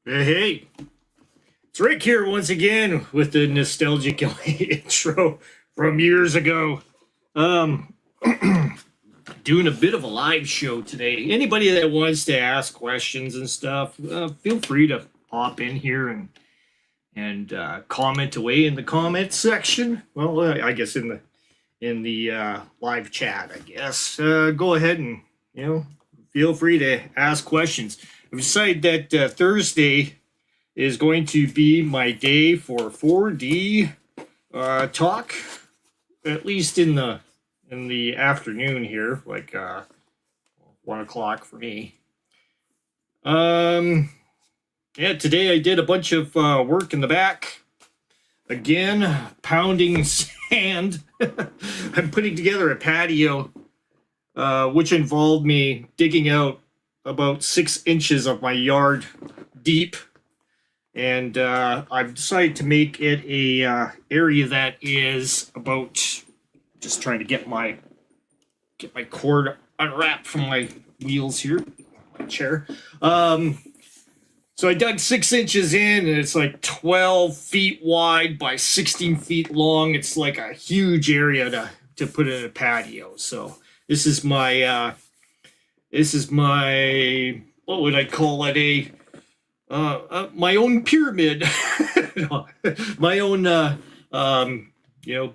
Hey, it's Rick here once again with the nostalgic intro from years ago. Doing a bit of a live show today. Anybody that wants to ask questions and stuff, feel free to pop in here and comment away in the comment section. Well, I guess in the live chat, I guess. Go ahead and feel free to ask questions. I've decided that Thursday is going to be my day for 4D talk, at least in the afternoon here, like 1 o'clock for me. Yeah, today I did a bunch of work in the back. Again, pounding sand. I'm putting together a patio, which involved me digging out about 6 inches of my yard deep, and I've decided to make it a area that is about, just trying to get my cord unwrapped from my wheels here, my chair. So I dug 6 inches in, and it's like 12 feet wide by 16 feet long. It's like a huge area to put in a patio. So this is my what would I call it? My own pyramid. My own,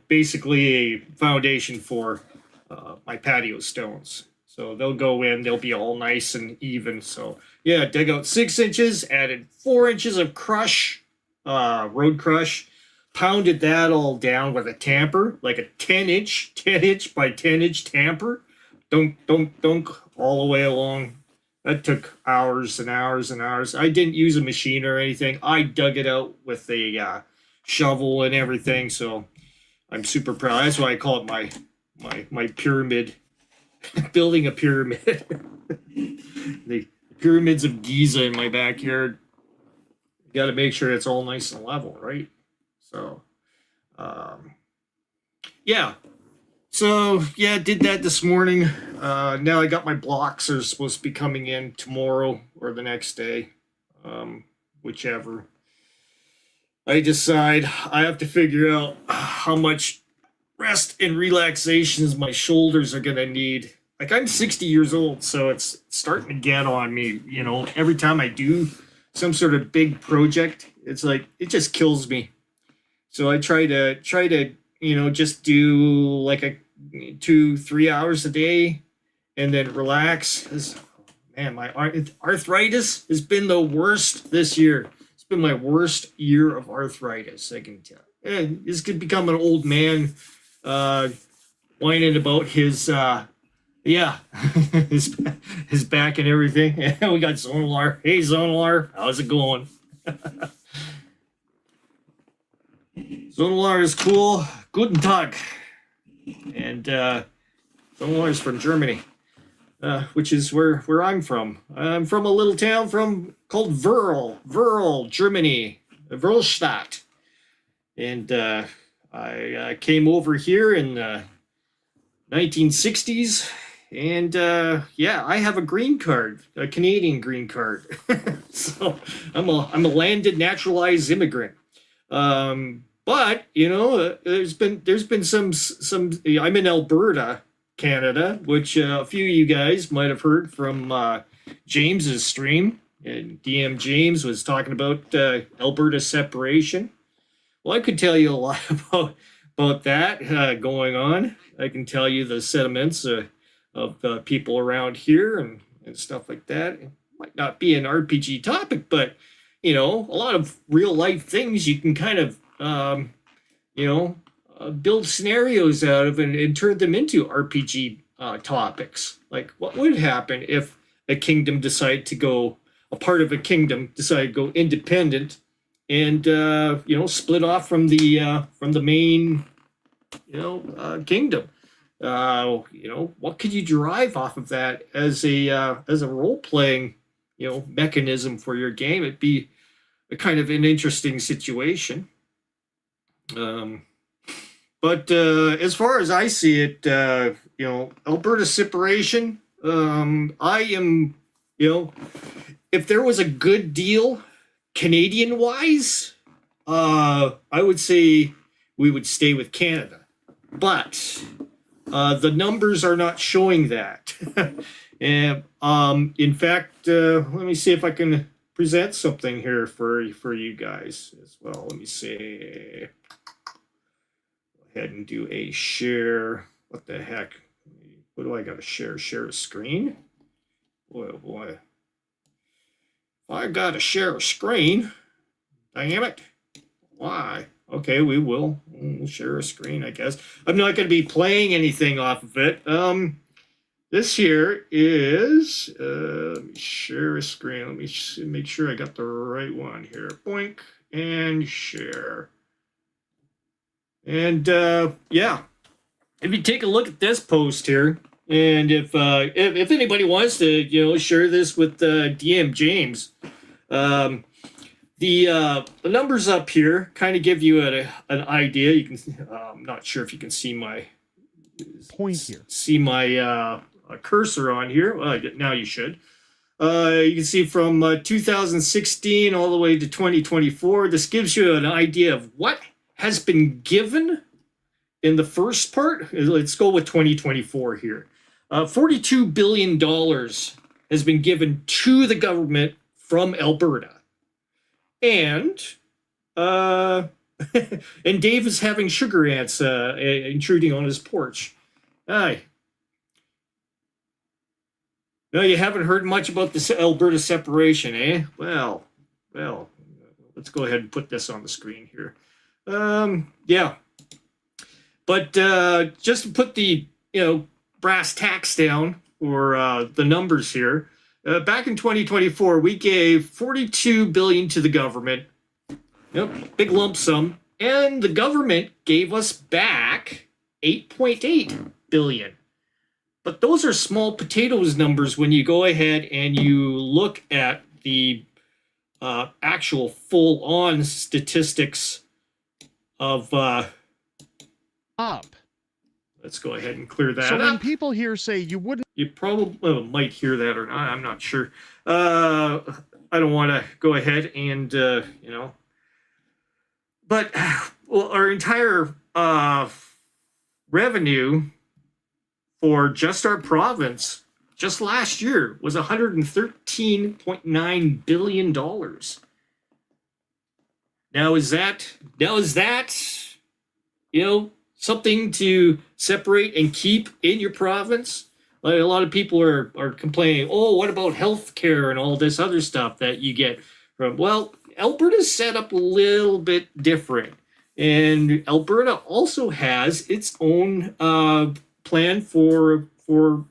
basically a foundation for my patio stones. So they'll go in, they'll be all nice and even. So yeah, dug out 6 inches, added 4 inches of crush, road crush, pounded that all down with a tamper, like a 10 inch by 10 inch tamper. Dunk all the way along. That took hours and hours and hours. I didn't use a machine or anything. I dug it out with a shovel and everything. So I'm super proud. That's why I call it my pyramid. Building a pyramid. The pyramids of Giza in my backyard. You got to make sure it's all nice and level, right? So, yeah. So, yeah, did that this morning. Now I got my blocks that are supposed to be coming in tomorrow or the next day, whichever. I decide I have to figure out how much rest and relaxations my shoulders are going to need. Like, I'm 60 years old, so it's starting to get on me, Every time I do some sort of big project, it's like, it just kills me. So I try to just do like a 2-3 hours a day and then relax. Man, my arthritis has been the worst this year. It's been my worst year of arthritis, I can tell. This could become an old man whining about his his back and everything. We got Zonalar. Hey Zonalar, how's it going? Zonalar is cool. Guten Tag. And Zonalar is from Germany, which is where I'm from. I'm from a little town called Wörl, Germany, Wörlstadt. And I came over here in the 1960s, and I have a green card, a Canadian green card. So I'm a landed naturalized immigrant. But there's been some. I'm in Alberta, Canada, which a few of you guys might have heard from James's stream. And DM James was talking about Alberta separation. Well, I could tell you a lot about that going on. I can tell you the sentiments of people around here and stuff like that. It might not be an RPG topic, but a lot of real life things you can kind of build scenarios out of and turn them into RPG topics. Like, what would happen if a kingdom decided to go, a part of a kingdom decided to go independent and split off from the main kingdom? What could you derive off of that as a role playing mechanism for your game? It'd be a kind of an interesting situation. But as far as I see it, Alberta separation, I am, if there was a good deal Canadian-wise, I would say we would stay with Canada. But the numbers are not showing that. And in fact, let me see if I can present something here for you guys as well. Let me see. Go ahead and do a share. What the heck? What do I got to share? Share a screen? Boy, oh boy. I got to share a screen. Damn it. Why? Okay, we'll share a screen, I guess. I'm not going to be playing anything off of it. This here is, let me share a screen. Let me make sure I got the right one here. Boink and share. And yeah, if you take a look at this post here, and if anybody wants to, share this with DM James, the numbers up here kind of give you an idea. You can, I'm not sure if you can see my point here. See my cursor on here. Well, now you should. You can see from 2016 all the way to 2024. This gives you an idea of what has been given in the first part. Let's go with 2024 here. $42 billion has been given to the government from Alberta. And and Dave is having sugar ants intruding on his porch. Aye. No, you haven't heard much about this Alberta separation, eh? Well, let's go ahead and put this on the screen here. Yeah. But just to put the, brass tacks down for the numbers here, back in 2024, we gave $42 billion to the government. Yep, big lump sum. And the government gave us back $8.8 billion. But those are small potatoes numbers when you go ahead and you look at the actual full-on statistics of... up. Let's go ahead and clear that so up. when people here say you wouldn't... You probably might hear that or not. I'm not sure. I don't want to go ahead and, But well, our entire revenue for just our province just last year was $113.9 billion. Now is that something to separate and keep in your province? Like a lot of people are complaining, oh, what about health care and all this other stuff that you get from, well, Alberta's set up a little bit different. And Alberta also has its own plan for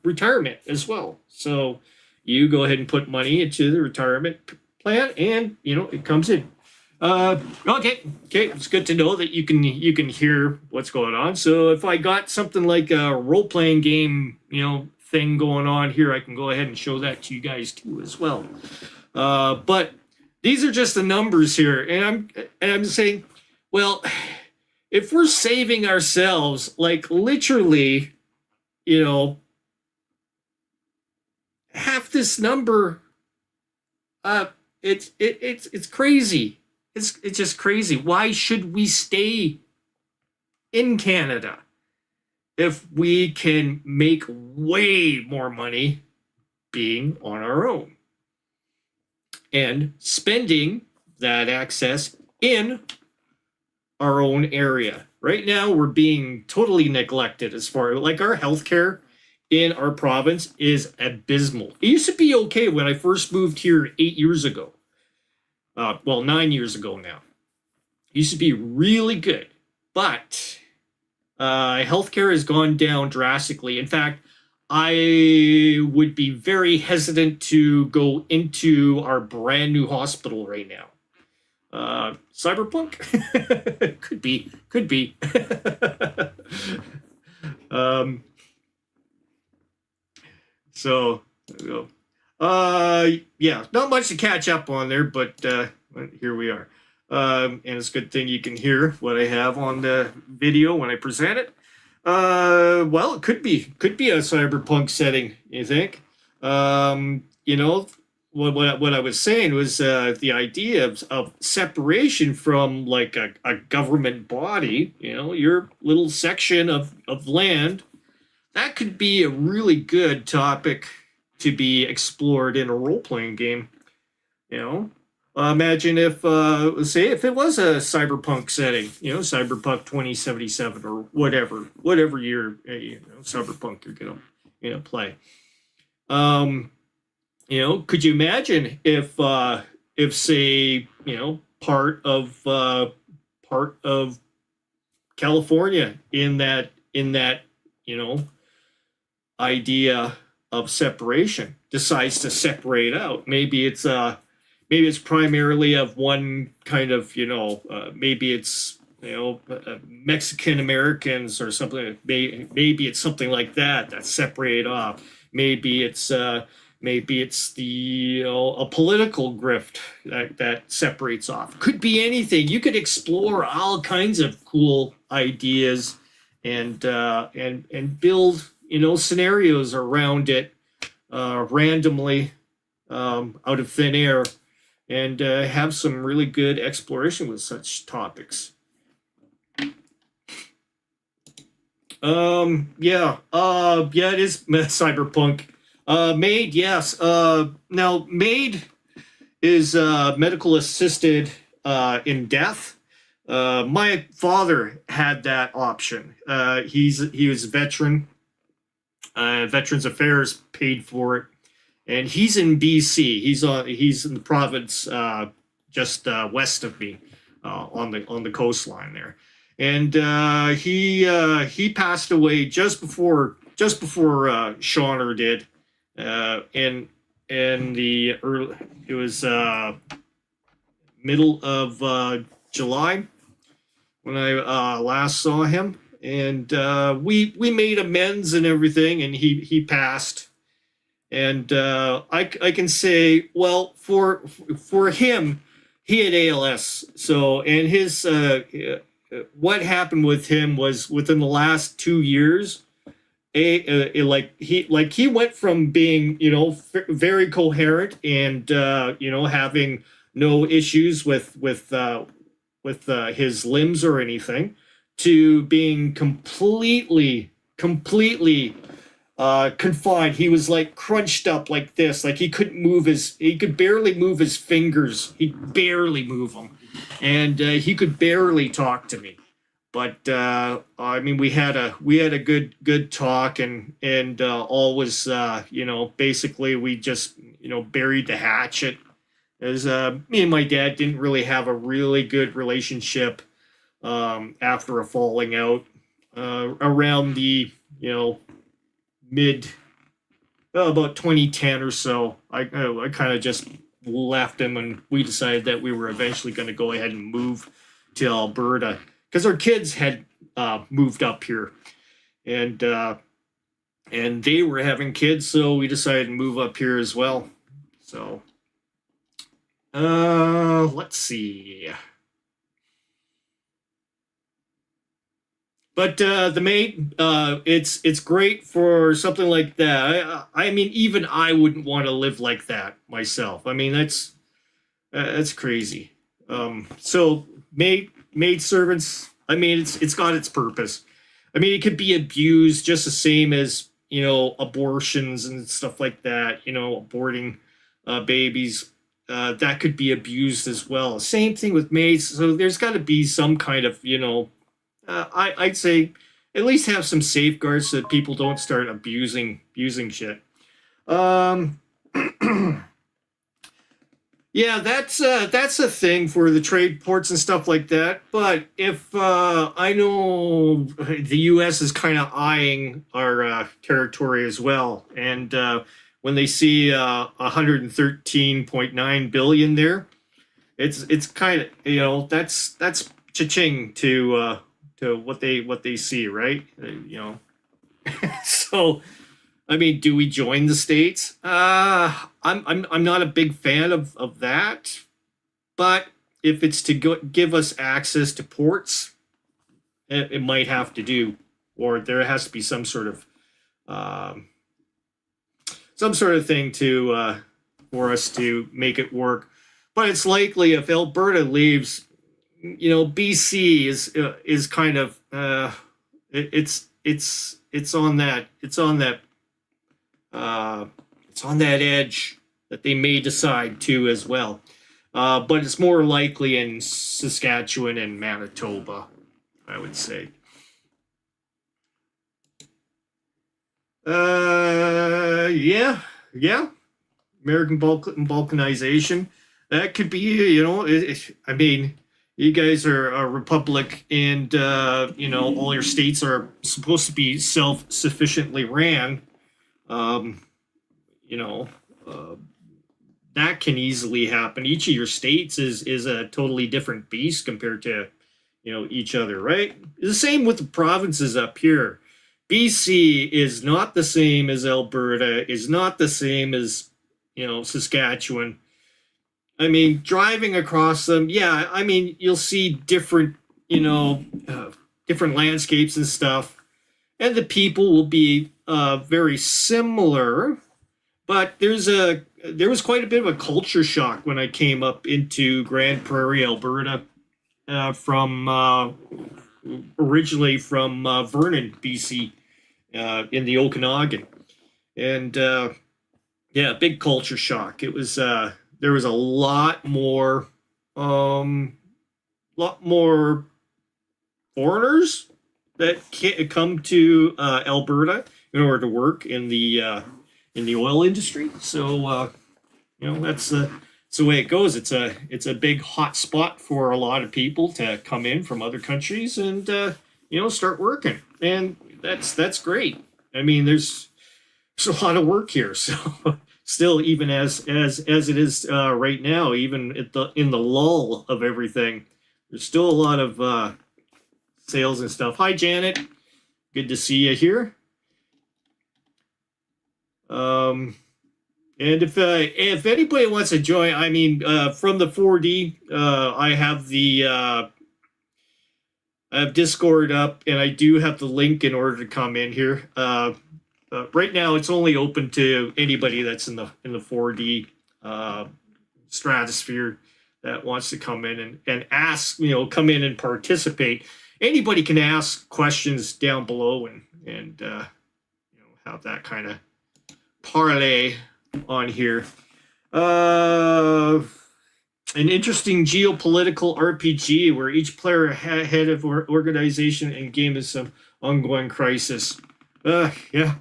retirement as well. So you go ahead and put money into the retirement plan and, it comes in. Okay, it's good to know that you can hear what's going on. So if I got something like a role-playing game, thing going on here, I can go ahead and show that to you guys too as well. But these are just the numbers here, and I'm saying, well, if we're saving ourselves, like literally, half this number, it's crazy. It's just crazy. Why should we stay in Canada if we can make way more money being on our own and spending that access in our own area? Right now, we're being totally neglected as far like our healthcare in our province is abysmal. It used to be okay when I first moved here 8 years ago. 9 years ago now. It used to be really good, but healthcare has gone down drastically. In fact, I would be very hesitant to go into our brand new hospital right now. Cyberpunk? could be. So there we go. Yeah, not much to catch up on there, but here we are. And it's a good thing you can hear what I have on the video when I present it. Well, it could be a cyberpunk setting, you think? what I was saying was the idea of separation from like a government body, your little section of land. That could be a really good topic to be explored in a role-playing game. Imagine if, say, if it was a cyberpunk setting, cyberpunk 2077 or whatever year, cyberpunk you're gonna play. Could you imagine if say, part of California in that idea of separation decides to separate out. Maybe it's primarily of one kind of, maybe it's Mexican Americans or something. Maybe it's something like that separate off. Maybe it's the a political grift that separates off. Could be anything. You could explore all kinds of cool ideas and build scenarios around it randomly out of thin air, and have some really good exploration with such topics. It is cyberpunk. MAID, yes. Now, MAID is medical assisted in death. My father had that option. He was a veteran. Veterans Affairs paid for it, and he's in BC. He's in the province just west of me, on the coastline there, and he passed away just before Shauner did. In the early, it was middle of July when I last saw him, and we made amends and everything, and he passed, and I can say, well, for him, he had ALS, so, and his what happened with him was within the last 2 years. He went from being very coherent and having no issues with his limbs or anything, to being completely confined. He was like crunched up like this, like he could barely move his fingers. He'd barely move them, and he could barely talk to me. But I mean, we had a good talk, and all was basically we just buried the hatchet, as me and my dad didn't really have a really good relationship after a falling out around the mid about 2010 or so. I kind of just left him, and we decided that we were eventually going to go ahead and move to Alberta, because our kids had moved up here, and they were having kids, so we decided to move up here as well. So, let's see. But the MAID, it's great for something like that. I mean, even I wouldn't want to live like that myself. I mean, that's crazy. So maid servants, I mean, it's got its purpose. I mean, it could be abused just the same as abortions and stuff like that. Aborting babies, that could be abused as well. Same thing with maids. So there's got to be some kind of I'd say at least have some safeguards so that people don't start abusing shit. Yeah, that's a thing for the trade ports and stuff like that. But if I know the U.S. is kind of eyeing our territory as well, and when they see 113.9 billion there, it's kind of that's cha-ching to what they see, right? So. I mean, do we join the states? I'm not a big fan of that, but if it's to give us access to ports, it might have to do, or there has to be some sort of thing to for us to make it work. But it's likely if Alberta leaves, BC is kind of it's on that edge that they may decide to as well. But it's more likely in Saskatchewan and Manitoba, I would say. Yeah. American balkanization. That could be, I mean, you guys are a republic, and all your states are supposed to be self-sufficiently ran. That can easily happen. Each of your states is a totally different beast compared to, each other, right? It's the same with the provinces up here. BC is not the same as Alberta, is not the same as, Saskatchewan. I mean, driving across them, yeah, I mean, you'll see different, different landscapes and stuff, and the people will be very similar, but there was quite a bit of a culture shock when I came up into Grand Prairie, Alberta, originally from Vernon, BC, in the Okanagan, and big culture shock. It was there was a lot more foreigners that come to Alberta in order to work in the oil industry. So that's the way it goes. It's a big hot spot for a lot of people to come in from other countries and start working, and that's great. I mean, there's a lot of work here, so still, even as it is right now, even in the lull of everything, there's still a lot of sales and stuff. Hi, Janet. Good to see you here. And if anybody wants to join, I mean, from the 4D, I have I have Discord up, and I do have the link in order to come in here. Right now, it's only open to anybody that's in the 4D stratosphere that wants to come in and ask, come in and participate. Anybody can ask questions down below and have that kind of parlay on here. An interesting geopolitical RPG where each player head of organization and game is some ongoing crisis. Yeah.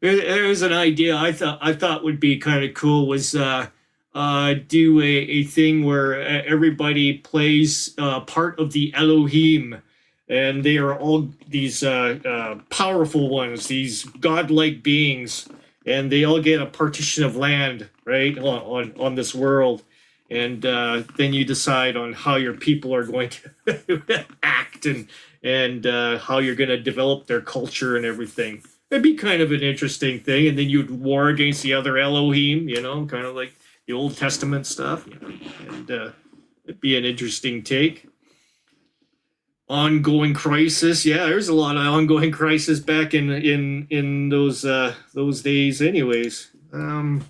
There's an idea I thought would be kind of cool was do a thing where everybody plays part of the Elohim, and they are all these powerful ones, these godlike beings, and they all get a partition of land, right, on this world, and then you decide on how your people are going to act and how you're going to develop their culture and everything. It'd be kind of an interesting thing, and then you'd war against the other Elohim, kind of like the Old Testament stuff, and it'd be an interesting take. Ongoing crisis, yeah, there's a lot of ongoing crisis back in those days, anyways. I'm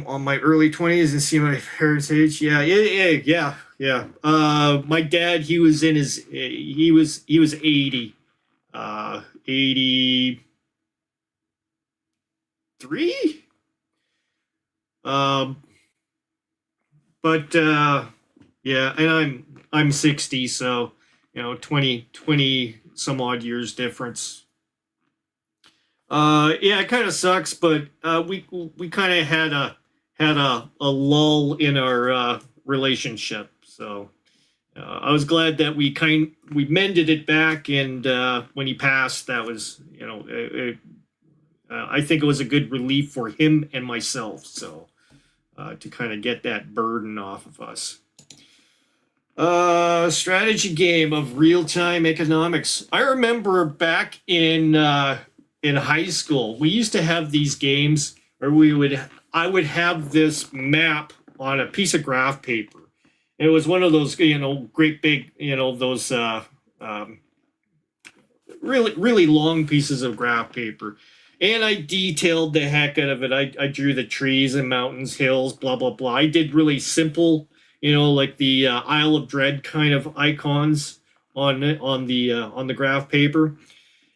on my early 20s and see my parents' age. Yeah. My dad, he was 80, 83. But yeah, and I'm 60, so 20 some odd years difference. Yeah, it kind of sucks, but we kind of had a lull in our relationship. So I was glad that we mended it back, and when he passed, that was I think it was a good relief for him and myself. So to kind of get that burden off of us. Strategy game of real-time economics. I remember back in high school, we used to have these games where I would have this map on a piece of graph paper. It was one of those, great big, those really, really long pieces of graph paper. and I detailed the heck out of it. I drew the trees and mountains, hills, blah blah blah. I did really simple, like the Isle of Dread kind of icons on the graph paper.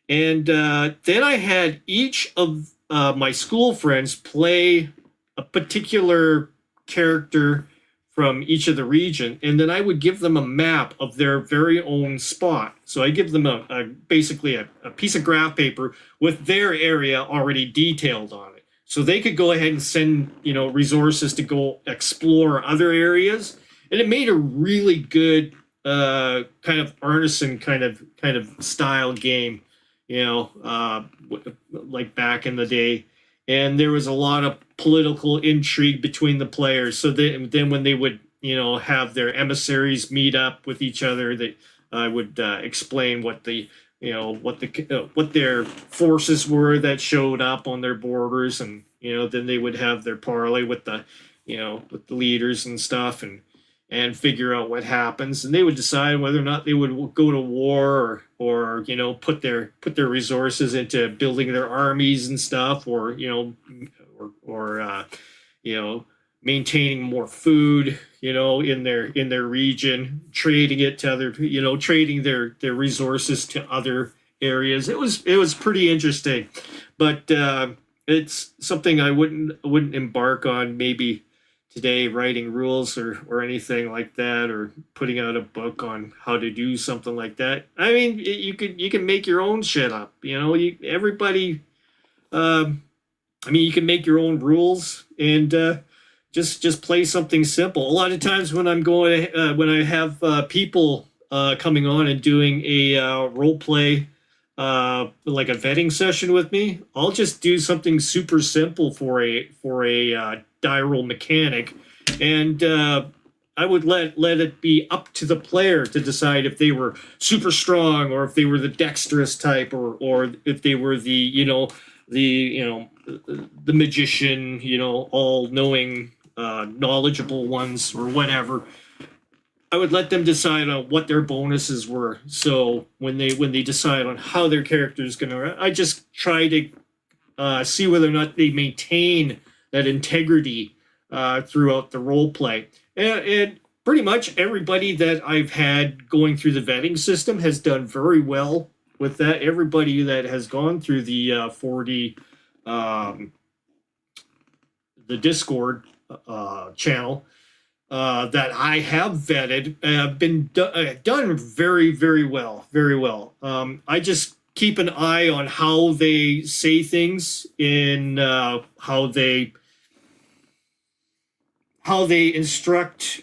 And then I had each of my school friends play a particular character from each of the region, and then I would give them a map of their very own spot. So I give them basically a piece of graph paper with their area already detailed on it. So they could go ahead and send, resources to go explore other areas. And it made a really good kind of artisan kind of style game, like back in the day. And there was a lot of political intrigue between the players. So then when they would, have their emissaries meet up with each other, that I would explain what what their forces were that showed up on their borders, and then they would have their parley with the leaders and stuff, and figure out what happens, and they would decide whether or not they would go to war or put their resources into building their armies and stuff, or maintaining more food in their region, trading it to other, trading their resources to other areas. It was pretty interesting, but it's something I wouldn't embark on maybe today, writing rules or anything like that, or putting out a book on how to do something like that. I mean, you can make your own shit up. Everybody. You can make your own rules and just play something simple. A lot of times when I'm going, when I have people coming on and doing a role play, like a vetting session with me, I'll just do something super simple for a die roll mechanic, and I would let it be up to the player to decide if they were super strong, or if they were the dexterous type, or if they were the magician, all knowing, knowledgeable ones, or whatever. I would let them decide on what their bonuses were. So when they decide on how their character is going to, I just try to see whether or not they maintain that integrity throughout the role play. And pretty much everybody that I've had going through the vetting system has done very well with that. Everybody that has gone through the 40, the Discord channel, that I have vetted, have been done very, very well, very well. I just keep an eye on how they say things, in how they instruct,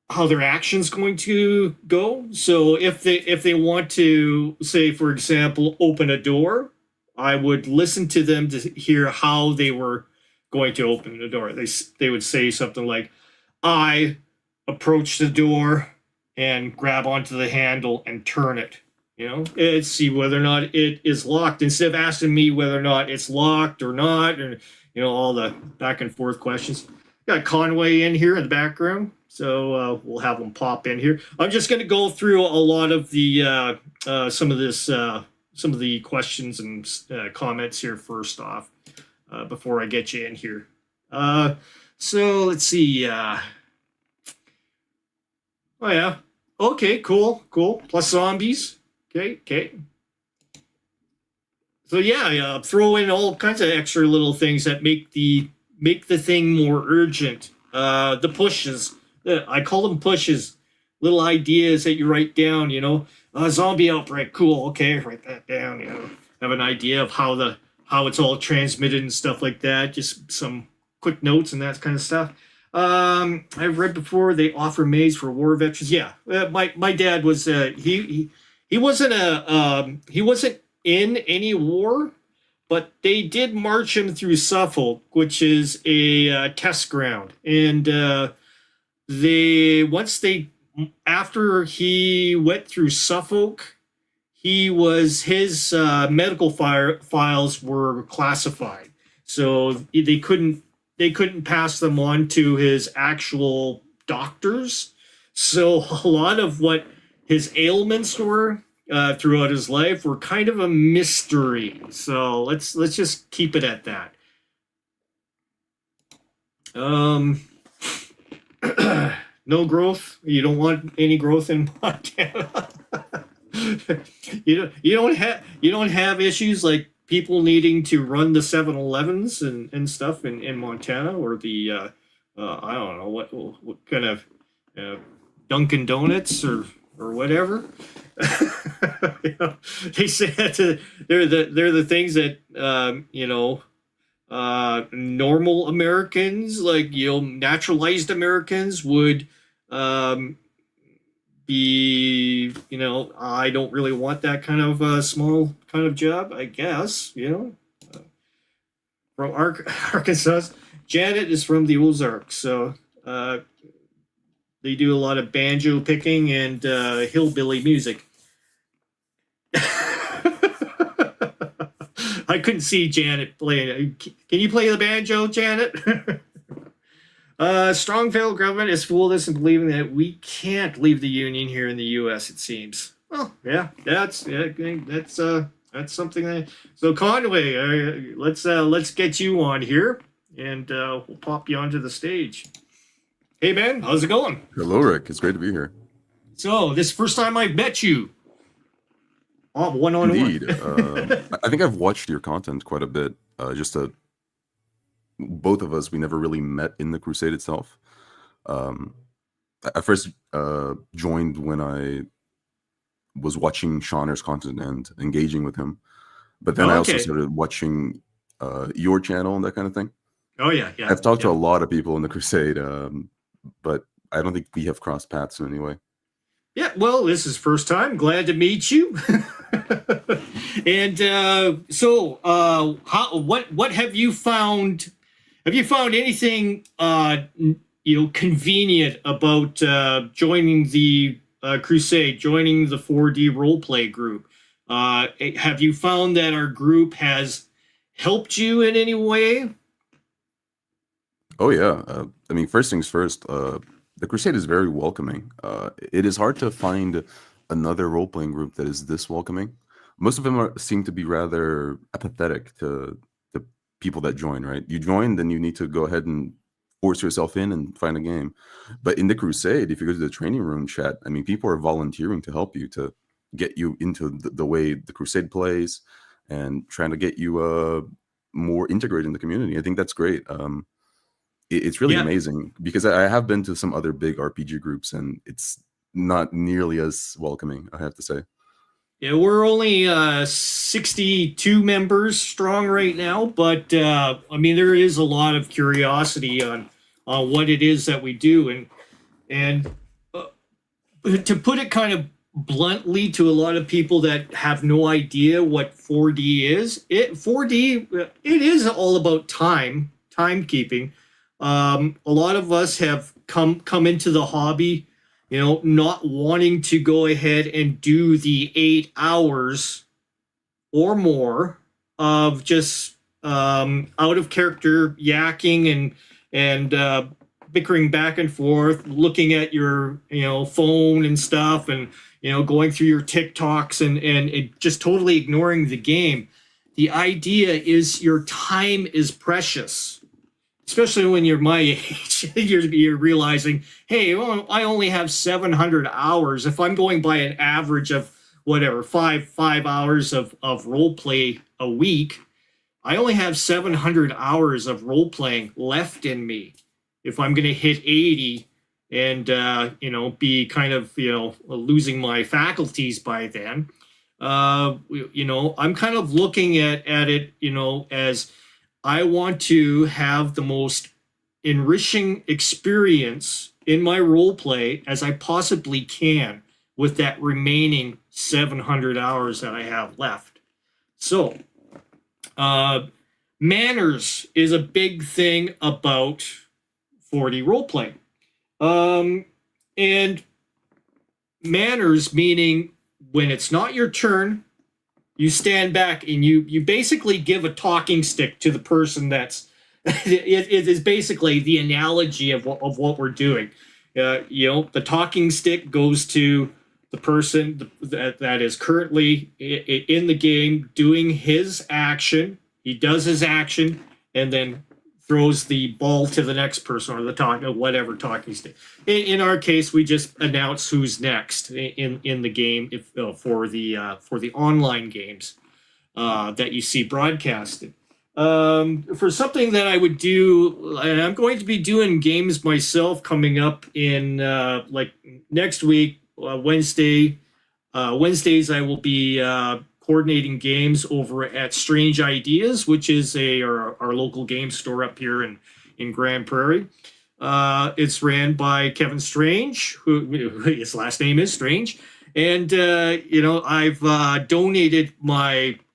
how their action's going to go. So if they want to, say, for example, open a door, I would listen to them to hear how they were going to open the door. They would say something like, I approach the door and grab onto the handle and turn it, and see whether or not it is locked, instead of asking me whether or not it's locked or not, or all the back and forth questions. Got Conway in here in the background, so we'll have him pop in here. I'm just going to go through a lot of the some of the questions and comments here first off, before I get you in here. So let's see. Oh yeah. Okay, cool. Plus zombies. Okay. So yeah, throw in all kinds of extra little things that make the thing more urgent. The pushes. I call them pushes. Little ideas that you write down, zombie outbreak. Cool. Okay, write that down, Have an idea of how it's all transmitted and stuff like that. Just some quick notes and that kind of stuff. I've read before they offer maids for war veterans. Yeah, my dad was he wasn't he wasn't in any war, but they did march him through Suffolk, which is a test ground, and after he went through Suffolk, his medical files were classified, so they couldn't pass them on to his actual doctors. So a lot of what his ailments were throughout his life were kind of a mystery. So let's just keep it at that. No growth. You don't want any growth in Montana. You don't have issues like people needing to run the 7-Elevens and stuff in Montana, or the I don't know what kind of Dunkin' Donuts or whatever. You know, they say that they're the things that normal Americans, like naturalized Americans, would be, I don't really want that kind of small kind of job, I guess, from Arkansas. Janet is from the Ozarks, so they do a lot of banjo picking and hillbilly music. I couldn't see Janet playing. Can you play the banjo, Janet? Strong federal government has fooled us into believing that we can't leave the Union here in the U.S., it seems. Well, yeah, that's something that. So Conway, let's get you on here, and we'll pop you onto the stage. Hey man, how's it going? Hello, Rick. It's great to be here. So this is the first time I've met you. Oh, one-on-one. Indeed. I think I've watched your content quite a bit. Both of us, we never really met in the crusade itself. I first joined when I was watching Shauner's content and engaging with him. But then I also started watching your channel and that kind of thing. Oh, yeah. I've talked to a lot of people in the crusade, but I don't think we have crossed paths in any way. Yeah, well, this is first time. Glad to meet you. And what have you found? Have you found anything convenient about joining the crusade, joining the 4D roleplay group? Have you found that our group has helped you in any way? Oh yeah. I mean, first things first. The crusade is very welcoming. It is hard to find another role-playing group that is this welcoming. Most of them seem to be rather apathetic to the people that join, right? You join, then you need to go ahead and force yourself in and find a game. But in the crusade, if you go to the training room chat, I mean, people are volunteering to help you, to get you into the way the crusade plays and trying to get you more integrated in the community. I think that's great. It's really amazing, because I have been to some other big RPG groups and it's not nearly as welcoming, I have to say. Yeah, we're only 62 members strong right now, but I mean, there is a lot of curiosity on what it is that we do, and to put it kind of bluntly to a lot of people that have no idea what 4D is, it is all about timekeeping. A lot of us have come into the hobby, not wanting to go ahead and do the 8 hours or more of just out of character yakking and bickering back and forth, looking at your phone and stuff, and going through your TikToks and just totally ignoring the game. The idea is your time is precious. Especially when you're my age, you're realizing, hey, well, I only have 700 hours. If I'm going by an average of whatever, five hours of role play a week, I only have 700 hours of role playing left in me. If I'm going to hit 80 and be kind of losing my faculties by then, I'm kind of looking at it as I want to have the most enriching experience in my role play as I possibly can with that remaining 700 hours that I have left. So, manners is a big thing about 4D roleplay. And manners meaning when it's not your turn, you stand back and you basically give a talking stick to the person that's it is basically the analogy of what we're doing. The talking stick goes to the person that is currently in the game doing his action. He does his action and then throws the ball to the next person or the whatever talking stage. In our case, we just announce who's next in the game for the online games that you see broadcasted. For something that I would do, and I'm going to be doing games myself coming up in like next week, Wednesday. Wednesdays I will be coordinating games over at Strange Ideas, which is our local game store up here in Grand Prairie. It's ran by Kevin Strange, who his last name is Strange. And, I've donated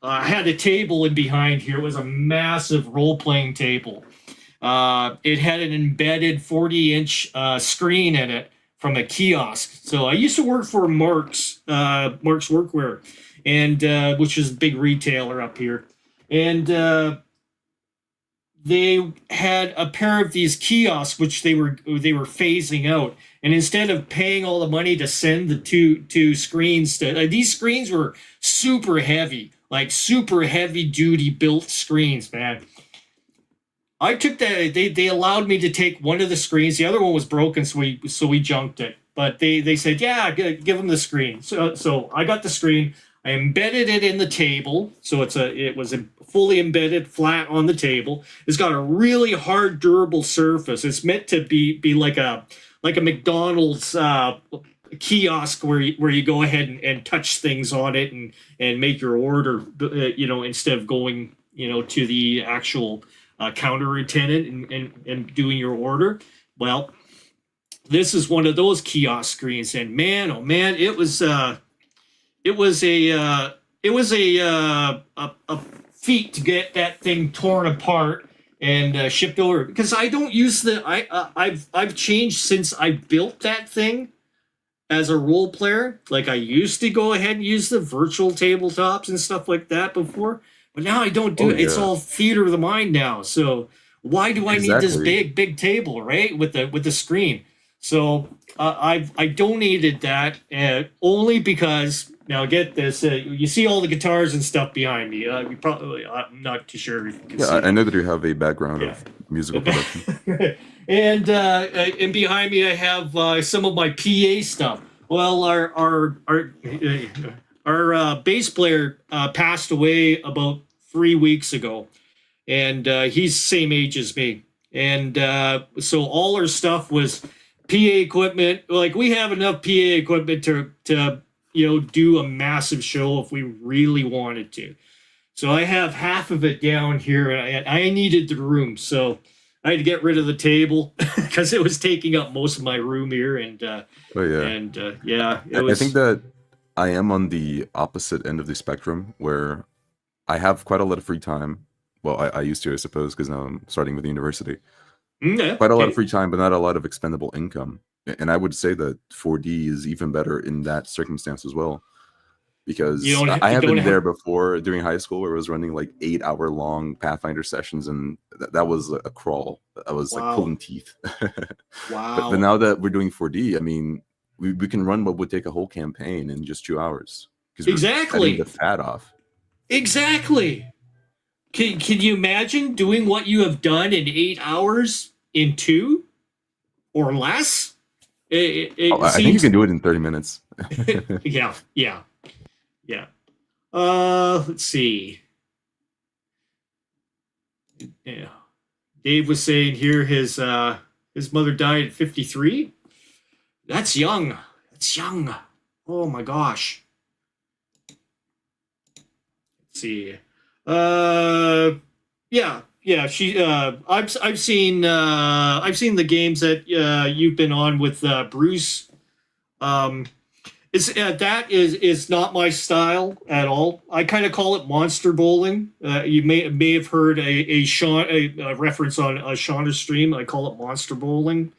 I had a table in behind here. It was a massive role-playing table. It had an embedded 40-inch screen in it from a kiosk. So I used to work for Mark's Workwear, and which is a big retailer up here. And they had a pair of these kiosks which they were phasing out, and instead of paying all the money to send the two screens to these screens were super heavy, like super heavy duty built screens, man. I took that. They allowed me to take one of the screens. The other one was broken, so we junked it. But they said, yeah, give them the screen. So I got the screen. I embedded it in the table, so it was fully embedded flat on the table. It's got a really hard, durable surface. It's meant to be like a McDonald's kiosk where you go ahead and touch things on it and make your order, instead of going to the actual counter attendant and doing your order. Well, this is one of those kiosk screens, and man, oh man, it was a feat to get that thing torn apart and shipped over, because I don't use I've changed since I built that thing as a role player. Like, I used to go ahead and use the virtual tabletops and stuff like that before, but now I don't do it. Yeah. It's all theater of the mind now. So why do I need this big table, right? With the screen. So I donated that only because, now get this, you see all the guitars and stuff behind me. I'm not too sure if you can see. I know that you have a baground of musical production. And behind me I have some of my PA stuff. Well, our bass player passed away about 3 weeks ago, and he's the same age as me. And so all our stuff was PA equipment. Like, we have enough PA equipment to do a massive show if we really wanted to. So I have half of it down here, and I needed the room, so I had to get rid of the table because it was taking up most of my room here. And I think that I am on the opposite end of the spectrum, where I have quite a lot of free time. Well, I used to, I suppose, because now I'm starting with the university. Quite a lot of free time, but not a lot of expendable income. And I would say that 4D is even better in that circumstance as well. Because I have been there before during high school, where I was running like 8-hour-long Pathfinder sessions, and that was a crawl. I was like pulling teeth. Wow. But now that we're doing 4D, I mean, we can run what would take a whole campaign in just 2 hours. Exactly. The fat off. Exactly. Can you imagine doing what you have done in 8 hours in 2 or less? I think you can do it in 30 minutes. Yeah. Let's see. Yeah. Dave was saying here his mother died at 53. That's young. Oh my gosh. Let's see. She I've seen the games that you've been on with Bruce. That is not my style at all. I kind of call it monster bowling. You may have heard a reference on Shauna's stream. I call it monster bowling.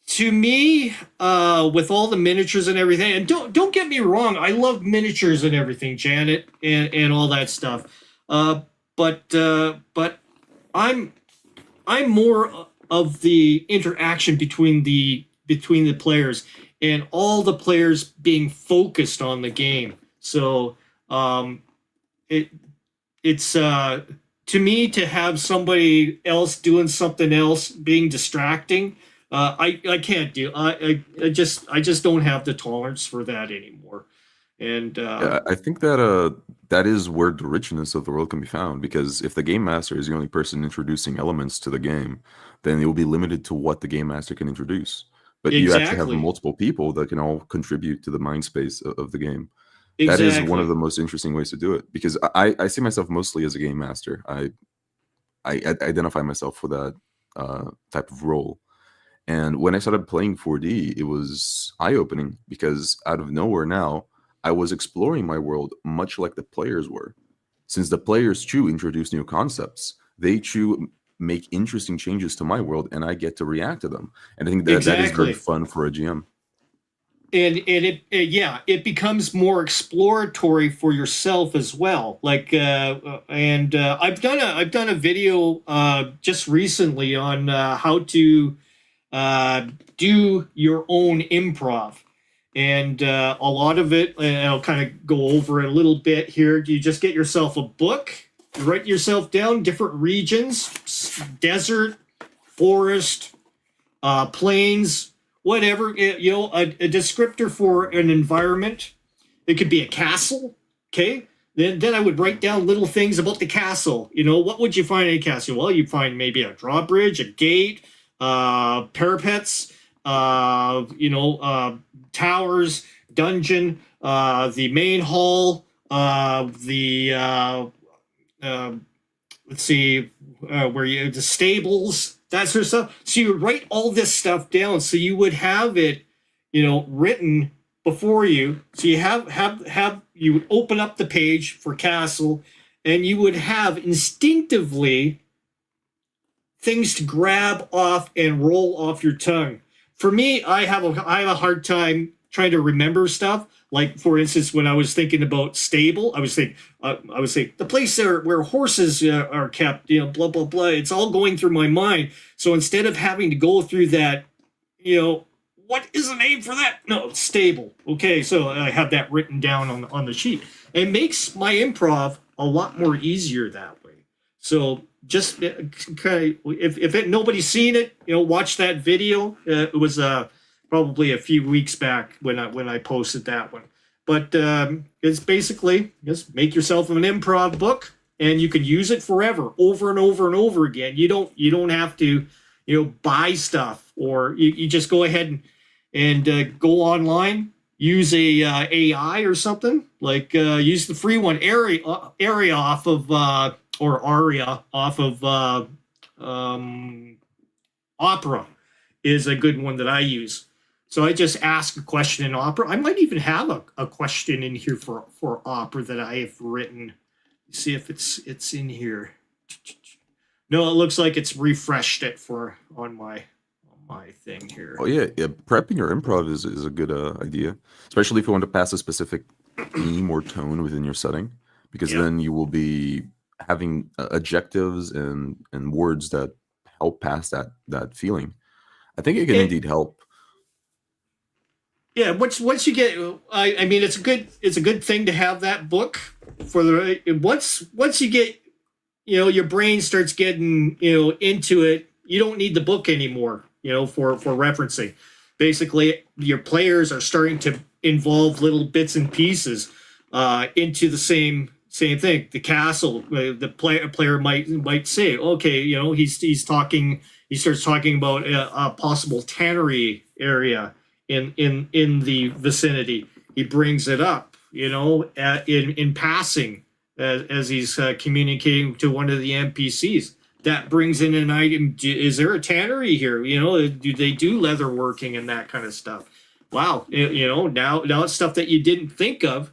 To me, with all the miniatures and everything, and don't get me wrong, I love miniatures and everything, Janet, and all that stuff. But I'm more of the interaction between the players, and all the players being focused on the game. So it's to me, to have somebody else doing something else being distracting, I can't do. I just don't have the tolerance for that anymore. And Yeah, I think that that is where the richness of the world can be found, because if the game master is the only person introducing elements to the game, then it will be limited to what the game master can introduce. But you actually have exactly, multiple people that can all contribute to the mind space of the game. That is one of exactly, the most interesting ways to do it, because I see myself mostly as a game master. I identify myself for that type of role. And when I started playing 4D, it was eye-opening, because out of nowhere now, I was exploring my world much like the players were. Since the players too introduce new concepts, they too make interesting changes to my world, and I get to react to them. And I think that that is very exactly. fun for a GM. And yeah, it becomes more exploratory for yourself as well. Like I've done a video just recently on how to do your own improv, and a lot of it, and I'll kind of go over it a little bit here. You just get yourself a book, you write yourself down different regions: desert, forest, plains, whatever, a descriptor for an environment. It could be a castle. Okay. Then I would write down little things about the castle. What would you find in a castle? Well, you'd find maybe a drawbridge, a gate, parapets, towers, dungeon, the main hall, let's see, the stables, that sort of stuff. So you would write all this stuff down, so you would have it, written before you. So you have you would open up the page for castle, and you would have instinctively things to grab off and roll off your tongue. For me, I have a hard time trying to remember stuff. Like, for instance, when I was thinking about stable, I was saying the place there where horses are kept, blah blah blah. It's all going through my mind. So instead of having to go through that, what is the name for that? No, stable. Okay, so I have that written down on the sheet. It makes my improv a lot more easier that way. So just kind of, if nobody's seen it, watch that video. It was probably a few weeks back when I posted that one. But it's basically just make yourself an improv book, and you can use it forever, over and over and over again. You don't have to buy stuff, or you just go ahead and go online, use a AI or something, like use the free one, area off of or Aria off of Opera is a good one that I use. So I just ask a question in Opera. I might even have a question in here for Opera that I have written. See if it's in here. No, it looks like it's refreshed it on my thing here. Oh yeah, prepping your improv is a good idea, especially if you want to pass a specific theme or tone within your setting, because then you will be having adjectives and words that help pass that feeling. I think it can indeed help. Yeah, once you get, I mean, it's a good thing to have that book for the once you get, your brain starts getting into it. You don't need the book anymore, for referencing. Basically, your players are starting to involve little bits and pieces into the same thing. The castle, the player might say, okay, he starts talking about a possible tannery area in the vicinity. He brings it up, in passing, as he's communicating to one of the NPCs. That brings in an item. Is there a tannery here? Do they do leather working and that kind of stuff? Wow, now it's stuff that you didn't think of.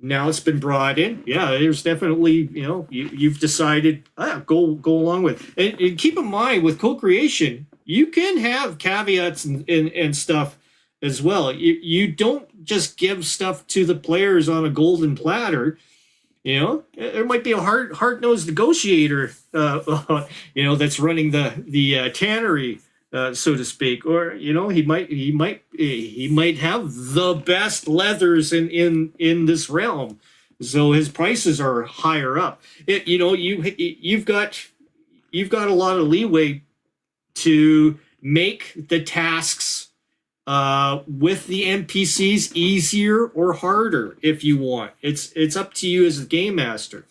Now it's been brought in. Yeah, there's definitely, you've decided, go along with. And keep in mind, with co-creation, you can have caveats and stuff as well. You don't just give stuff to the players on a golden platter. There might be a hard-nosed negotiator, that's running the tannery so to speak, or he might have the best leathers in this realm, so his prices are higher up. You've got a lot of leeway to make the tasks with the NPCs easier or harder if you want. It's up to you as a game master.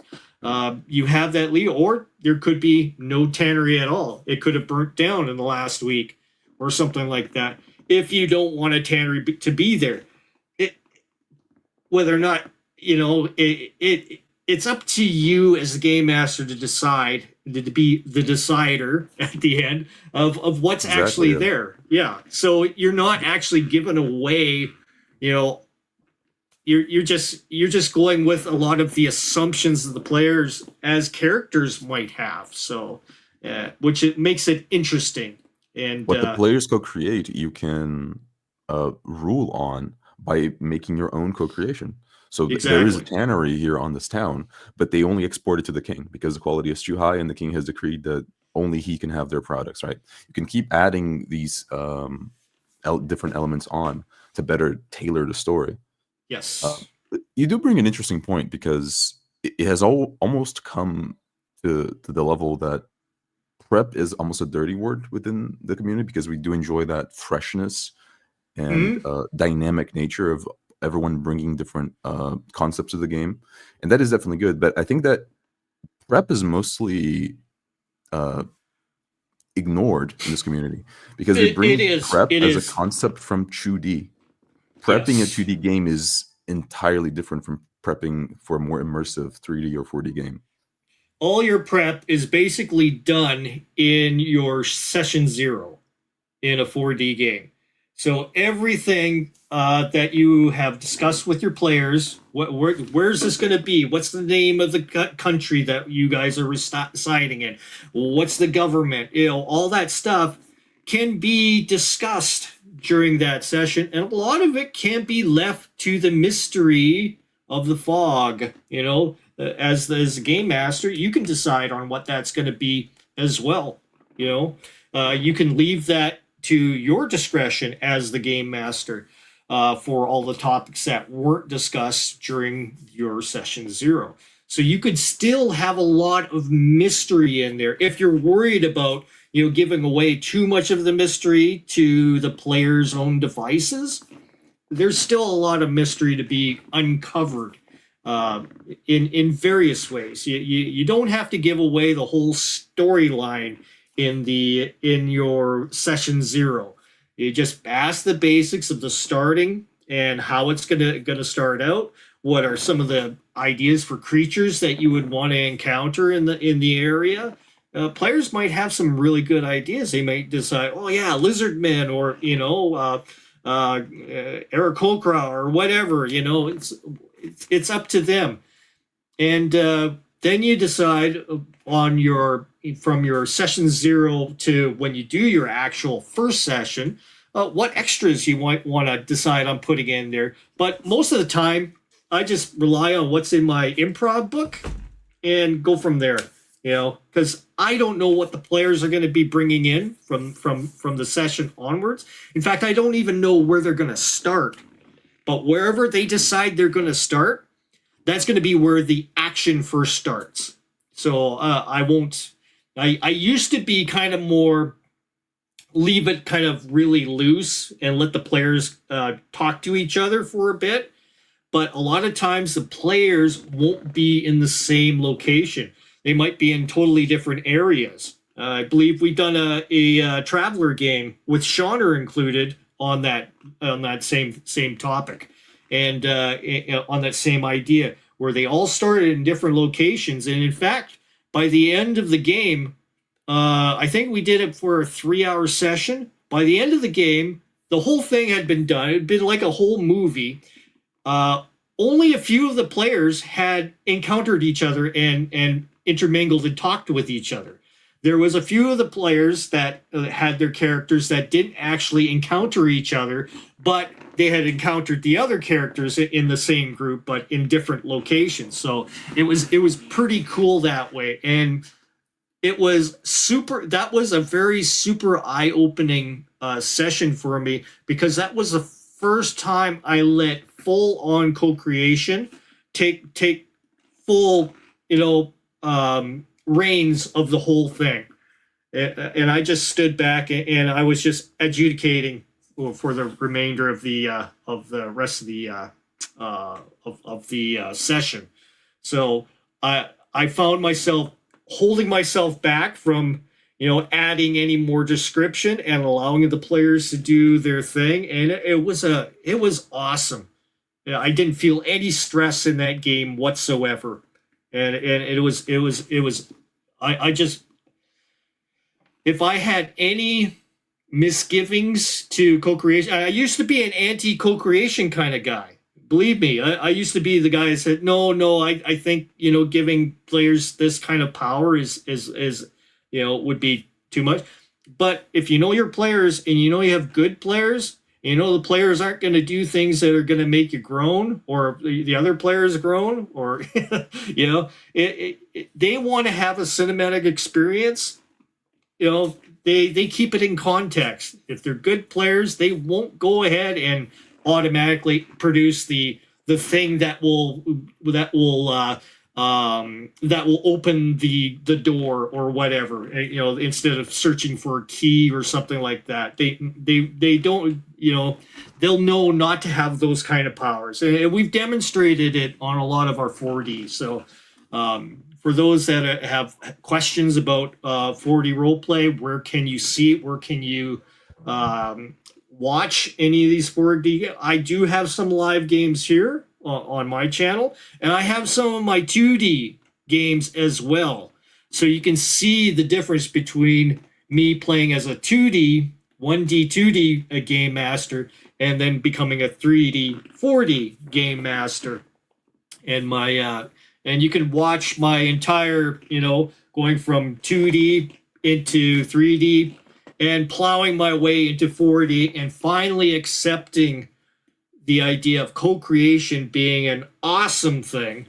You have that lead, or there could be no tannery at all. It could have burnt down in the last week or something like that. If you don't want a tannery to be there, whether or not, it's up to you as the game master to decide, to be the decider at the end of what's actually there. Yeah. So you're not actually giving away, you're just going with a lot of the assumptions of the players as characters might have. So, which it makes it interesting. And what the players co-create, you can rule on by making your own co-creation. So there is a tannery here on this town, but they only export it to the king because the quality is too high, and the king has decreed that only he can have their products. Right? You can keep adding these different elements on to better tailor the story. Yes. You do bring an interesting point, because it has almost come to the level that prep is almost a dirty word within the community, because we do enjoy that freshness and dynamic nature of everyone bringing different concepts to the game. And that is definitely good. But I think that prep is mostly ignored in this community, because we bring prep as a concept from 2D. Prepping a 2D game is entirely different from prepping for a more immersive 3D or 4D game. All your prep is basically done in your session 0 in a 4D game. So everything that you have discussed with your players, where's this going to be? What's the name of the country that you guys are residing in? What's the government? All that stuff can be discussed during that session, and a lot of it can be left to the mystery of the fog. As a game master, you can decide on what that's going to be as well. You can leave that to your discretion as the game master for all the topics that weren't discussed during your session 0. So you could still have a lot of mystery in there if you're worried about giving away too much of the mystery to the player's own devices. There's still a lot of mystery to be uncovered in various ways. You don't have to give away the whole storyline in your session 0. You just ask the basics of the starting and how it's gonna start out. What are some of the ideas for creatures that you would want to encounter in the area? Players might have some really good ideas. They might decide, oh yeah, lizard men, or Aarakocra or whatever. It's up to them. And then you decide from your session 0 to when you do your actual first session, what extras you might want to decide on putting in there. But most of the time, I just rely on what's in my improv book and go from there. Because I don't know what the players are going to be bringing in from the session onwards. In fact, I don't even know where they're going to start. But wherever they decide they're going to start, that's going to be where the action first starts. So I used to be kind of more leave it kind of really loose and let the players talk to each other for a bit. But a lot of times the players won't be in the same location. They might be in totally different areas. I believe we've done a Traveler game with Shauner included on that same topic, and on that same idea, where they all started in different locations. And in fact, by the end of the game, I think we did it for a 3-hour session. By the end of the game, the whole thing had been done. It had been like a whole movie. Only a few of the players had encountered each other and intermingled and talked with each other. There was a few of the players that had their characters that didn't actually encounter each other, but they had encountered the other characters in the same group, but in different locations. So it was pretty cool that way. And it was super. That was a very super eye-opening session for me, because that was the first time I let full-on co-creation take full, reins of the whole thing. And I just stood back and I was just adjudicating for the remainder of the rest of the session. So I found myself holding myself back from adding any more description and allowing the players to do their thing, and it was awesome. I didn't feel any stress in that game whatsoever, and it was I just, if I had any misgivings to co-creation, I used to be an anti-co-creation kind of guy. Believe me, I used to be the guy that said, no, I think, giving players this kind of power is would be too much. But if you know your players and you have good players, the players aren't going to do things that are going to make you groan, or the other players groan, or, they want to have a cinematic experience. They keep it in context. If they're good players, they won't go ahead and automatically produce the thing that will open the door or whatever, instead of searching for a key or something like that. They don't, they'll know not to have those kind of powers, and we've demonstrated it on a lot of our 4D. So for those that have questions about 4D roleplay, where can you see it? Where can you watch any of these 4D? I do have some live games here on my channel, and I have some of my 2D games as well. So you can see the difference between me playing as a 2D, 1D, 2D game master, and then becoming a 3D, 4D game master. And my and you can watch my entire, going from 2D into 3D and plowing my way into 4D, and finally accepting the idea of co-creation being an awesome thing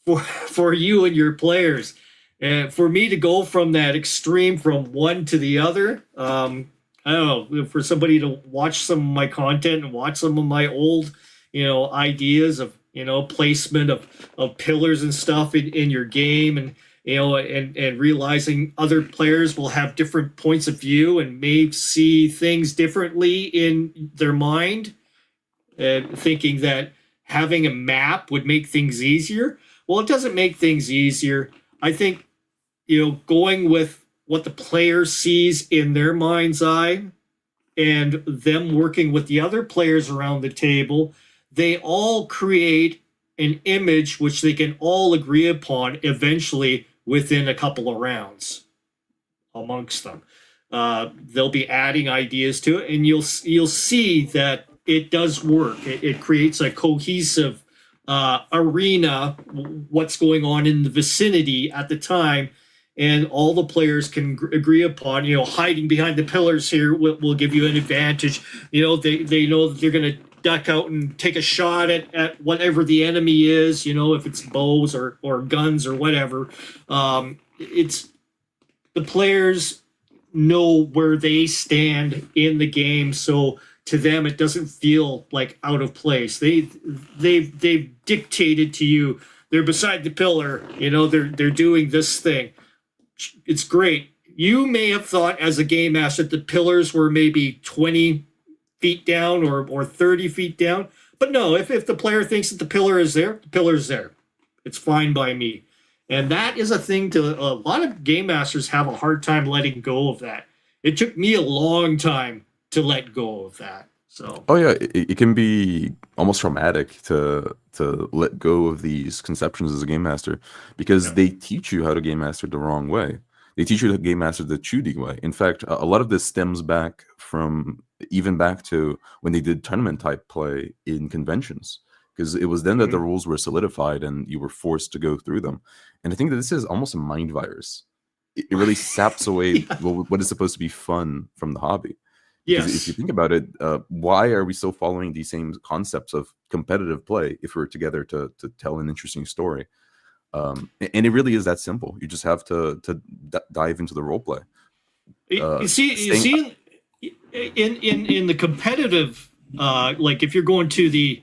for you and your players. And for me to go from that extreme from one to the other, I don't know, for somebody to watch some of my content and watch some of my old, ideas of, placement of pillars and stuff in your game, and and realizing other players will have different points of view and may see things differently in their mind, and thinking that having a map would make things easier. Well, it doesn't make things easier. I think, going with what the player sees in their mind's eye and them working with the other players around the table, they all create an image which they can all agree upon eventually within a couple of rounds amongst them. They'll be adding ideas to it, and you'll see that it does work. It creates a cohesive arena, what's going on in the vicinity at the time, and all the players can agree upon, hiding behind the pillars here will give you an advantage. They know that they're going to duck out and take a shot at whatever the enemy is, if it's bows or guns or whatever. It's the players know where they stand in the game, so to them it doesn't feel like out of place. They've dictated to you, they're beside the pillar, they're doing this thing. It's great. You may have thought as a game master that the pillars were maybe 20 feet down or 30 feet down, but no, if the player thinks that the pillar is there, the pillar is there. It's fine by me. And that is a thing a lot of game masters have a hard time letting go of that. It took me a long time to let go of that. So it can be almost traumatic to let go of these conceptions as a game master, because they teach you how to game master the wrong way. They teach you to game master the 2D way. In fact, a lot of this stems back to when they did tournament type play in conventions, because it was then that the rules were solidified and you were forced to go through them. And I think that this is almost a mind virus. It really saps away what is supposed to be fun from the hobby. Because if you think about it, why are we still following these same concepts of competitive play if we're together to tell an interesting story? And it really is that simple. You just have to dive into the role play. You see, in the competitive, like if you're going to the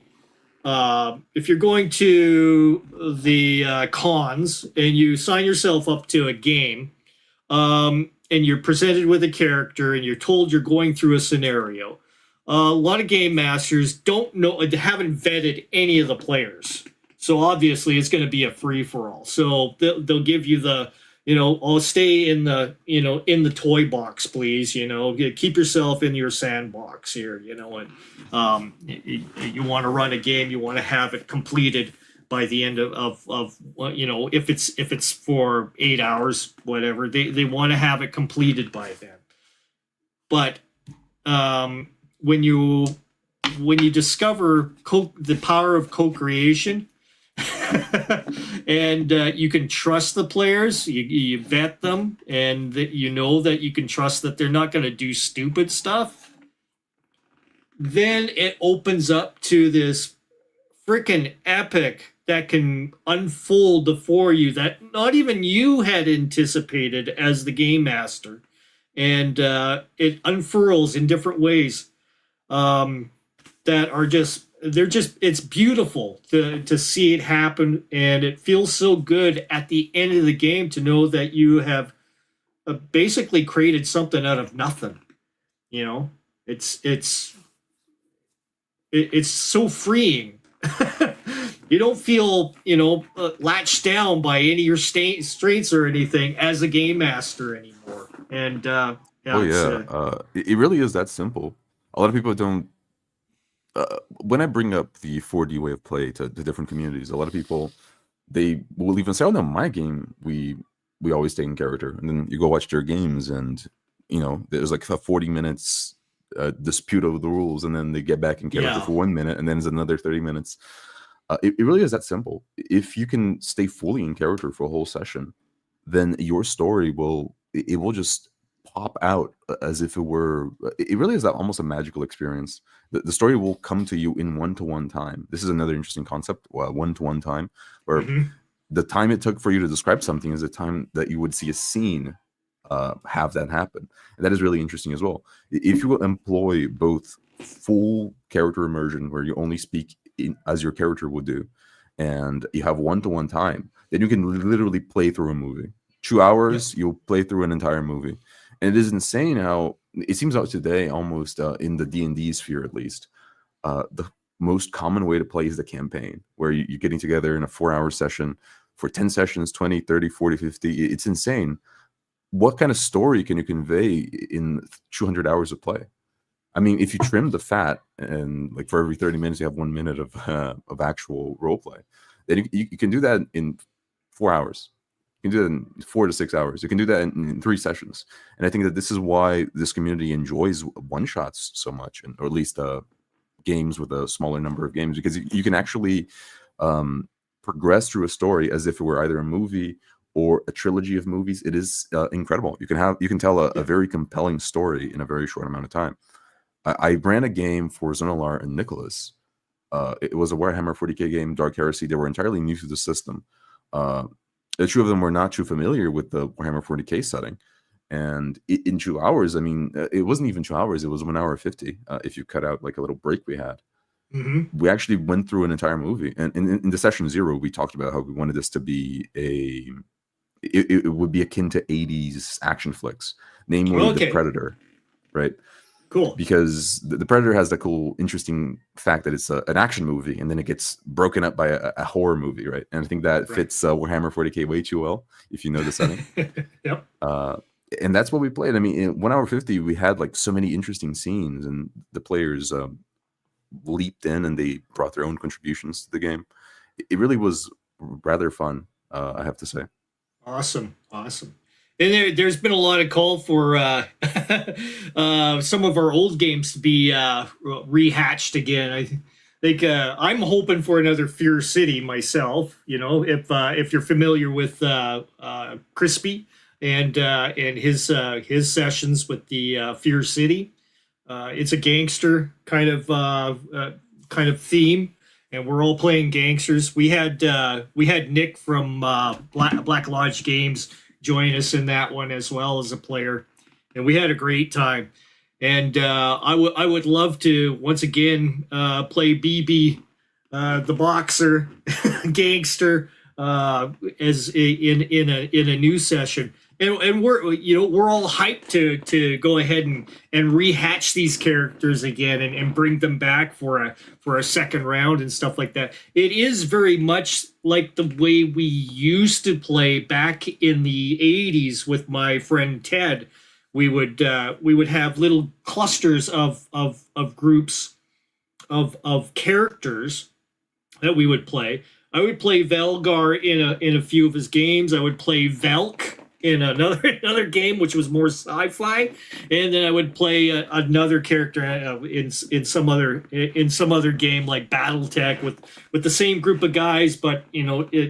cons and you sign yourself up to a game, and you're presented with a character and you're told you're going through a scenario, a lot of game masters haven't vetted any of the players. So obviously it's going to be a free for all. So they'll give you the, I'll stay in the, in the toy box, please. Keep yourself in your sandbox here. And you want to run a game, you want to have it completed by the end of if it's for 8 hours, whatever, they want to have it completed by then. But when you discover the power of co-creation, and you can trust the players, you vet them, and that that you can trust that they're not going to do stupid stuff, then it opens up to this freaking epic that can unfold before you that not even you had anticipated as the game master, and it unfurls in different ways that are it's beautiful to see it happen, and it feels so good at the end of the game to know that you have basically created something out of nothing. It's so freeing. You don't feel latched down by any of your strengths or anything as a game master anymore. And it really is that simple. A lot of people don't. When I bring up the 4D way of play to different communities, a lot of people, they will even say, "Oh no, my game, we always stay in character." And then you go watch their games, and there's like a 40 minutes dispute over the rules, and then they get back in character for 1 minute, and then there's another 30 minutes. It really is that simple. If you can stay fully in character for a whole session, then your story will just pop out as if it were. It really is that almost a magical experience. The story will come to you in one-to-one time. This is another interesting concept, one-to-one time, where the time it took for you to describe something is the time that you would see a scene have that happen. And that is really interesting as well. If you will employ both full character immersion, where you only speak as your character would do, and you have one-to-one time, then you can literally play through a movie. 2 hours, you'll play through an entire movie. And it is insane how it seems out today, almost in the D&D sphere at least, the most common way to play is the campaign, where you're getting together in a 4-hour session for 10 sessions, 20, 30, 40, 50. It's insane. What kind of story can you convey in 200 hours of play? I mean, if you trim the fat, and like for every 30 minutes you have 1 minute of actual role play, then you can do that in 4 hours. You can do that in 4 to 6 hours. You can do that in 3 sessions. And I think that this is why this community enjoys one-shots so much, or at least games with a smaller number of games, because you can actually progress through a story as if it were either a movie or a trilogy of movies. It is incredible. You can tell a very compelling story in a very short amount of time. I ran a game for Zonalar and Nicholas. It was a Warhammer 40k game, Dark Heresy. They were entirely new to the system. The two of them were not too familiar with the Warhammer 40k setting. And in 2 hours, I mean, it wasn't even 2 hours. It was 1 hour 50 if you cut out like a little break we had. We actually went through an entire movie. And in the session 0, we talked about how we wanted this to be it would be akin to 80s action flicks, namely The Predator, right? Cool. Because the Predator has the cool, interesting fact that it's an action movie, and then it gets broken up by a horror movie, right? And I think that fits Warhammer 40k way too well, if you know the setting. Yep. And that's what we played. I mean, in 1 hour 50, we had like so many interesting scenes, and the players leaped in and they brought their own contributions to the game. It really was rather fun, I have to say. Awesome. And there's been a lot of call for some of our old games to be rehatched again. I think I'm hoping for another Fear City myself. If you're familiar with Crispy and his sessions with the Fear City, it's a gangster kind of theme, and we're all playing gangsters. We had Nick from Black Lodge Games join us in that one as well as a player, and we had a great time. And I would love to once again play BB, the boxer gangster, as in a new session. And we're all hyped to go ahead and rehatch these characters again and bring them back for a second round and stuff like that. It is very much like the way we used to play back in the 80s with my friend Ted. We would have little clusters of groups of characters that we would play. I would play Velgar in a few of his games. I would play Velk in another game, which was more sci-fi, and then I would play another character in some other game like BattleTech with the same group of guys, but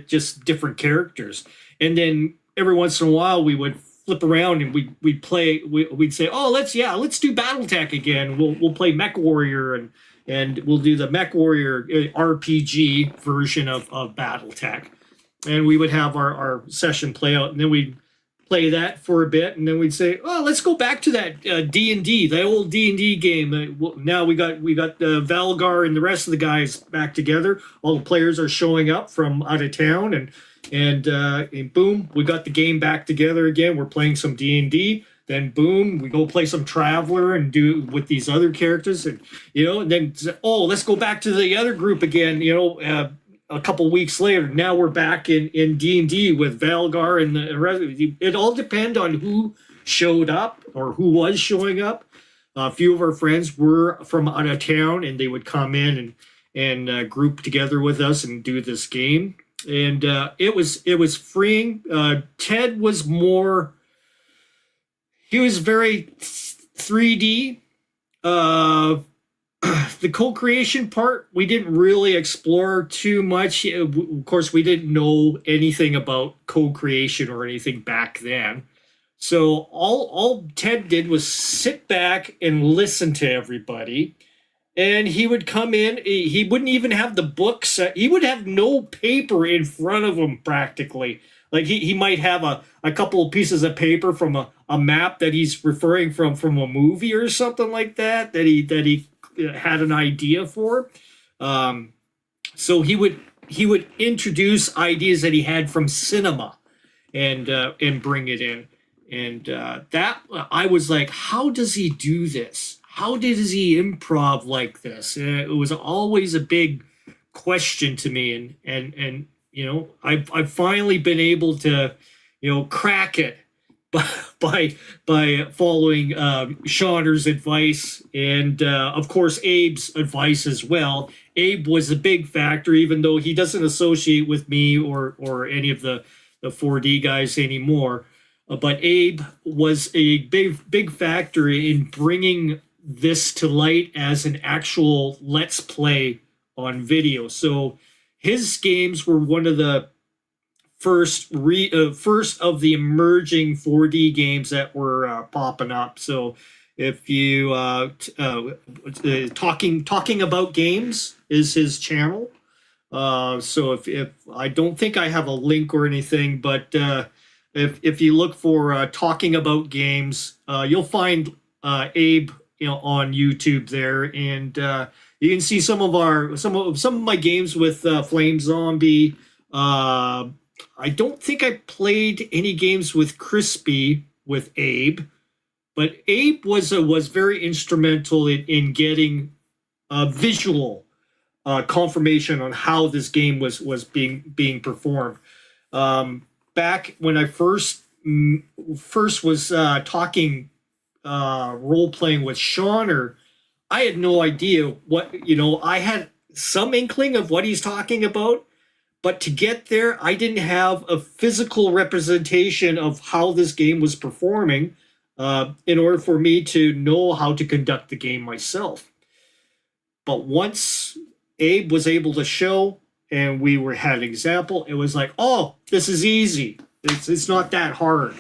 just different characters. And then every once in a while we would flip around and we'd say, oh, let's do BattleTech again. We'll play Mech Warrior and we'll do the Mech Warrior RPG version of BattleTech, and we would have our session play out, and then we'd play that for a bit, and then we'd say, oh, let's go back to that D&D, the old D&D game. Now we got Valgar and the rest of the guys back together. All the players are showing up from out of town, and boom, we got the game back together again. We're playing some D&D. Then boom, we go play some Traveler and do with these other characters, and and then let's go back to the other group again. A couple weeks later, now we're back in D&D with Valgar and the rest. It all depends on who showed up or who was showing up. A few of our friends were from out of town, and they would come in and group together with us and do this game. And it was freeing. Ted was more. He was very 3D. The co-creation part, we didn't really explore too much. Of course, we didn't know anything about co-creation or anything back then. So all Ted did was sit back and listen to everybody. And he would come in. He wouldn't even have the books. He would have no paper in front of him practically. Like he might have a couple of pieces of paper from a map that he's referring from a movie or something like that he had an idea for. So he would introduce ideas that he had from cinema and bring it in. And that I was like, how does he do this? How does he improv like this? It was always a big question to me, and I've finally been able to crack it by following Shauner's advice and of course Abe's advice as well. Abe was a big factor, even though he doesn't associate with me or any of the 4D guys anymore. But Abe was a big factor in bringing this to light as an actual let's play on video. So his games were one of the first of the emerging 4D games that were popping up. So if you talking about games is his channel. So if I don't think I have a link or anything, but if you look for talking about games, you'll find Abe on YouTube there, and you can see some of my games with Flame Zombie. I don't think I played any games with Crispy with Abe, but Abe was very instrumental in getting visual confirmation on how this game was being performed. Back when I first was talking role playing with Shauner, I had no idea what I had some inkling of what he's talking about. But to get there, I didn't have a physical representation of how this game was performing in order for me to know how to conduct the game myself. But once Abe was able to show and had an example, it was like, oh, this is easy. It's not that hard.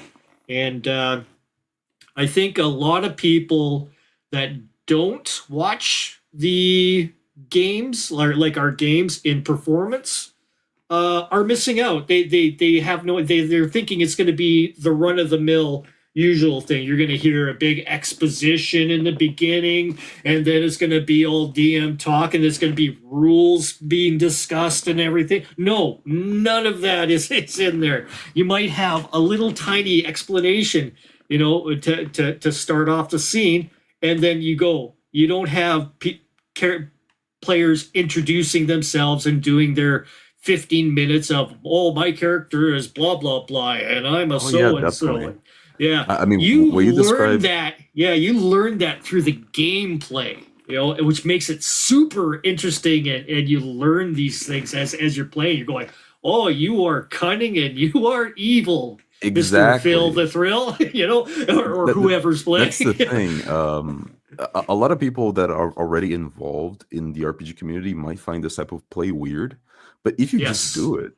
And I think a lot of people that don't watch the games, like our games in performance, are missing out. They have no. They're thinking it's going to be the run of the mill usual thing. You're going to hear a big exposition in the beginning, and then it's going to be all DM talk, and there's going to be rules being discussed and everything. No, none of that is it's in there. You might have a little tiny explanation, to start off the scene, and then you go. You don't have players introducing themselves and doing their 15 minutes of, my character is blah blah blah, and I'm a so and so. Yeah, I mean, you what you learn described... that. Yeah, you learn that through the gameplay, which makes it super interesting, and you learn these things as you're playing. You're going, oh, you are cunning and you are evil. Exactly. Mr. Phil the Thrill, or whoever's playing. That's the thing. A lot of people that are already involved in the RPG community might find this type of play weird, but if you just do it,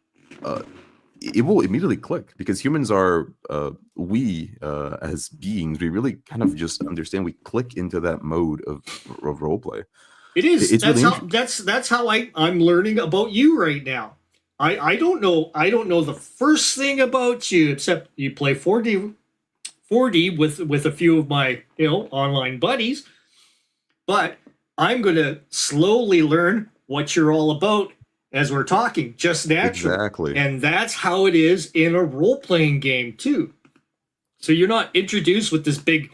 it will immediately click, because humans are as beings, we really kind of just understand. We click into that mode of roleplay. It is. It's that's how I'm learning about you right now. I don't know the first thing about you, except you play 4D with a few of my online buddies. But I'm going to slowly learn what you're all about as we're talking, just naturally. Exactly. And that's how it is in a role-playing game too. So you're not introduced with this big,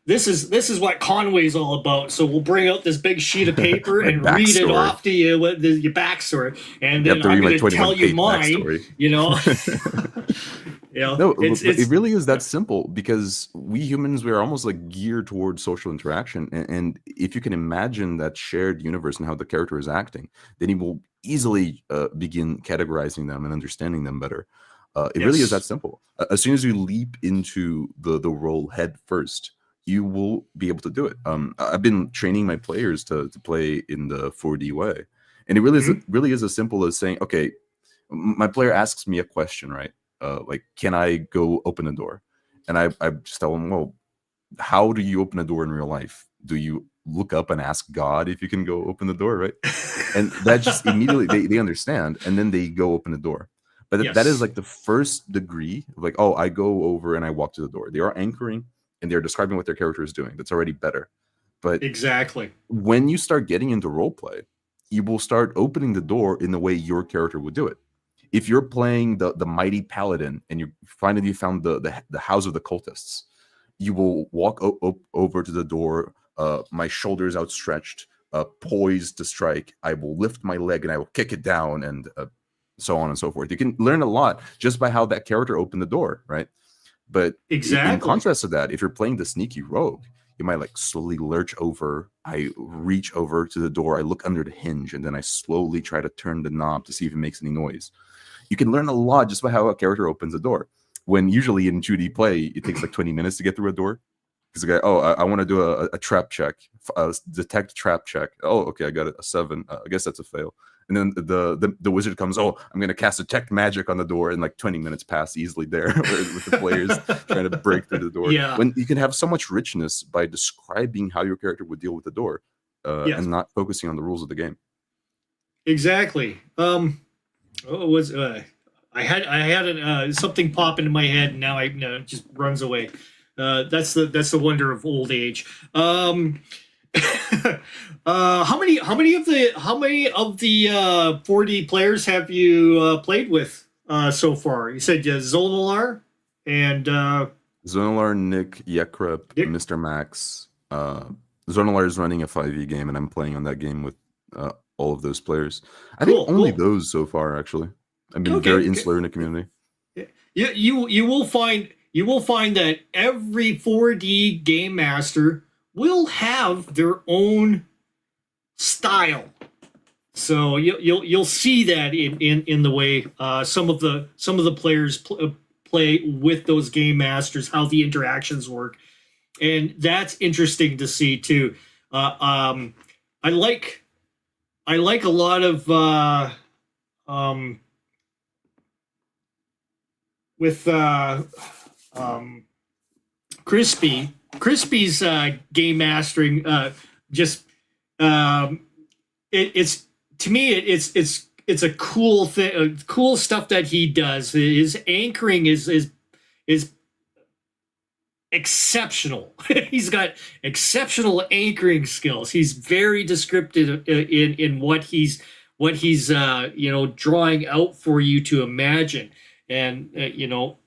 this is what Conway's all about. So we'll bring out this big sheet of paper and read it off to you with your backstory, and then I'm going to tell you mine. No, it really is that simple, because we humans, we're almost like geared towards social interaction, and if you can imagine that shared universe and how the character is acting, then you will easily begin categorizing them and understanding them better. It really is that simple. As soon as you leap into the role head first, you will be able to do it. I've been training my players to play in the 4D way, and it really is as simple as saying, okay, my player asks me a question, right? Like, can I go open a door? And I just tell them, well, how do you open a door in real life? Do you look up and ask God if you can go open the door, right? And that just immediately they understand, and then they go open the door. But that is like the first degree of like, oh, I go over and I walk to the door. They are anchoring and they're describing what their character is doing. That's already better. But exactly, when you start getting into role play, you will start opening the door in the way your character would do it. If you're playing the mighty paladin and you found the house of the cultists, you will walk over to the door, my shoulders outstretched, poised to strike. I will lift my leg and I will kick it down, and so on and so forth. You can learn a lot just by how that character opened the door, right? But in contrast to that, if you're playing the sneaky rogue, you might like slowly lurch over. I reach over to the door, I look under the hinge, and then I slowly try to turn the knob to see if it makes any noise. You can learn a lot just by how a character opens a door. When usually in 2D play, it takes like 20 minutes to get through a door. Because the guy, I want to do a trap check, detect trap check. Oh, okay, I got a 7. I guess that's a fail. And then the wizard comes, oh, I'm going to cast detect magic on the door, and like 20 minutes pass easily there with the players trying to break through the door. Yeah. When you can have so much richness by describing how your character would deal with the door, and not focusing on the rules of the game. Exactly. I had something pop into my head, and now it just runs away. That's the wonder of old age. How many of the 4D players have you played with so far? You said Zonalar and Zonalar, Nick, Yekrep, Mr. Max. Zonalar is running a 5e game, and I'm playing on that game with all of those players. I think only those so far, actually. I've been very insular in the community. You will find that every 4D game master will have their own style. So you'll see that in the way some of the players play with those game masters, how the interactions work, and that's interesting to see too. I like a lot of with Crispy's game mastering, it's to me it's a cool thing, cool stuff that he does. His anchoring is exceptional. He's got exceptional anchoring skills. He's very descriptive in what he's drawing out for you to imagine. And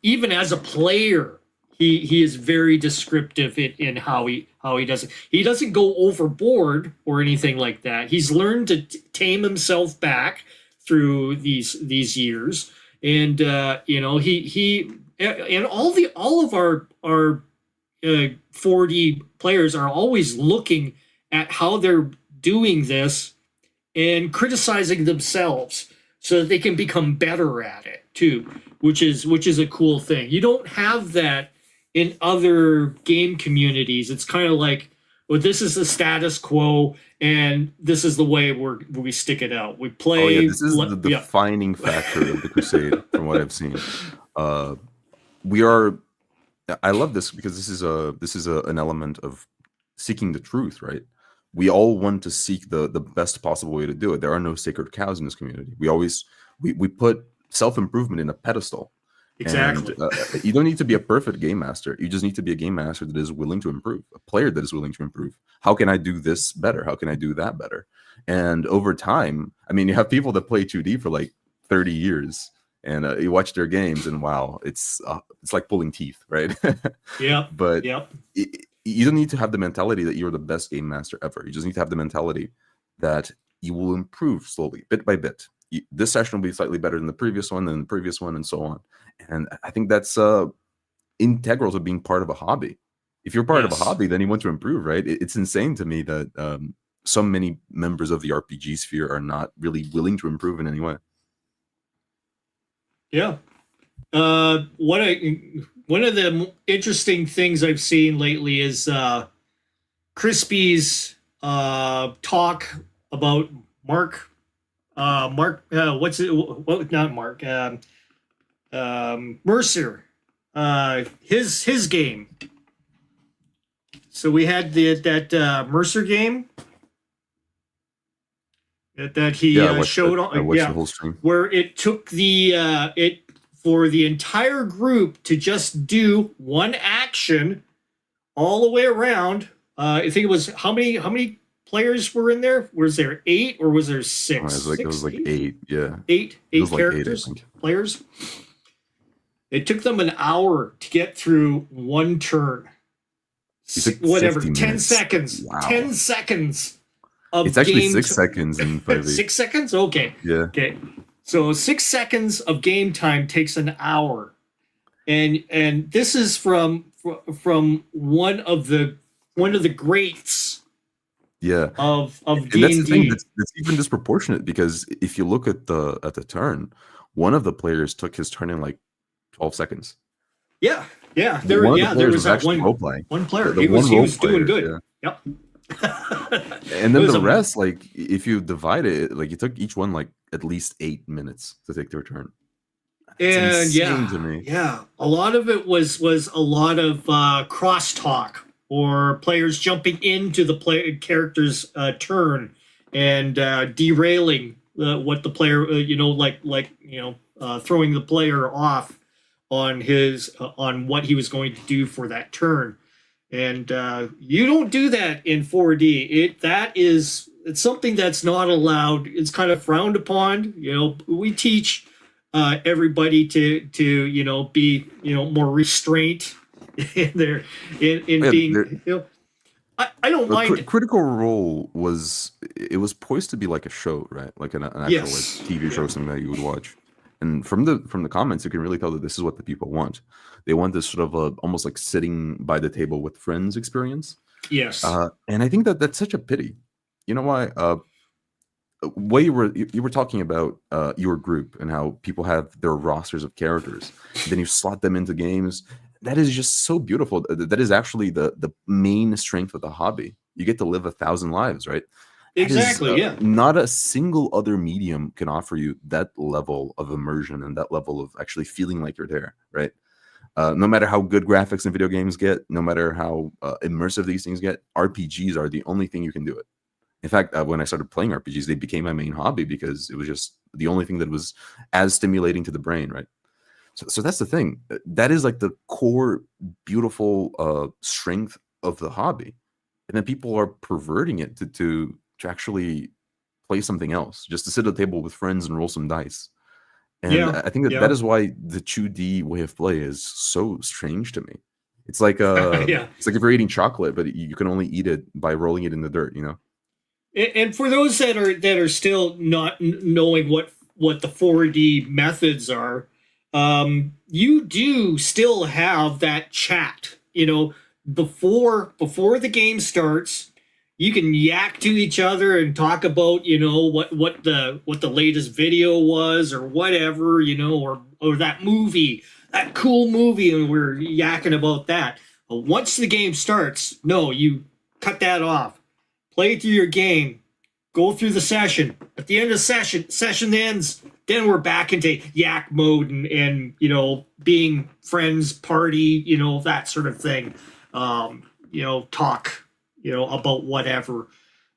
even as a player, he is very descriptive in how he does it. He doesn't go overboard or anything like that. He's learned to tame himself back through these years, and he and all of our 4D players are always looking at how they're doing this and criticizing themselves so that they can become better at it too, which is a cool thing. You don't have that in other game communities. It's kind of like, well, this is the status quo and this is the way we stick it out. We play. Oh yeah, this is the defining factor of the Crusade from what I've seen. I love this because this is an element of seeking the truth, right? We all want to seek the best possible way to do it. There are no sacred cows in this community. We put self-improvement in a pedestal. Exactly. And, you don't need to be a perfect game master. You just need to be a game master that is willing to improve, a player that is willing to improve. How can I do this better? How can I do that better? And over time, I mean, you have people that play 2D for like 30 years, and you watch their games, and wow, it's like pulling teeth, right? Yeah. But you don't need to have the mentality that you're the best game master ever. You just need to have the mentality that you will improve slowly, bit by bit. This session will be slightly better than the previous one, and so on. And I think that's integral to being part of a hobby. If you're part of a hobby, then you want to improve, right? It's insane to me that so many members of the RPG sphere are not really willing to improve in any way. Yeah. One of the interesting things I've seen lately is Crispy's talk about Mark. What's it? Well, not Mark. Mercer. His game. So we had that Mercer game that he showed on. I watched the whole stream, where it took it for the entire group to just do one action all the way around. I think it was how many players were in there? Was there 8 or was there 6? It was like 8. Yeah, 8 characters, players. It took them an hour to get through one turn. Whatever, 10 seconds. Wow. 10 seconds. It's actually 6 seconds in 5e. 6 seconds? Okay. Yeah. Okay. So 6 seconds of game time takes an hour, and this is from one of the greats. Yeah. Of and D&D. That's the thing that's even disproportionate, because if you look at the turn, one of the players took his turn in like 12 seconds. Yeah. Yeah. There was that one player. He was doing good. Yeah. Yep. And then the rest, like if you divide it, like it took each one like at least 8 minutes to take their turn. That's insane to me. Yeah, a lot of it was a lot of crosstalk or players jumping into the character's turn and derailing what the player, throwing the player off on what he was going to do for that turn. And you don't do that in 4D. It's something that's not allowed. It's kind of frowned upon. We teach everybody to be more restraint in their being. I don't mind. Critical Role was poised to be like a show, right? Like an actual TV show, something that you would watch. And from the comments, you can really tell that this is what the people want. They want this sort of almost like sitting by the table with friends experience. Yes. And I think that's such a pity. You know why? What you were talking about your group and how people have their rosters of characters. Then you slot them into games. That is just so beautiful. That is actually the main strength of the hobby. You get to live 1,000 lives, right? Exactly. Yeah. Not a single other medium can offer you that level of immersion and that level of actually feeling like you're there, right? No matter how good graphics in video games get, no matter how immersive these things get, RPGs are the only thing you can do it. In fact, when I started playing RPGs, they became my main hobby because it was just the only thing that was as stimulating to the brain, right? So that's the thing. That is like the core, beautiful strength of the hobby, and then people are perverting it to actually play something else, just to sit at a table with friends and roll some dice. And Yeah. I think that Yeah. is why the 2D way of play is so strange to me. It's like Yeah. it's like if you're eating chocolate, but you can only eat it by rolling it in the dirt, you know? And for those that are still not knowing what the 4D methods are, you do still have that chat. Before the game starts, you can yak to each other and talk about what the latest video was or whatever, or that movie, that cool movie, and we're yakking about that. But once the game starts, no, you cut that off, play through your game, go through the session. At the end of the session ends, then we're back into yak mode and being friends, party, that sort of thing. Talk, about whatever.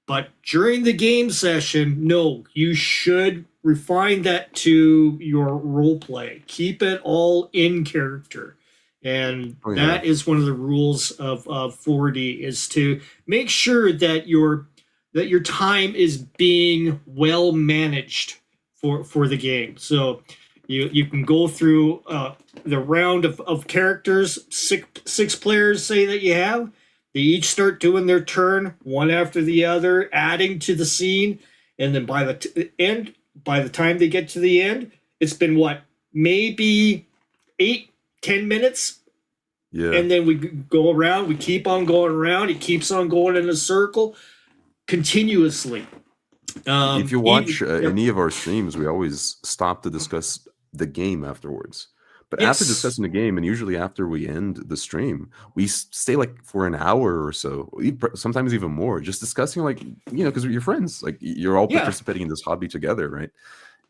But during the game session, no, you should refine that to your role play. Keep it all in character. And Oh yeah. that is one of the rules of 4D, is to make sure that your time is being well managed for the game. So you can go through the round of characters, six players say that you have. They each start doing their turn, one after the other, adding to the scene, and then by the time they get to the end, it's been maybe 8-10 minutes. Yeah. And then we go around, we keep on going around, it keeps on going in a circle continuously. If you watch any of our streams, we always stop to discuss the game afterwards. But after discussing the game, and usually after we end the stream, we stay like for an hour or so, sometimes even more, just discussing, like, because you're friends, like you're all participating in this hobby together, right?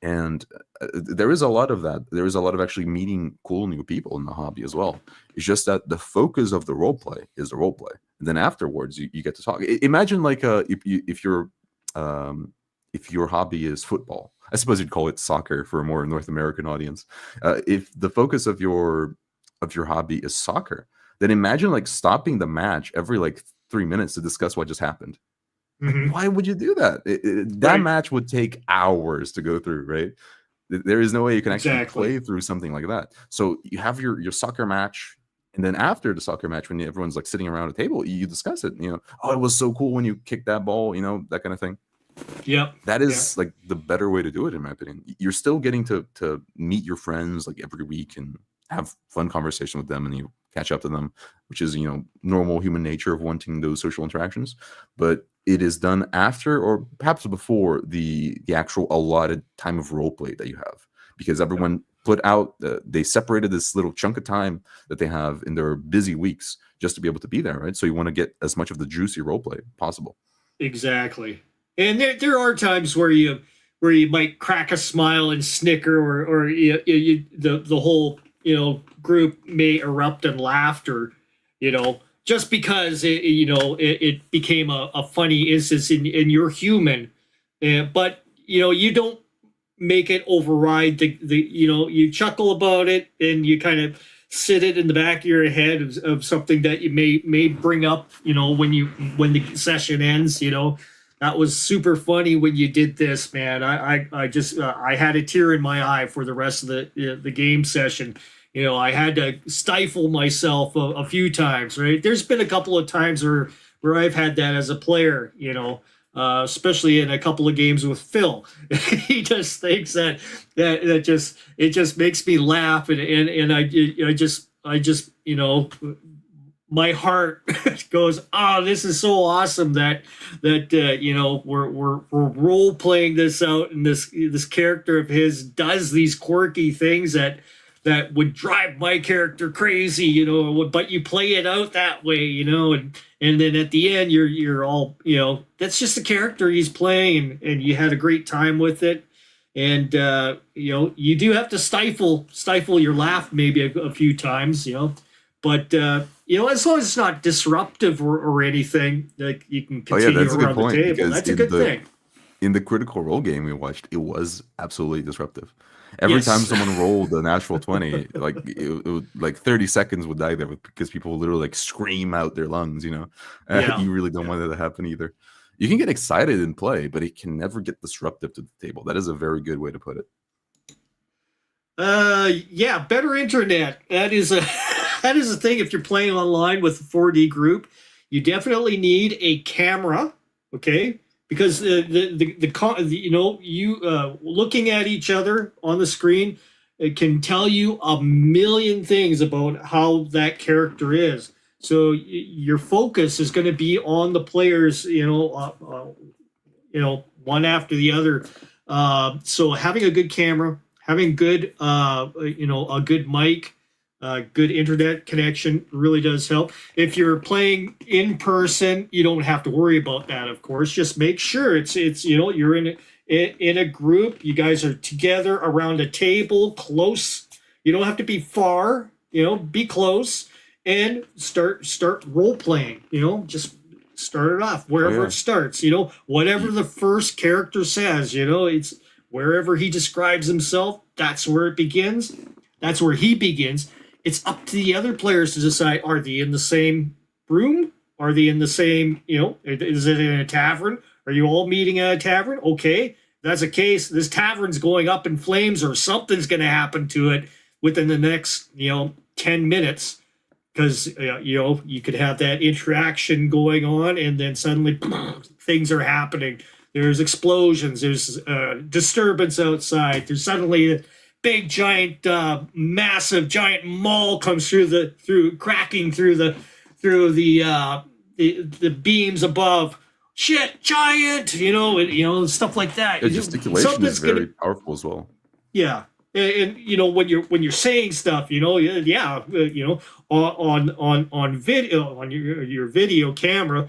And there is a lot of that. There is a lot of actually meeting cool new people in the hobby as well. It's just that the focus of the role play is the role play, and then afterwards you get to talk. Imagine like if your hobby is football, I suppose you'd call it soccer for a more North American audience. If the focus of your hobby is soccer, then imagine like stopping the match every like 3 minutes to discuss what just happened. Mm-hmm. Why would you do that? That match would take hours to go through, right? There is no way you can actually play through something like that. So you have your soccer match, and then after the soccer match, when everyone's like sitting around a table, you discuss it. Oh, it was so cool when you kicked that ball, that kind of thing. Yep. That is like the better way to do it, in my opinion. You're still getting to meet your friends like every week and have fun conversation with them, and you catch up to them, which is normal human nature of wanting those social interactions. But it is done after or perhaps before the actual allotted time of role play that you have, because everyone put out they separated this little chunk of time that they have in their busy weeks just to be able to be there, right? So you want to get as much of the juicy role play possible. Exactly. And there are times where you might crack a smile and snicker, or the whole group may erupt in laughter, just because it became a funny instance and you're human, but you don't make it override the you chuckle about it and you kind of sit it in the back of your head of something that you may bring up when the session ends. That was super funny when you did this, man. I just I had a tear in my eye for the rest of the game session. I had to stifle myself a few times, right? There's been a couple of times where I've had that as a player, especially in a couple of games with Phil. He just thinks that it just makes me laugh, and I just my heart goes, oh, this is so awesome that we're role playing this out, and this character of his does these quirky things that would drive my character crazy, but you play it out that way, and then at the end you're all, that's just the character he's playing, and you had a great time with it. And you do have to stifle your laugh maybe a few times, but as long as it's not disruptive or anything, like you can Oh yeah, continue that's a good around the point, table. because That's a good thing. in the Critical Role game we watched, it was absolutely disruptive. Every time Yes. someone rolled a natural 20, like it would, like 30 seconds would die there because people would literally like scream out their lungs, Yeah. You really don't want that to happen either. You can get excited and play, but it can never get disruptive to the table. That is a very good way to put it. Yeah, better internet. That is a that is a thing. If you're playing online with a 4D group, you definitely need a camera, okay? Because looking at each other on the screen, it can tell you a million things about how that character is. So your focus is going to be on the players, one after the other. So having a good camera, having good, a good mic, good internet connection really does help. If you're playing in person, you don't have to worry about that. Of course, just make sure it's you're in a group. You guys are together around a table, close. You don't have to be far. Be close and start role playing. Just start it off wherever it starts. Whatever the first character says. It's wherever he describes himself. That's where it begins. That's where he begins. It's up to the other players to decide, are they in the same room? Are they in the same, is it in a tavern? Are you all meeting at a tavern? Okay, if that's the case, this tavern's going up in flames or something's going to happen to it within the next, 10 minutes. Because, you could have that interaction going on and then suddenly things are happening. There's explosions. There's disturbance outside. There's suddenly big giant massive giant mall comes cracking through the beams above. Shit, giant, stuff like that. The gesticulation is very powerful as well. Yeah. And when you're saying stuff, on video, on your video camera,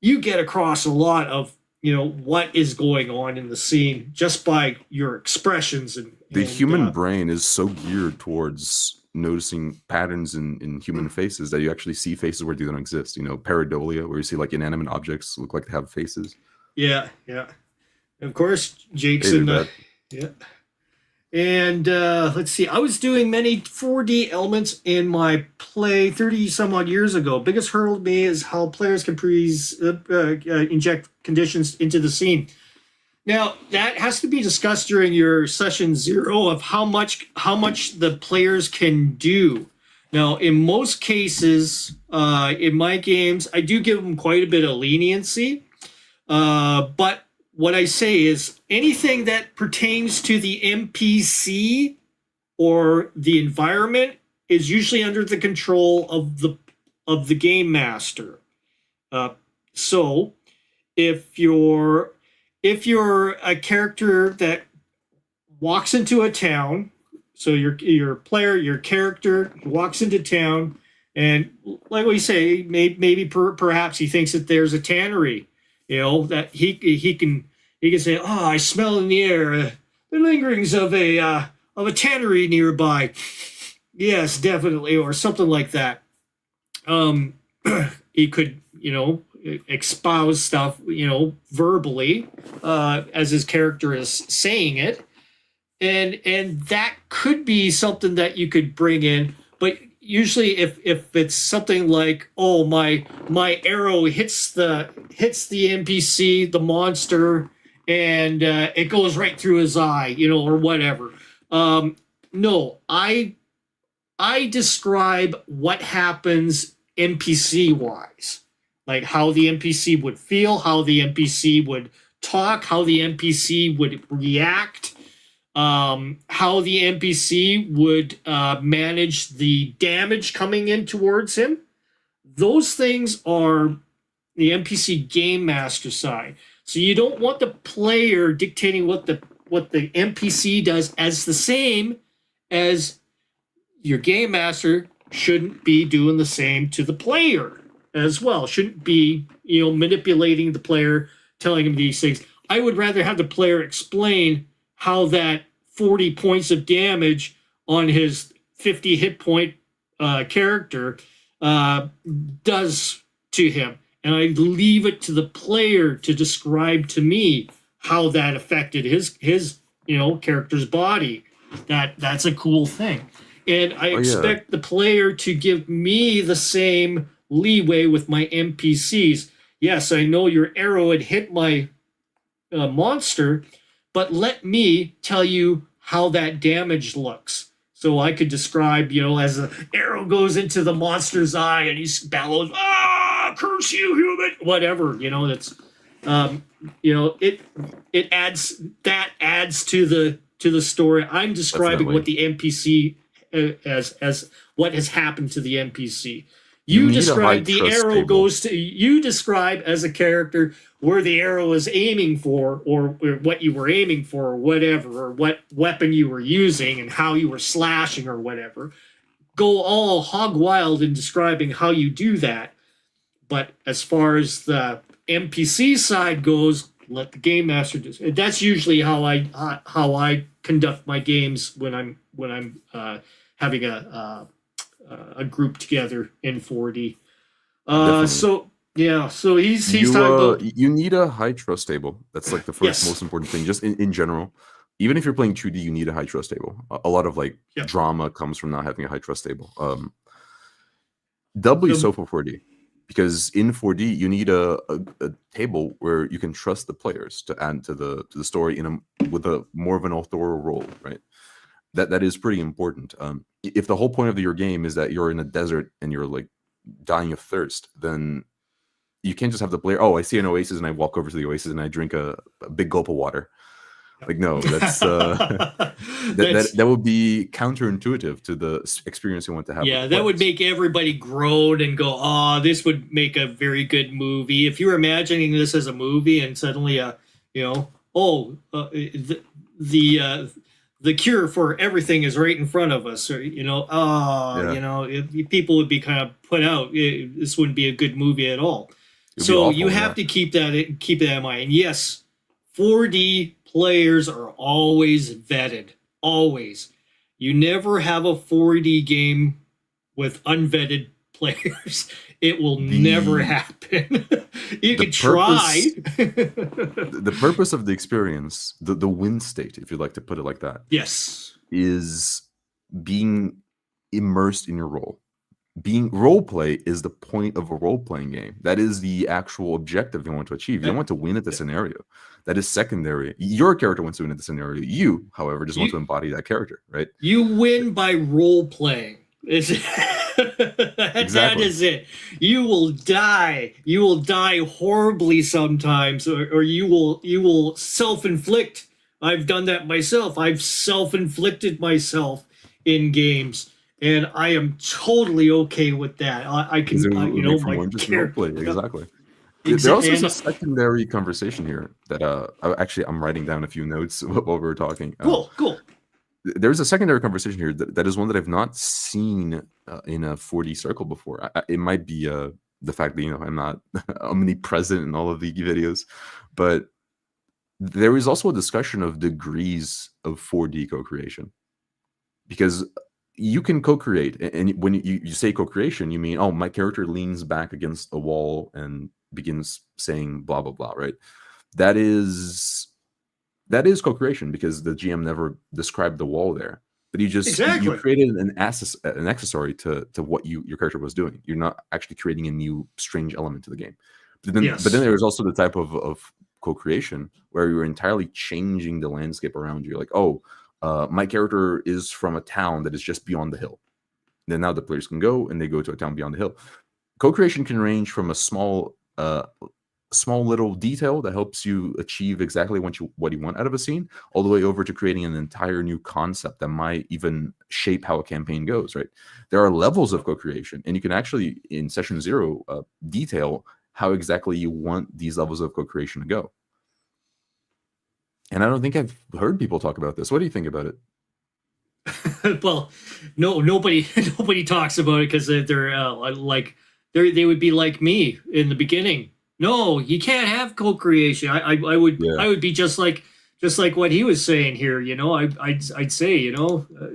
you get across a lot of what is going on in the scene just by your expressions. And the human brain is so geared towards noticing patterns in human faces that you actually see faces where they don't exist. Pareidolia, where you see like inanimate objects look like they have faces. Yeah. And of course, Jake's in the yeah. And let's see, I was doing many 4D elements in my play 30 some odd years ago. Biggest hurdle to me is how players can inject conditions into the scene. Now, that has to be discussed during your session 0 of how much the players can do. Now, in most cases, in my games, I do give them quite a bit of leniency. But what I say is anything that pertains to the NPC or the environment is usually under the control of the game master. So if you're a character that walks into a town, so your character walks into town, and like we say, perhaps he thinks that there's a tannery. That he can say, oh, I smell in the air the lingerings of a tannery nearby. Yes, definitely, or something like that. He could, espouse stuff, verbally, as his character is saying it, and that could be something that you could bring in, but. Usually, if it's something like, oh, my arrow hits the NPC, the monster, and it goes right through his eye, or whatever. No, I describe what happens NPC wise, like how the NPC would feel, how the NPC would talk, how the NPC would react. How the NPC would manage the damage coming in towards him. Those things are the NPC game master side. So you don't want the player dictating what the NPC does as the same as your game master shouldn't be doing the same to the player as well. Shouldn't be, manipulating the player, telling him these things. I would rather have the player explain how that 40 points of damage on his 50 hit point character does to him, and I leave it to the player to describe to me how that affected his character's body. That's a cool thing, and I expect the player to give me the same leeway with my NPCs. Yes, I know your arrow had hit my monster, but let me tell you how that damage looks. So I could describe, as the arrow goes into the monster's eye and he bellows, "Ah, curse you, human!" Whatever, that's, it adds to the story. I'm describing what the NPC as what has happened to the NPC. You describe the arrow goes to. You describe as a character where the arrow is aiming for, or what you were aiming for, or whatever, or what weapon you were using, and how you were slashing, or whatever. Go all hog wild in describing how you do that. But as far as the NPC side goes, let the game master do. That's usually how I conduct my games when I'm having a group together in 4D. So he's talking about, you need a high trust table. That's like the first most important thing, just in general. Even if you're playing 2D, you need a high trust table. A lot of drama comes from not having a high trust table. Doubly so for 4D, because in 4D you need a table where you can trust the players to add to the story with a more of an authorial role, right? That is pretty important. If the whole point of your game is that you're in a desert and you're like dying of thirst, then you can't just have the player, I see an oasis and I walk over to the oasis and I drink a big gulp of water. Like, no, that's that would be counterintuitive to the experience you want to have. Yeah, that would make everybody groan and go, "Oh, this would make a very good movie." If you're imagining this as a movie and suddenly, the cure for everything is right in front of us, or people would be kind of put out. This wouldn't be a good movie at all. So you have to keep that in mind. And yes, 4D players are always vetted. Always. You never have a 4D game with unvetted players. It will never happen. You can try. The purpose of the experience, the win state, if you'd like to put it like that, is being immersed in your role. Role play is the point of a role-playing game. That is the actual objective you want to achieve. You don't want to win at the scenario. That is secondary. Your character wants to win at the scenario. You, however, just want to embody that character, right? You win by role-playing. That is it. You will die. You will die horribly sometimes, or you will self-inflict. I've done that myself. I've self-inflicted myself in games. And I am totally okay with that. I can, my character. Exactly. There's also a secondary conversation here that I'm writing down a few notes while we were talking. Cool. There's a secondary conversation here that is one that I've not seen in a 4D circle before. It might be the fact that I'm not omnipresent in all of the videos, but there is also a discussion of degrees of 4D co-creation, because you can co-create, and when you say co-creation, you mean, my character leans back against a wall and begins saying blah blah blah, right? That is co-creation, because the GM never described the wall there, but you just you created an accessory to what your character was doing. You're not actually creating a new strange element to the game. But then there's also the type of co-creation where you're entirely changing the landscape around you. Like, my character is from a town that is just beyond the hill. Then now the players can go and they go to a town beyond the hill. Co-creation can range from a small little detail that helps you achieve exactly what you want out of a scene, all the way over to creating an entire new concept that might even shape how a campaign goes, right? There are levels of co-creation, and you can actually, in session 0, detail how exactly you want these levels of co-creation to go. And I don't think I've heard people talk about this. What do you think about it? Well, nobody talks about it, because they would be like me in the beginning. No, you can't have co-creation. I would be just like what he was saying here. I'd say,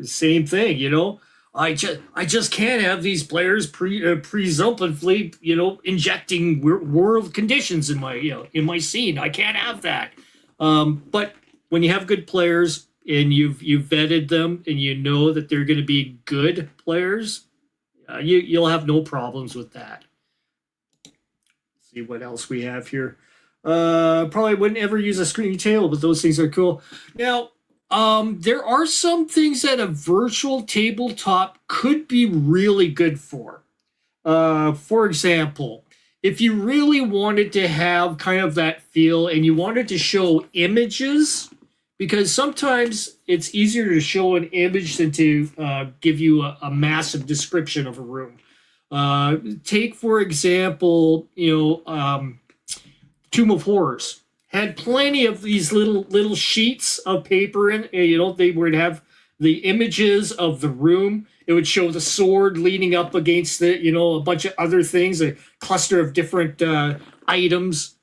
same thing. I just can't have these players presumptively, injecting world conditions in my, in my scene. I can't have that. But when you have good players and you've vetted them and you know that they're going to be good players, you'll have no problems with that. Let's see what else we have here. Probably wouldn't ever use a screen table, but those things are cool. Now, there are some things that a virtual tabletop could be really good for. For example, if you really wanted to have kind of that feel and you wanted to show images, because sometimes it's easier to show an image than to give you a massive description of a room. Take, for example, Tomb of Horrors had plenty of these little sheets of paper in. They would have the images of the room. It would show the sword leaning up against the, a bunch of other things, a cluster of different items.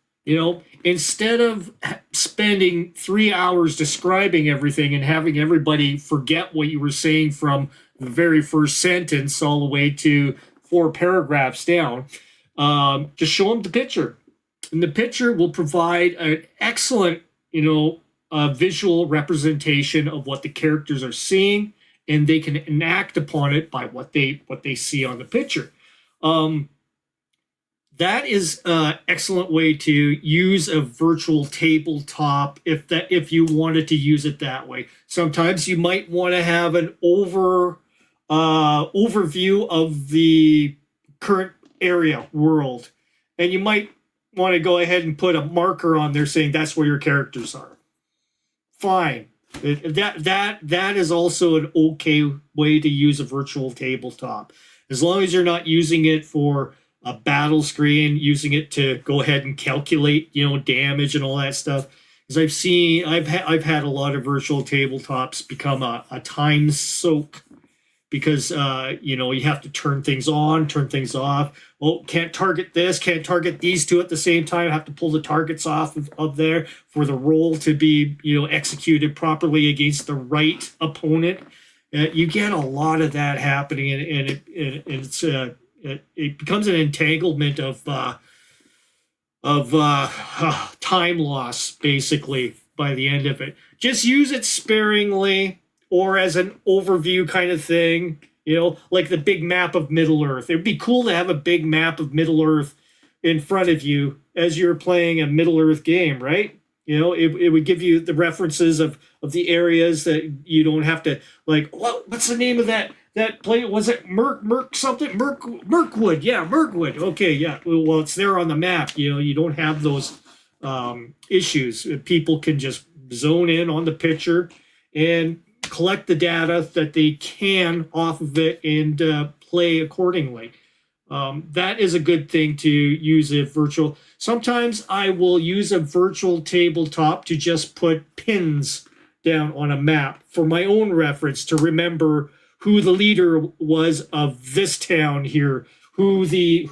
Instead of spending 3 hours describing everything and having everybody forget what you were saying from the very first sentence all the way to 4 paragraphs down, just show them the picture. And the picture will provide an excellent, visual representation of what the characters are seeing, and they can enact upon it by what they see on the picture. That is an excellent way to use a virtual tabletop if you wanted to use it that way. Sometimes you might want to have an overview of the current area world, and you might want to go ahead and put a marker on there saying that's where your characters are. Fine. That is also an okay way to use a virtual tabletop, as long as you're not using it for a battle screen, using it to go ahead and calculate, damage and all that stuff. Because I've had a lot of virtual tabletops become a time soak, because you have to turn things on, turn things off. Oh, can't target this, can't target these two at the same time. Have to pull the targets off of there for the roll to be executed properly against the right opponent. You get a lot of that happening, and it becomes an entanglement of time loss basically by the end of it. Just use it sparingly, or as an overview kind of thing, like the big map of Middle Earth. It'd be cool to have a big map of Middle Earth in front of you as you're playing a Middle Earth game, right? It would give you the references of the areas that you don't have to, like, what's the name of that place? Was it Mirkwood? Yeah, Mirkwood. Okay, yeah. Well, it's there on the map. You don't have those issues. People can just zone in on the picture and collect the data that they can off of it and play accordingly. That is a good thing to use a virtual. Sometimes I will use a virtual tabletop to just put pins down on a map for my own reference, to remember who the leader was of this town here, who the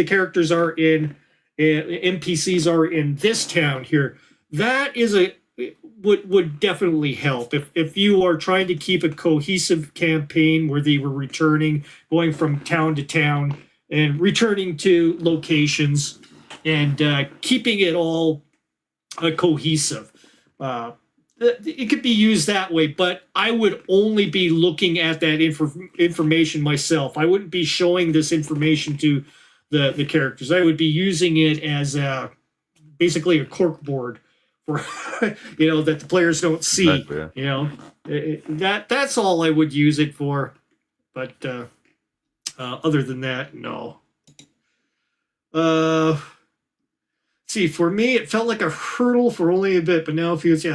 characters are in, NPCs are in this town here. That is would definitely help if you are trying to keep a cohesive campaign where they were returning, going from town to town and returning to locations, and keeping it all cohesive. It could be used that way, but I would only be looking at that information myself. I wouldn't be showing this information to the characters. I would be using it as basically a corkboard for that the players don't see. Exactly, yeah. That's all I would use it for. But other than that, no. See, for me, it felt like a hurdle for only a bit, but now it feels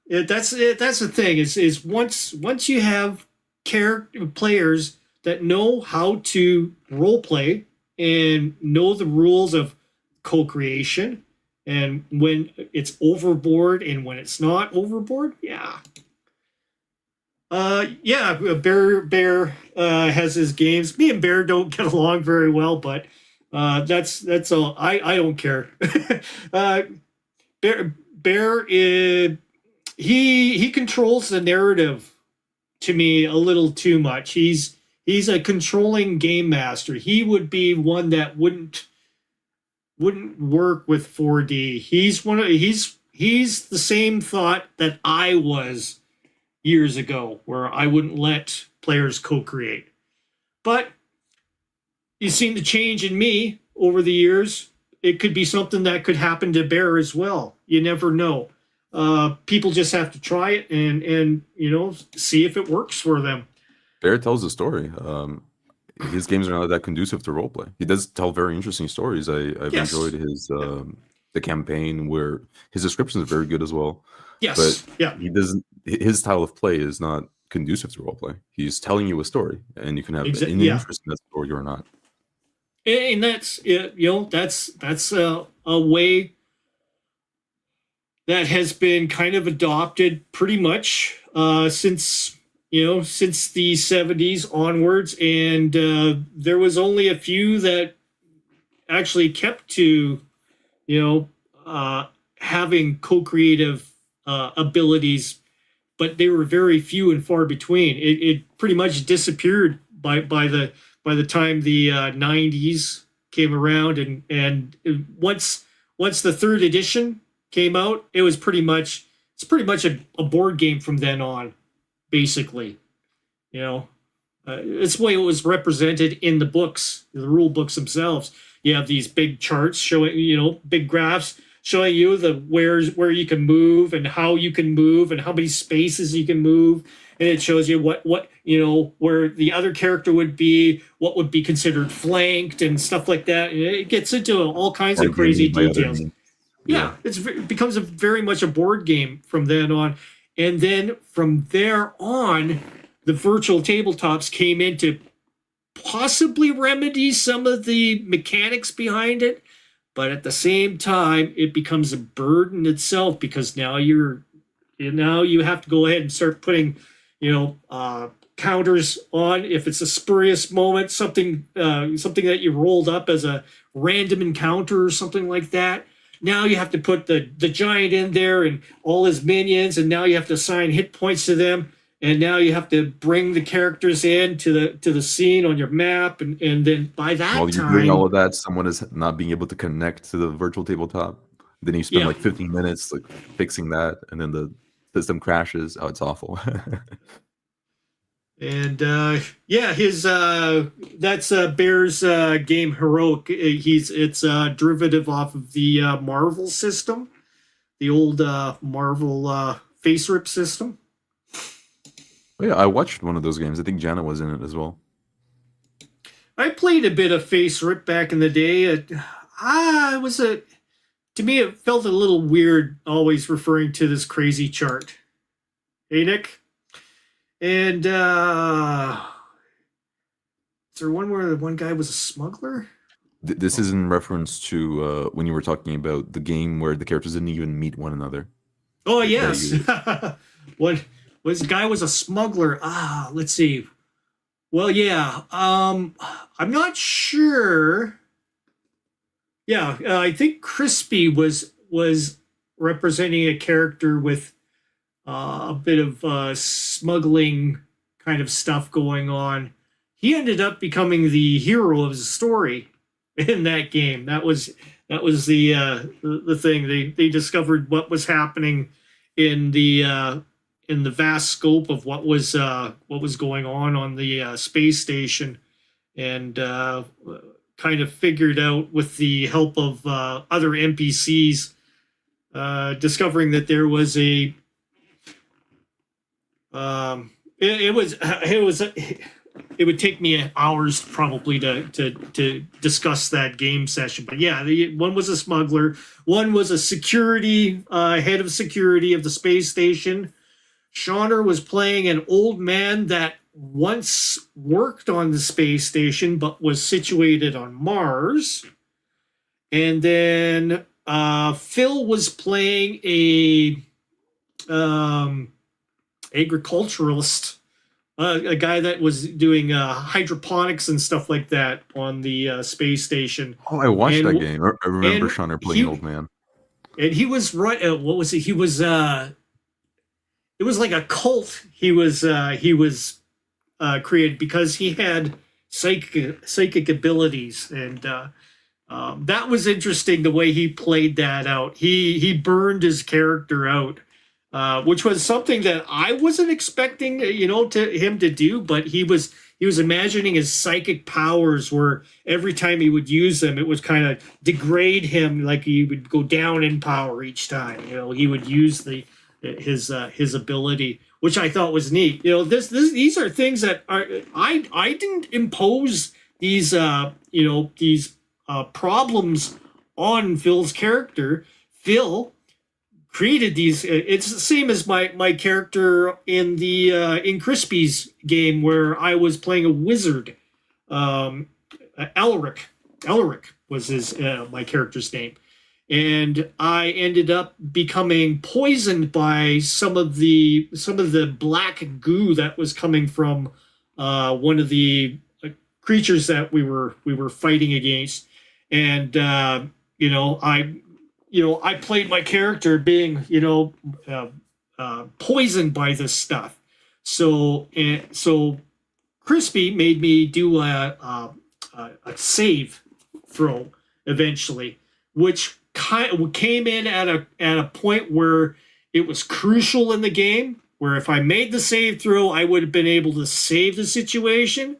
that's it. That's the thing is once you have players that know how to role play and know the rules of co-creation, and when it's overboard and when it's not overboard, Bear has his games. Me and Bear don't get along very well, but that's all. I don't care. Bear he controls the narrative to me a little too much. He's a controlling game master. He would be one that wouldn't work with 4D. He's the same thought that I was years ago, where I wouldn't let players co-create. But you've seen the change in me over the years. It could be something that could happen to Bear as well. You never know. People just have to try it and see if it works for them. Bear tells the story. His games are not that conducive to roleplay. He does tell very interesting stories. I've Yes. enjoyed his the campaign where his descriptions are very good as well. Yes. But Yeah. he doesn't. His style of play is not conducive to roleplay. He's telling you a story, and you can have any Yeah. interest in that story or not. And that's that's a way that has been kind of adopted pretty much since the 70s onwards, and there was only a few that actually kept to having co-creative abilities, but they were very few and far between. It pretty much disappeared by the time the 90s came around, and once the third edition came out, it's pretty much a board game from then on, basically. It's the way it was represented in the books, the rule books themselves. You have these big charts showing, big graphs showing you where you can move and how you can move and how many spaces you can move, and it shows you what where the other character would be, what would be considered flanked and stuff like that. And it gets into all kinds of crazy details. Yeah, it becomes very much a board game from then on, and then from there on, the virtual tabletops came in to possibly remedy some of the mechanics behind it, but at the same time, it becomes a burden itself, because now you have to go ahead and start putting, counters on if it's a spurious moment, something that you rolled up as a random encounter or something like that. Now you have to put the giant in there and all his minions, and now you have to assign hit points to them. And now you have to bring the characters in to the scene on your map, and then by that While time, you're doing all of that, someone is not being able to connect to the virtual tabletop. Then you spend like 15 minutes like fixing that, and then the system crashes. Oh, it's awful. And his that's Bear's game Heroic. It's a derivative off of the Marvel system, the old Marvel face rip system. Oh, yeah, I watched one of those games. I think Jana was in it as well. I played a bit of face rip back in the day. To me, it felt a little weird always referring to this crazy chart. Hey, Nick? And is there one where the one guy was a smuggler? This is in reference to when you were talking about the game where the characters didn't even meet one another. Oh, yes. This guy was a smuggler. Let's see. Well, yeah. I'm not sure. Yeah, I think Crispy was representing a character with a bit of smuggling kind of stuff going on. He ended up becoming the hero of the story in that game. That was the thing. They discovered what was happening in the vast scope of what was going on the space station, and kind of figured out, with the help of other NPCs, discovering that there was it would take me hours probably to discuss that game session. But yeah, one was a smuggler, one was a security head of security of the space station. Shauner was playing an old man that once worked on the space station but was situated on Mars. And then Phil was playing a agriculturalist, a guy that was doing hydroponics and stuff like that on the space station. Oh, I watched that game. I remember Shauner playing an old man. And he was right. What was it? He was it was like a cult. He was created because he had psychic abilities, and that was interesting the way he played that out. He burned his character out, which was something that I wasn't expecting, to him to do. But he was imagining his psychic powers, where every time he would use them, it would kind of degrade him, like he would go down in power each time. He would use his ability, which I thought was neat. These are things that I didn't impose these problems on Phil's character. Phil created these. It's the same as my character in the in Crispy's game, where I was playing a wizard. Elric was his my character's name, and I ended up becoming poisoned by some of the black goo that was coming from one of the creatures that we were fighting against. And I played my character being poisoned by this stuff. So Crispy made me do a save throw eventually, which came in at a point where it was crucial in the game, where if I made the save throw, I would have been able to save the situation.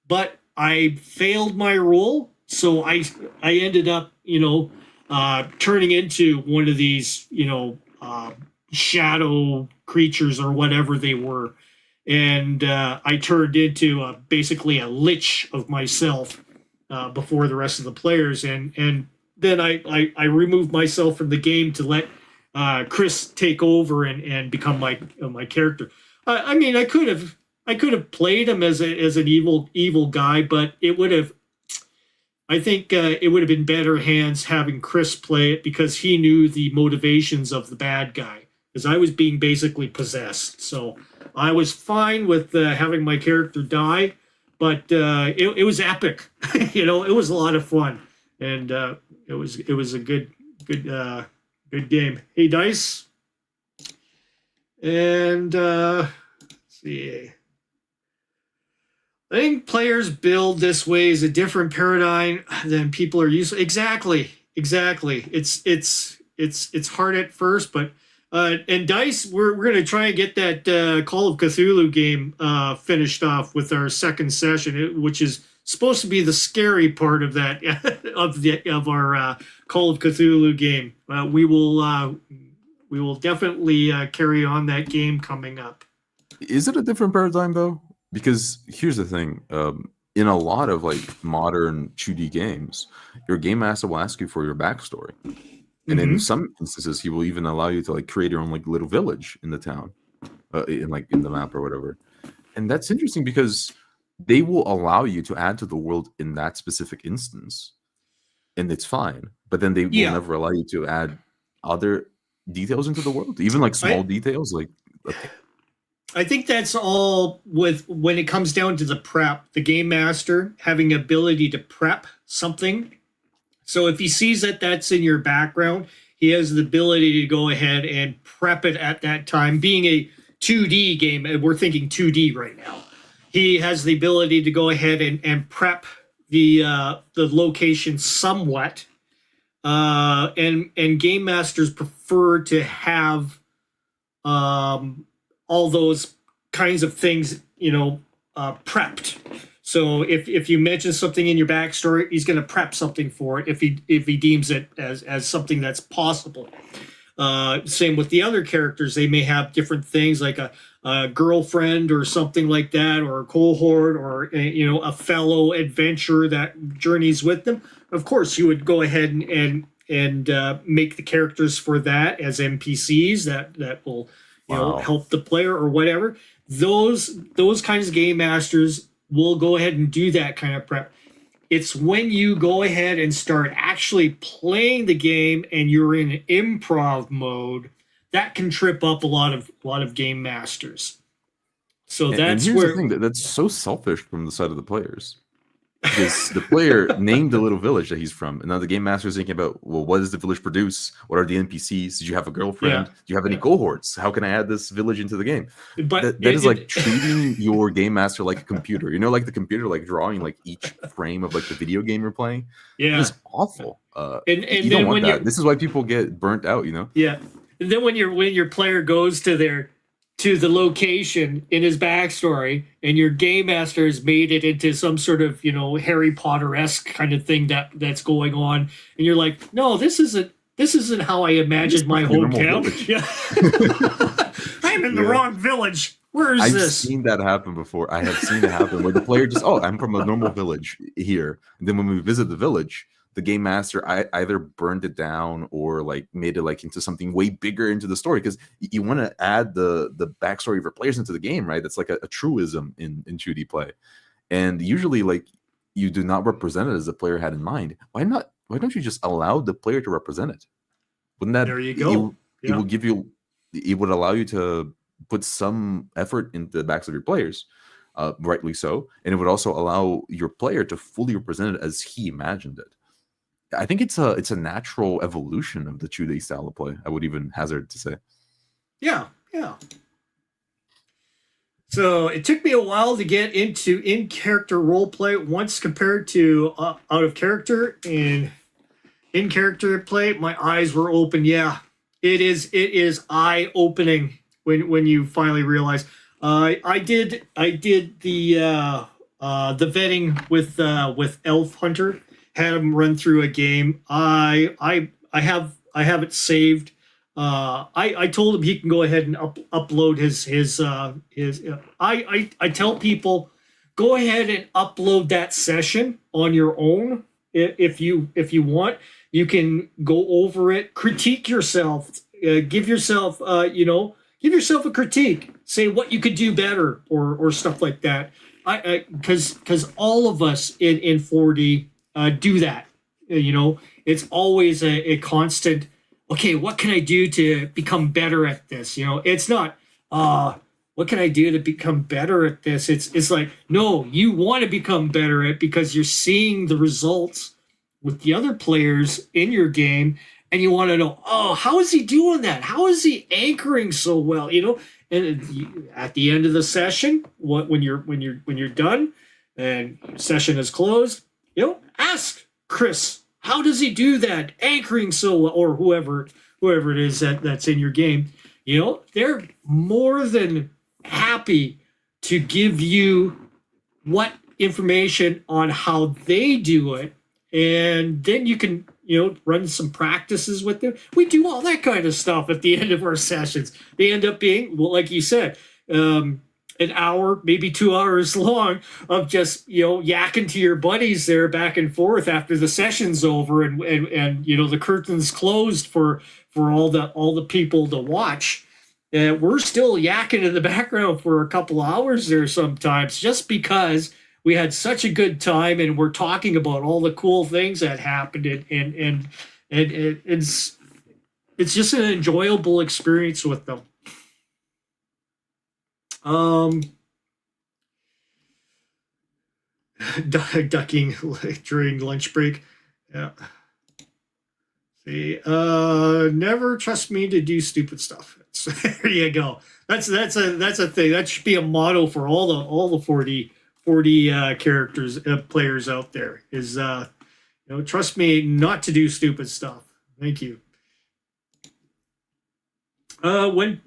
But I failed my roll, so I ended up, turning into one of these, shadow creatures or whatever they were, and I turned into basically a lich of myself before the rest of the players, and then I removed myself from the game to let Chris take over and become my character. I mean, I could have played him as an evil guy, but I think it would have been better hands having Chris play it, because he knew the motivations of the bad guy, because I was being basically possessed. So I was fine with having my character die, but it was epic. It was a lot of fun, and it was a good game. Hey, Dice, and let's see. I think players build this way is a different paradigm than people are used to. Exactly. It's hard at first, but and Dice, we're gonna try and get that Call of Cthulhu game finished off with our second session, which is supposed to be the scary part of that of our Call of Cthulhu game. We will definitely carry on that game coming up. Is it a different paradigm though? Because here's the thing, in a lot of like modern 2D games, your game master will ask you for your backstory, and in some instances, he will even allow you to like create your own like little village in the town, in the map or whatever. And that's interesting because they will allow you to add to the world in that specific instance, and it's fine. But then they will never allow you to add other details into the world, even like small details, like. I think that's all when it comes down to the prep, the game master having ability to prep something. So if he sees that that's in your background, he has the ability to go ahead and prep it at that time. Being a 2D game, and we're thinking 2D right now, he has the ability to go ahead and prep the location somewhat. And game masters prefer to have all those kinds of things, prepped. So if you mention something in your backstory, he's going to prep something for it if he deems it as something that's possible. Same with the other characters; they may have different things, like a girlfriend or something like that, or a cohort, or a fellow adventurer that journeys with them. Of course, you would go ahead and make the characters for that as NPCs that will. Help the player or whatever. Those kinds of game masters will go ahead and do that kind of prep. It's when you go ahead and start actually playing the game and you're in improv mode that can trip up a lot of game masters. So that's here's where the thing, that's so selfish from the side of the players. because the player named the little village that he's from, and now the game master is thinking about, well, what does the village produce? What are the NPCs? Did you have a girlfriend? Yeah. Do you have any cohorts? How can I add this village into the game? But That is like treating your game master like a computer. You know, like the computer, like drawing like each frame of like the video game you're playing. yeah. It is awful. And You then don't want when that. you This is why people get burnt out. You know. yeah, and then when your player goes to the location in his backstory, and your game master has made it into some sort of Harry Potter-esque kind of thing that's going on, and you're like, no, this isn't how I imagined my hometown. Yeah, I'm in the wrong village. Where is this? I've seen that happen before. I have seen it happen where the player just, I'm from a normal village here, and then when we visit the village, the game master either burned it down or like made it like into something way bigger into the story, because you want to add the backstory of your players into the game, right? That's like a truism in 2D play, and usually like you do not represent it as the player had in mind. Why don't you just allow the player to represent it? Wouldn't that, there you go. It will give you, it would allow you to put some effort into the backs of your players, rightly so, and it would also allow your player to fully represent it as he imagined it. I think it's a natural evolution of the 2D style of play. I would even hazard to say. Yeah. So it took me a while to get into in-character role play once compared to out of character. And in-character play, my eyes were open. Yeah, it is eye-opening when you finally realize. I did the vetting with Elf Hunter. Had him run through a game. I have it saved. I told him he can go ahead and upload his. I tell people, go ahead and upload that session on your own if you want. You can go over it, critique yourself, give yourself a critique. Say what you could do better or stuff like that. Because all of us in 4D. Do that. It's always a constant, okay, what can I do to become better at this? It's not, what can I do to become better at this? It's like, no, you want to become better at it because you're seeing the results with the other players in your game, and you want to know, how is he doing that? How is he anchoring so well? And at the end of the session, when you're done and session is closed, ask Chris, how does he do that anchoring so well, or whoever it is that's in your game. They're more than happy to give you what information on how they do it, and then you can run some practices with them. We do all that kind of stuff at the end of our sessions. They end up being, well, like you said, an hour, maybe 2 hours long of just, yakking to your buddies there back and forth after the session's over and the curtain's closed for all the people to watch. And we're still yakking in the background for a couple hours there sometimes, just because we had such a good time and we're talking about all the cool things that happened, and it's just an enjoyable experience with them. Ducking during lunch break. Yeah. See, never trust me to do stupid stuff. There you go. That's a thing. That should be a motto for all the 40 characters, players out there. Is trust me not to do stupid stuff. Thank you. When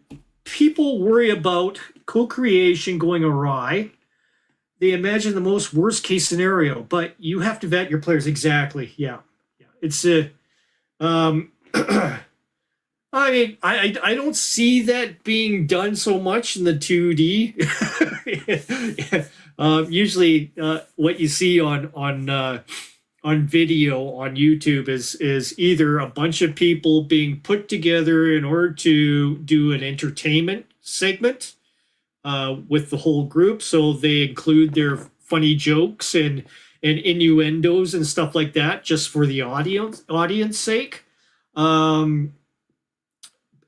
people worry about co-creation going awry, they imagine the most worst case scenario, but you have to vet your players. Exactly. Yeah. It's I mean, I don't see that being done so much in the 2D. Usually, what you see on video on YouTube is either a bunch of people being put together in order to do an entertainment segment with the whole group, so they include their funny jokes and innuendos and stuff like that, just for the audience sake.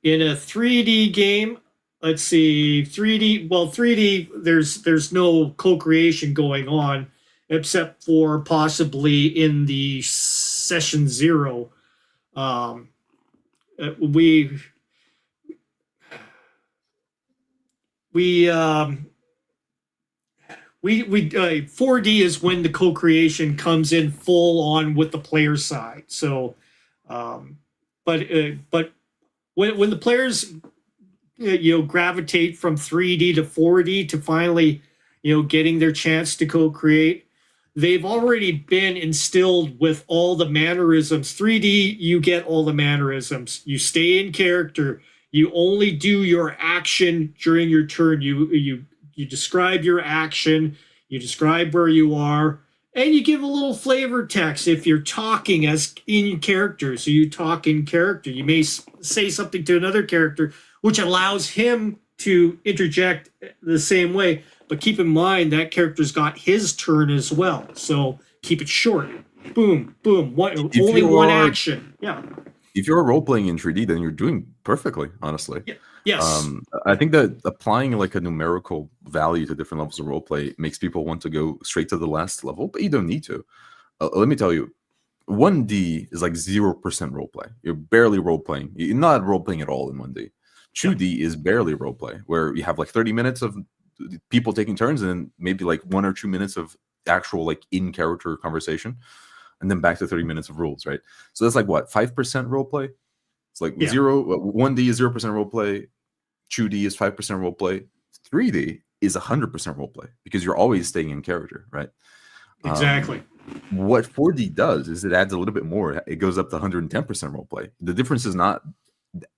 In a 3D game, let's see, 3D. Well, 3D, there's no co-creation going on, except for possibly in the session 0. We 4D is when the co-creation comes in full on with the player side. So, but when the players gravitate from 3D to 4D to finally getting their chance to co-create, they've already been instilled with all the mannerisms. 3D, you get all the mannerisms. You stay in character. You only do your action during your turn. You describe your action. You describe where you are, and you give a little flavor text if you're talking as in character. So you talk in character. You may say something to another character, which allows him to interject the same way. But keep in mind that character's got his turn as well. So keep it short. Boom, boom. Only one action. Yeah. If you're role playing in 3D, then you're doing perfectly, honestly. Yeah. Yes. I think that applying like a numerical value to different levels of role play makes people want to go straight to the last level, but you don't need to. Let me tell you, 1D is like 0% role play. You're barely role playing. You're not role playing at all in 1D. 2D is barely role play, where you have like 30 minutes of people taking turns and then maybe like 1 or 2 minutes of actual like in character conversation, and then back to 30 minutes of rules, right? So that's like what, 5% role play? It's like 1D is 0% role play, 2D is 5% role play, 3D is 100% role play because you're always staying in character, right? Exactly. What 4D does is it adds a little bit more. It goes up to 110% role play. The difference is not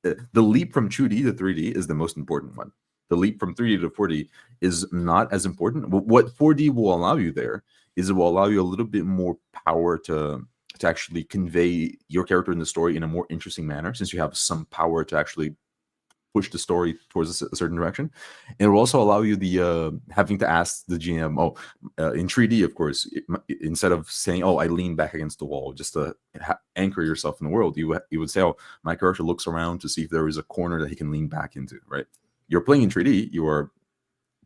the leap from 2D to 3D is the most important one. The leap from 3D to 4D is not as important. What 4D will allow you there is it will allow you a little bit more power to actually convey your character in the story in a more interesting manner, since you have some power to actually push the story towards a certain direction. And it will also allow you the having to ask the GM, in 3D, of course, instead of saying, I lean back against the wall, just to anchor yourself in the world, you would say, my character looks around to see if there is a corner that he can lean back into, right? You're playing in 3D, you are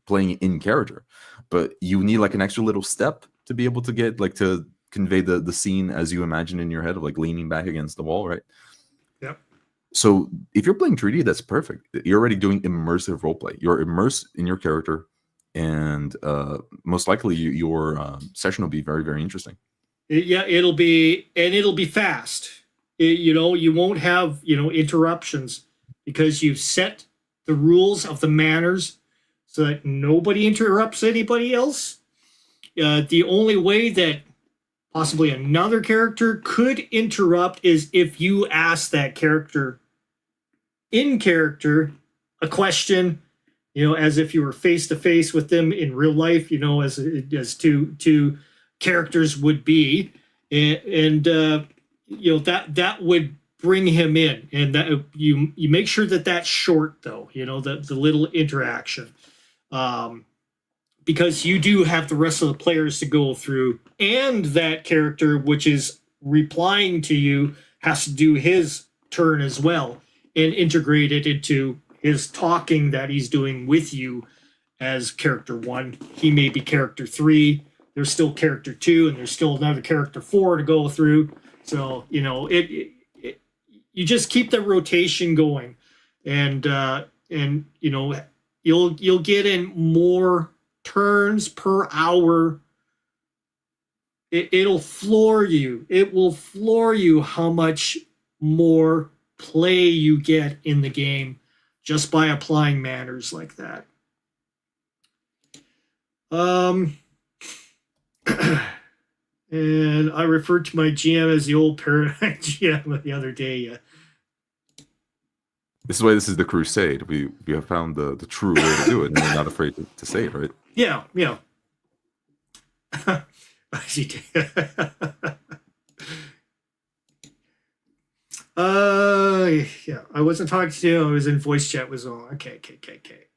playing in character, but you need like an extra little step to be able to get like to convey the scene as you imagine in your head of like leaning back against the wall, right? Yep. So if you're playing 3D, that's perfect. You're already doing immersive roleplay. You're immersed in your character, and most likely your session will be very, very interesting. It'll be fast. You won't have interruptions because you've set the rules of the manners so that nobody interrupts anybody else. The only way that possibly another character could interrupt is if you ask that character in character a question, as if you were face to face with them in real life, as two characters would be, and that would bring him in, and that you make sure that that's short though, the little interaction, because you do have the rest of the players to go through, and that character which is replying to you has to do his turn as well and integrate it into his talking that he's doing with you as character 1. He may be character 3. There's still character 2, and there's still another character 4 to go through. So you just keep the rotation going, and you'll get in more turns per hour. It'll floor you. It will floor you how much more play you get in the game just by applying manners like that. And I referred to my GM as the old paradigm GM the other day. This is why this is the crusade. We have found the true way to do it, and we're not afraid to say it, right? Yeah. Yeah. I wasn't talking to you. I was in voice chat. Was on. Okay.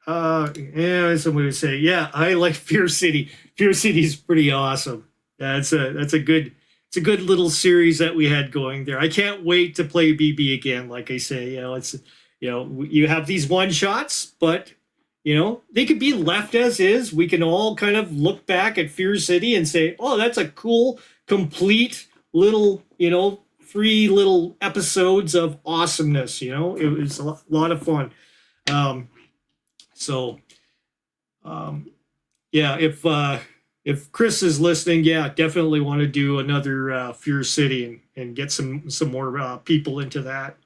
Yeah. Somebody would say, yeah, I like Fear City. Fear City is pretty awesome. It's a good little series that we had going there. I can't wait to play BB again. Like I say, it's you have these one shots, but You know, they could be left as is. We can all kind of look back at Fear City and say, oh, that's a cool, complete little, 3 little episodes of awesomeness. It was a lot of fun. So, yeah, if Chris is listening, yeah, definitely want to do another Fear City and get some more people into that.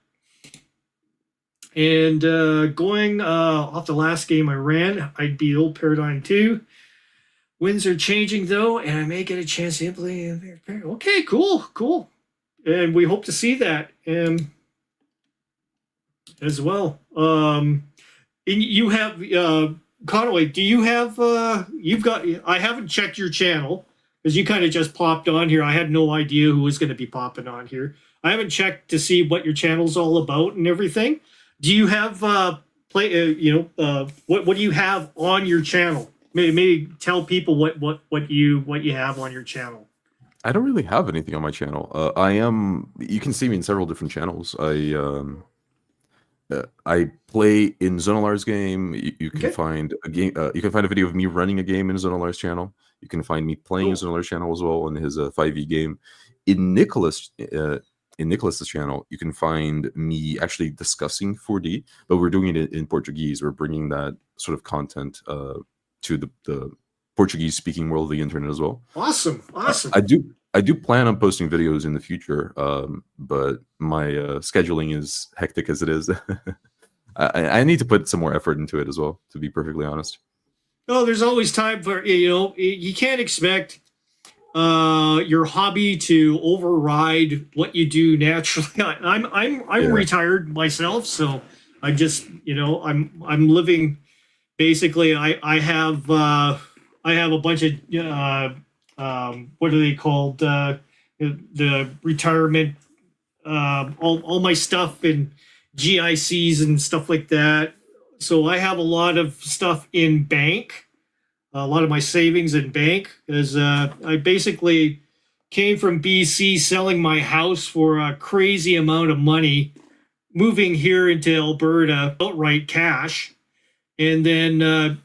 And going off the last game I ran, I'd be Old Paradigm 2. Winds are changing, though, and I may get a chance to play. Okay, cool. And we hope to see that as well. And you have, Conway, do you have, I haven't checked your channel, because you kind of just popped on here. I had no idea who was going to be popping on here. I haven't checked to see what your channel's all about and everything. Do you have what do you have on your channel? Maybe tell people what you have on your channel. I don't really have anything on my channel. You can see me in several different channels. I play in Zonalar's game. You can find a game. You can find a video of me running a game in Zonalar's channel. You can find me playing Zonalar's channel as well in his 5e game. In Nicholas's channel, you can find me actually discussing 4D, but we're doing it in Portuguese. We're bringing that sort of content to the Portuguese-speaking world of the internet as well. Awesome. I do plan on posting videos in the future, but my scheduling is hectic as it is. I need to put some more effort into it as well, to be perfectly honest. Oh, there's always time for, you can't expect your hobby to override what you do naturally. I'm retired myself, so I'm just, I'm living. Basically, I have a bunch of what are they called? The retirement, all my stuff in GICs and stuff like that. So I have a lot of stuff in bank. A lot of my savings in bank, as I basically came from BC selling my house for a crazy amount of money, moving here into Alberta, outright cash, and then,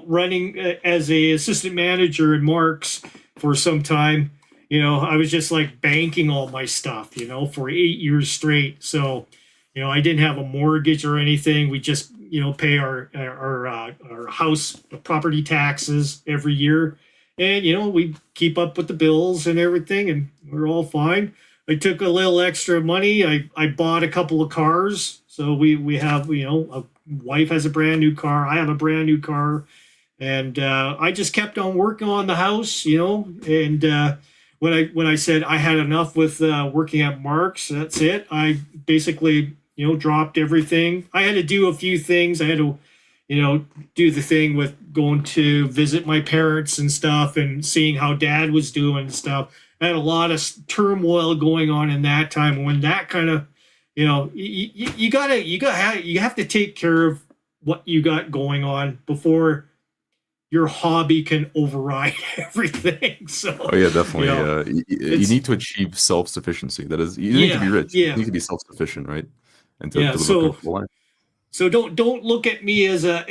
running as a assistant manager in Mark's for some time. I was just like banking all my stuff, for 8 years straight. So, I didn't have a mortgage or anything. We just, pay our house property taxes every year. And, we keep up with the bills and everything, and we're all fine. I took a little extra money. I bought a couple of cars. So we have, a wife has a brand new car. I have a brand new car. And I just kept on working on the house, and when I said I had enough with working at Mark's, that's it. I basically, dropped everything. I had to do a few things. I had to, do the thing with going to visit my parents and stuff and seeing how Dad was doing and stuff. I had a lot of turmoil going on in that time. When that kind of, you have to take care of what you got going on before your hobby can override everything. So, oh yeah, definitely. You need to achieve self-sufficiency. That is, you need to be rich. Yeah. You need to be self-sufficient, right? And to live a comfortable life. So don't look at me as a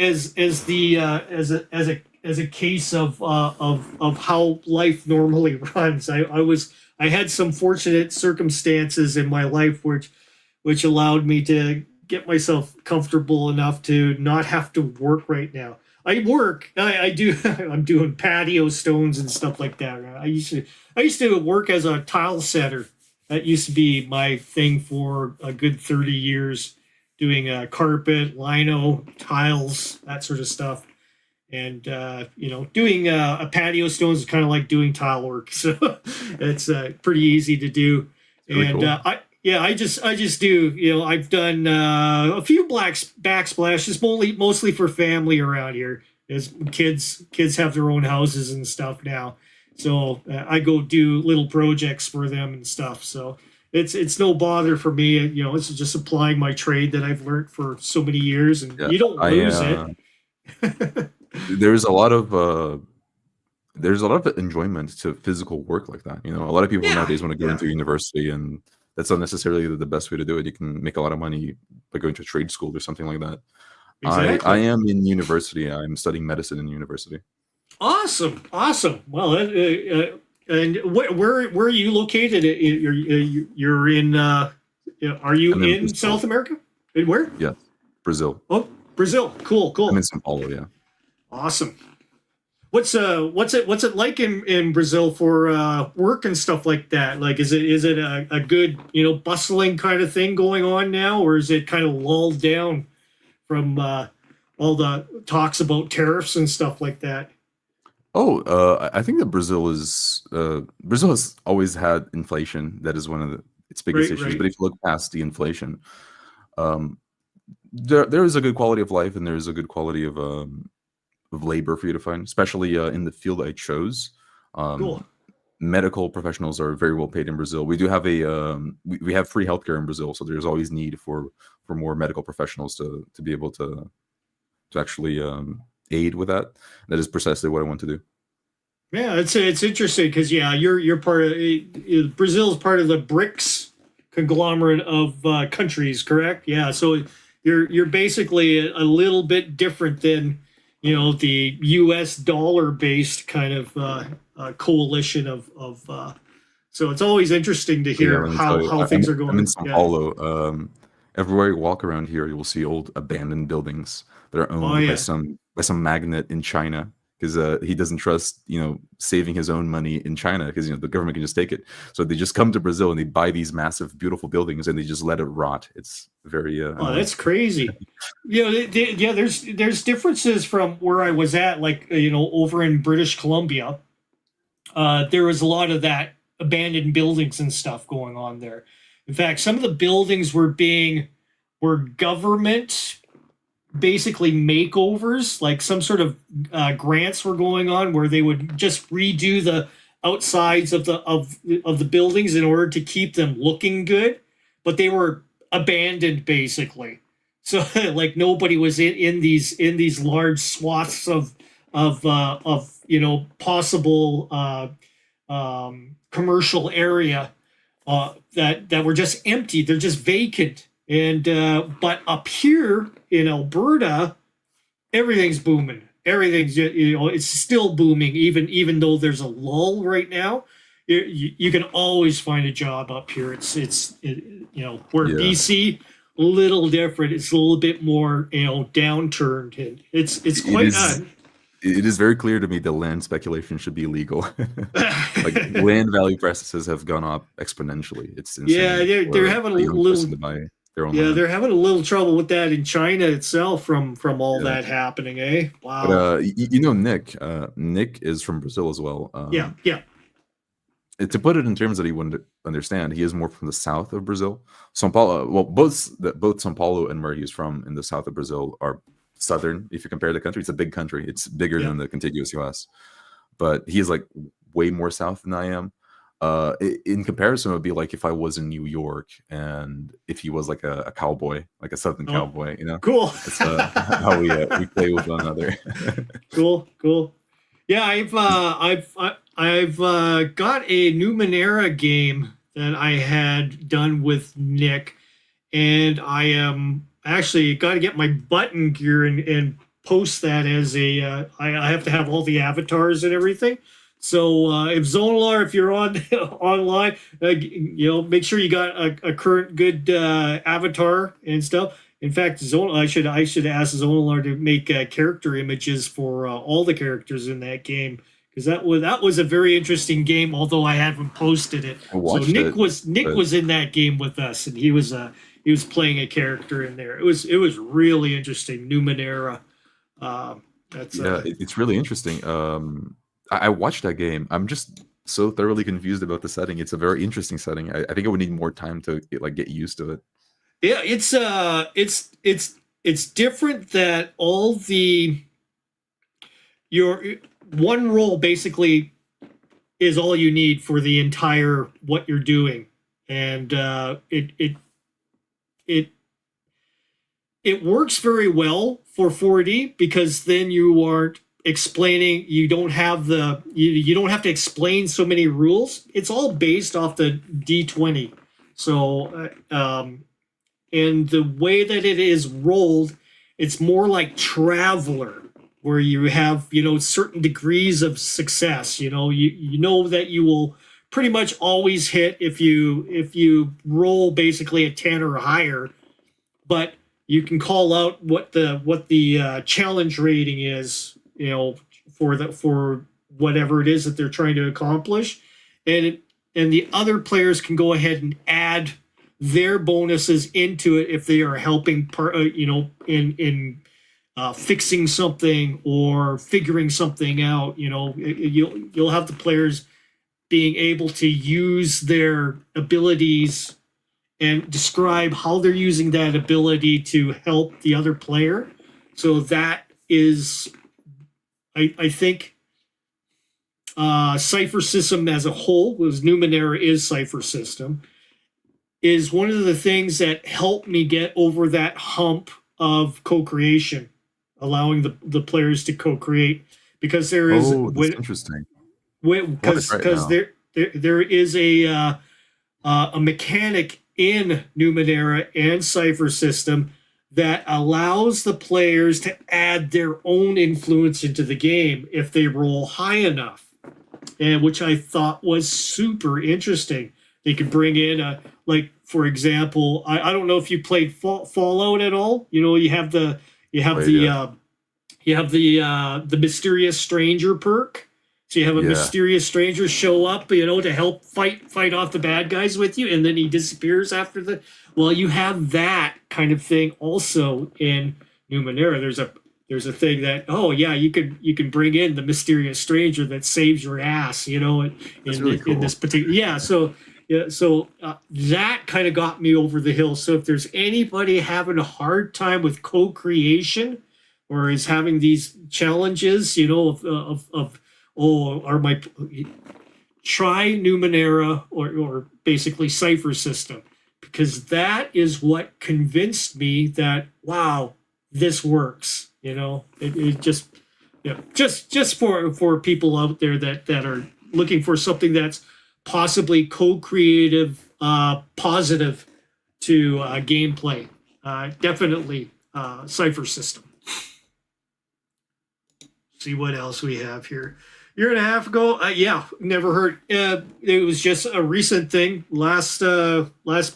case of how life normally runs. I had some fortunate circumstances in my life which allowed me to get myself comfortable enough to not have to work right now. I work. I do. I'm doing patio stones and stuff like that. I used to work as a tile setter. That used to be my thing for a good 30 years, doing carpet, lino, tiles, that sort of stuff. And doing a patio stones is kind of like doing tile work, so it's pretty easy to do. Really and cool. I just do. I've done a few backsplashes, mostly for family around here. As kids have their own houses and stuff now, so I go do little projects for them and stuff. So it's no bother for me. It's just applying my trade that I've learned for so many years, and you don't lose it. There's a lot of enjoyment to physical work like that. A lot of people nowadays want to go into university, and that's not necessarily the best way to do it. You can make a lot of money by going to trade school or something like that. Exactly. I am in university. I'm studying medicine in university. Awesome. Well, and where are you located? You're in. Are you I'm in in Brazil. South America? Where? Yes, Brazil. Oh, Brazil. Cool. I'm in São Paulo. Yeah. Awesome. What's it like in Brazil for work and stuff like that? Like, is it a good bustling kind of thing going on now, or is it kind of lulled down from all the talks about tariffs and stuff like that? Oh, I think that Brazil has always had inflation. That is one of its biggest issues. Right. But if you look past the inflation, um, there is a good quality of life, and there is a good quality of labor for you to find, especially in the field I chose. Cool. Medical professionals are very well paid in Brazil. We do have we have free healthcare in Brazil, so there's always need for more medical professionals to be able to actually aid with that. That is precisely what I want to do. Yeah, it's interesting because you're part of Brazil is part of the BRICS conglomerate of countries, correct? Yeah, so you're basically a little bit different than the U.S. dollar based kind of coalition of. So it's always interesting to hear how things are going. I'm in São Paulo. Everywhere you walk around here, you will see old abandoned buildings that are owned by some magnate in China, because he doesn't trust saving his own money in China, because the government can just take it. So they just come to Brazil and they buy these massive, beautiful buildings and they just let it rot. It's very that's crazy. There's differences from where I was at, like over in British Columbia. There was a lot of that abandoned buildings and stuff going on there. In fact, some of the buildings were government basically makeovers, like some sort of grants were going on where they would just redo the outsides of the buildings in order to keep them looking good, but they were abandoned basically. So like nobody was in these large swaths of possible commercial area that were just empty. They're just vacant. And but up here in Alberta, everything's booming. Everything's it's still booming, even though there's a lull right now. You can always find a job up here. It's where BC, a little different. It's a little bit more downturned, and it's quite. It is very clear to me that land speculation should be illegal. Like land value prices have gone up exponentially. It's insane. Yeah, they're having a little. They're having a little trouble with that in China itself from all that happening. Wow. But Nick is from Brazil as well. Yeah. To put it in terms that he wouldn't understand, he is more from the south of Brazil. São Paulo. Well, both São Paulo and where he's from in the south of Brazil are southern. If you compare the country, it's a big country. It's bigger than the contiguous U.S. But he's like way more south than I am. In comparison, it would be like if I was in New York and if he was like a cowboy, like a southern cowboy. Cool. That's how we play with one another. Cool. Yeah, I've got a Numenera game that I had done with Nick, and I am actually got to get my button gear and post that as a. I have to have all the avatars and everything. So if Zonalar, if you're on online, make sure you got a current good avatar and stuff. In fact, I should ask Zonalar to make character images for all the characters in that game, because that was a very interesting game. Although I haven't posted it. So Nick was in that game with us, and he was playing a character in there. It was really interesting. Numenera. It's really interesting. I watched that game. I'm just so thoroughly confused about the setting. It's a very interesting setting. I think I would need more time to get used to it. Yeah, it's different that all your one role basically is all you need for the entire what you're doing, and it works very well for 4D, because then you aren't explaining. You don't have you don't have to explain so many rules. It's all based off the D20. So and the way that it is rolled, it's more like Traveler, where you have, certain degrees of success. You know that you will pretty much always hit if you roll basically a 10 or higher, but you can call out what the challenge rating is, for whatever it is that they're trying to accomplish, and the other players can go ahead and add their bonuses into it if they are helping in fixing something or figuring something out. You'll have the players being able to use their abilities and describe how they're using that ability to help the other player. So that is, I think, Cipher System as a whole, was Numenera is Cipher System, is one of the things that helped me get over that hump of co-creation, allowing the players to co-create, because there is interesting. Because there is a mechanic in Numenera and Cipher System that allows the players to add their own influence into the game if they roll high enough, and which I thought was super interesting. They could bring in for example, I don't know if you played Fallout at all. You have the mysterious stranger perk. So you have a mysterious stranger show up, to help fight off the bad guys with you, and then he disappears after the. Well, you have that kind of thing also in Numenera. There's a thing that you can bring in the mysterious stranger that saves your ass, in this particular So that kind of got me over the hill. So if there's anybody having a hard time with co-creation, or is having these challenges, try Numenera or basically Cipher System, because that is what convinced me that, wow, this works. It just for people out there that are looking for something that's possibly co-creative, positive to gameplay. Definitely Cipher System. See what else we have here. Year and a half ago, never heard. It was just a recent thing. Last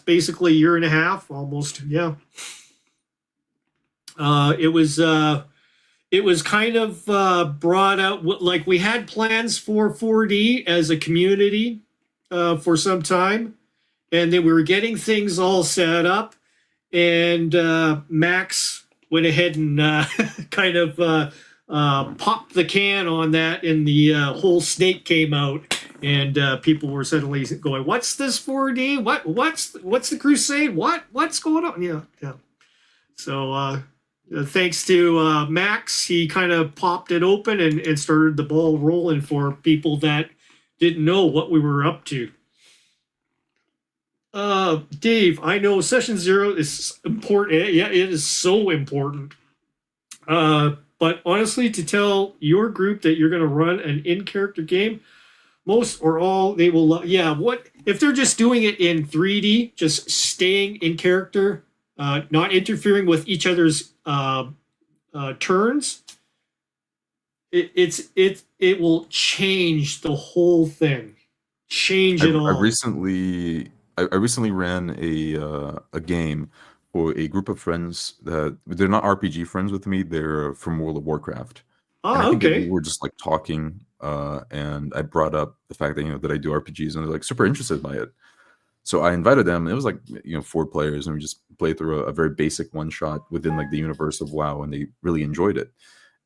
basically year and a half, almost. Yeah. It was kind of brought out. Like, we had plans for 4D as a community for some time, and then we were getting things all set up, and Max went ahead and kind of popped the can on that, and the whole snake came out, and people were suddenly going, "What's this 4D? What's the Crusade? What's going on?" Yeah. So thanks to Max, he kind of popped it open and started the ball rolling for people that didn't know what we were up to. Dave, I know session 0 is important. Yeah, it is so important. But honestly, to tell your group that you're going to run an in-character game, most or all, they will love. Yeah, what if they're just doing it in 3D, just staying in character, not interfering with each other's turns? It will change the whole thing. Change it all. I recently ran a game for a group of friends that they're not RPG friends with me. They're from World of Warcraft. And I think that we were just like talking, and I brought up the fact that that I do RPGs, and they're like super interested by it. So I invited them. And it was like 4 players, and we just played through a very basic one shot within like the universe of WoW, and they really enjoyed it.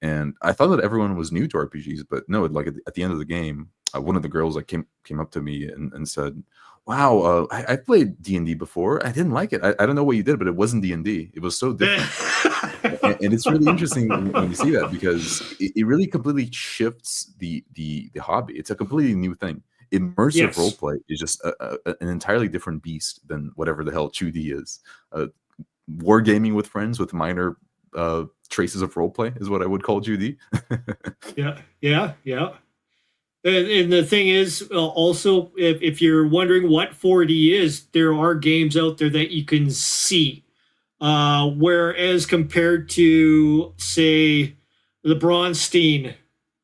And I thought that everyone was new to RPGs, but no. Like at the end of the game, one of the girls like came up to me and said, "Wow, I played D&D before. I didn't like it. I don't know what you did, but it wasn't D&D. It was so different." and it's really interesting when you see that, because it really completely shifts the hobby. It's a completely new thing. Immersive roleplay is just an entirely different beast than whatever the hell 2D is. Wargaming with friends with minor traces of roleplay is what I would call 2D. Yeah. And the thing is, also, if you're wondering what 4D is, there are games out there that you can see. whereas compared to, say, the Bronstein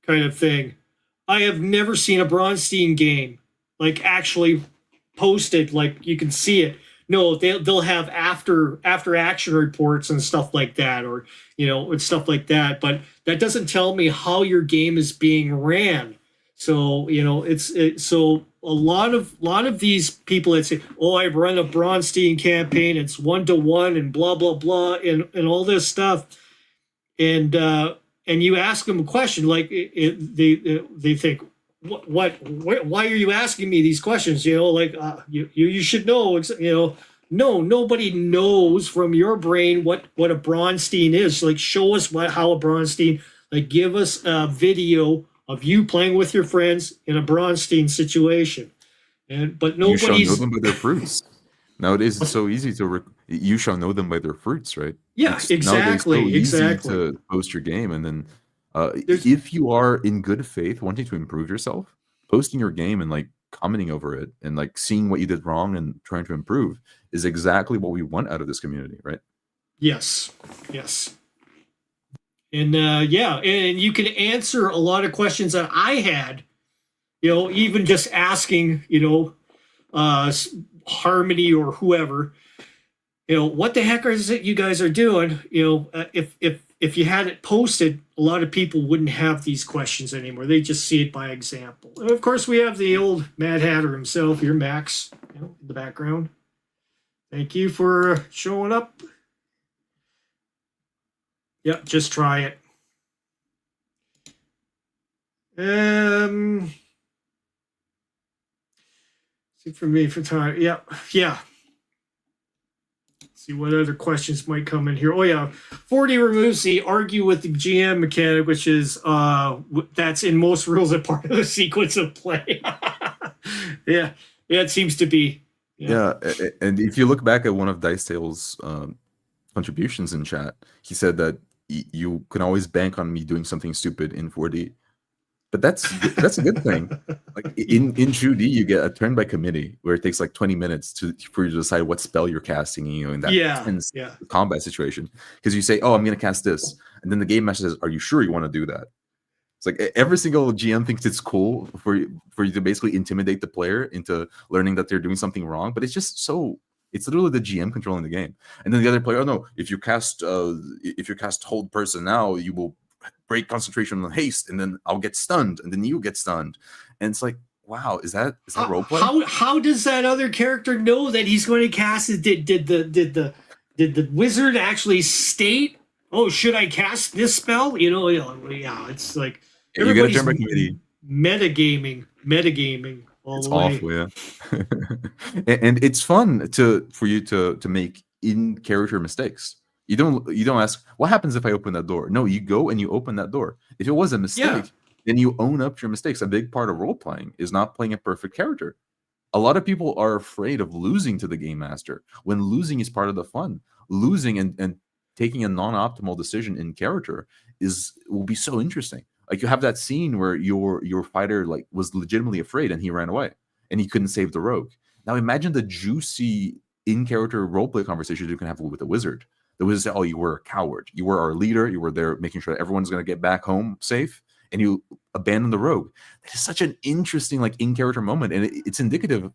kind of thing, I have never seen a Bronstein game like actually posted, like you can see it. No, they'll have after action reports and stuff like that, or and stuff like that. But that doesn't tell me how your game is being ran. So so a lot of these people that say, "Oh, I run a Bronstein campaign. It's 1-to-1 and blah blah blah and all this stuff," and you ask them a question like they think, what why are you asking me these questions? You should know. No, nobody knows from your brain what a Bronstein is. Like, show us how a Bronstein. Like, give us a video of you playing with your friends in a Bronstein situation. But nobody's. You shall know them by their fruits. Nowadays, it's so easy to. You shall know them by their fruits, right? Yeah, it's exactly. Nowadays so Exactly. easy to post your game, and then if you are in good faith wanting to improve yourself, posting your game and like commenting over it and like seeing what you did wrong and trying to improve is exactly what we want out of this community, right? Yes. And and you can answer a lot of questions that I had, even just asking, Harmony or whoever, what the heck is it you guys are doing? If you had it posted, a lot of people wouldn't have these questions anymore. They just see it by example. And of course, we have the old Mad Hatter himself here, Max, in the background. Thank you for showing up. Yep, just try it. See for me for time. Yeah. See what other questions might come in here. Oh yeah, 40 removes the argue with the GM mechanic, which is that's in most rules a part of the sequence of play. Yeah, it seems to be. Yeah, and if you look back at one of Dice Tale's contributions in chat, he said that you can always bank on me doing something stupid in 4D, but that's a good thing. Like in 2D, you get a turn by committee where it takes like 20 minutes for you to decide what spell you're casting, in that tense combat situation. Because you say, "Oh, I'm going to cast this," and then the game master says, "Are you sure you want to do that?" It's like every single GM thinks it's cool for you to basically intimidate the player into learning that they're doing something wrong, but it's just it's literally the GM controlling the game. And then the other player, "Oh no, if you cast hold person now, you will break concentration on haste, and then I'll get stunned, and then you get stunned." And it's like, wow, is that roleplay? How does that other character know that he's going to cast it? Did the wizard actually state, "Oh, should I cast this spell?" Yeah, it's like you get a turn by committee. Metagaming all the way. It's awful, yeah. And it's fun for you to make in-character mistakes. You don't ask, "What happens if I open that door?" No, you go and you open that door. If it was a mistake, then you own up to your mistakes. A big part of role-playing is not playing a perfect character. A lot of people are afraid of losing to the game master when losing is part of the fun. Losing and taking a non-optimal decision in character will be so interesting. Like, you have that scene where your fighter like was legitimately afraid and he ran away and he couldn't save the rogue. Now imagine the juicy in-character roleplay conversations you can have with a wizard. The wizard said, "Oh, you were a coward. You were our leader. You were there making sure that everyone's going to get back home safe, and you abandoned the rogue." That is such an interesting like in-character moment, and it's indicative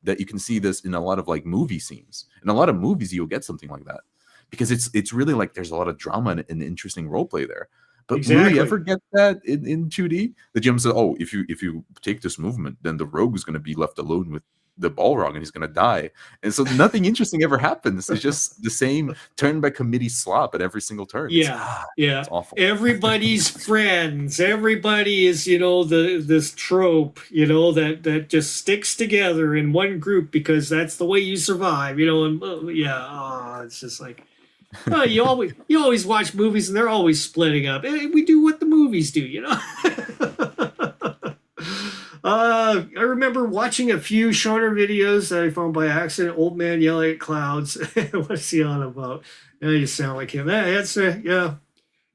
that you can see this in a lot of like movie scenes. In a lot of movies, you'll get something like that because it's really like there's a lot of drama and interesting roleplay there. But will you ever get that in 2D? The GM says, "Oh, if you take this movement, then the rogue is going to be left alone with the Balrog and he's going to die." And so nothing interesting ever happens. It's just the same turn by committee slop at every single turn. It's awful. Everybody's friends. Everybody is, this trope, that just sticks together in one group because that's the way you survive, and it's just like, you always watch movies and they're always splitting up. We do what the movies do, I remember watching a few Shonner videos that I found by accident. Old man yelling at clouds. What's he on about? You sound like him. That's yeah.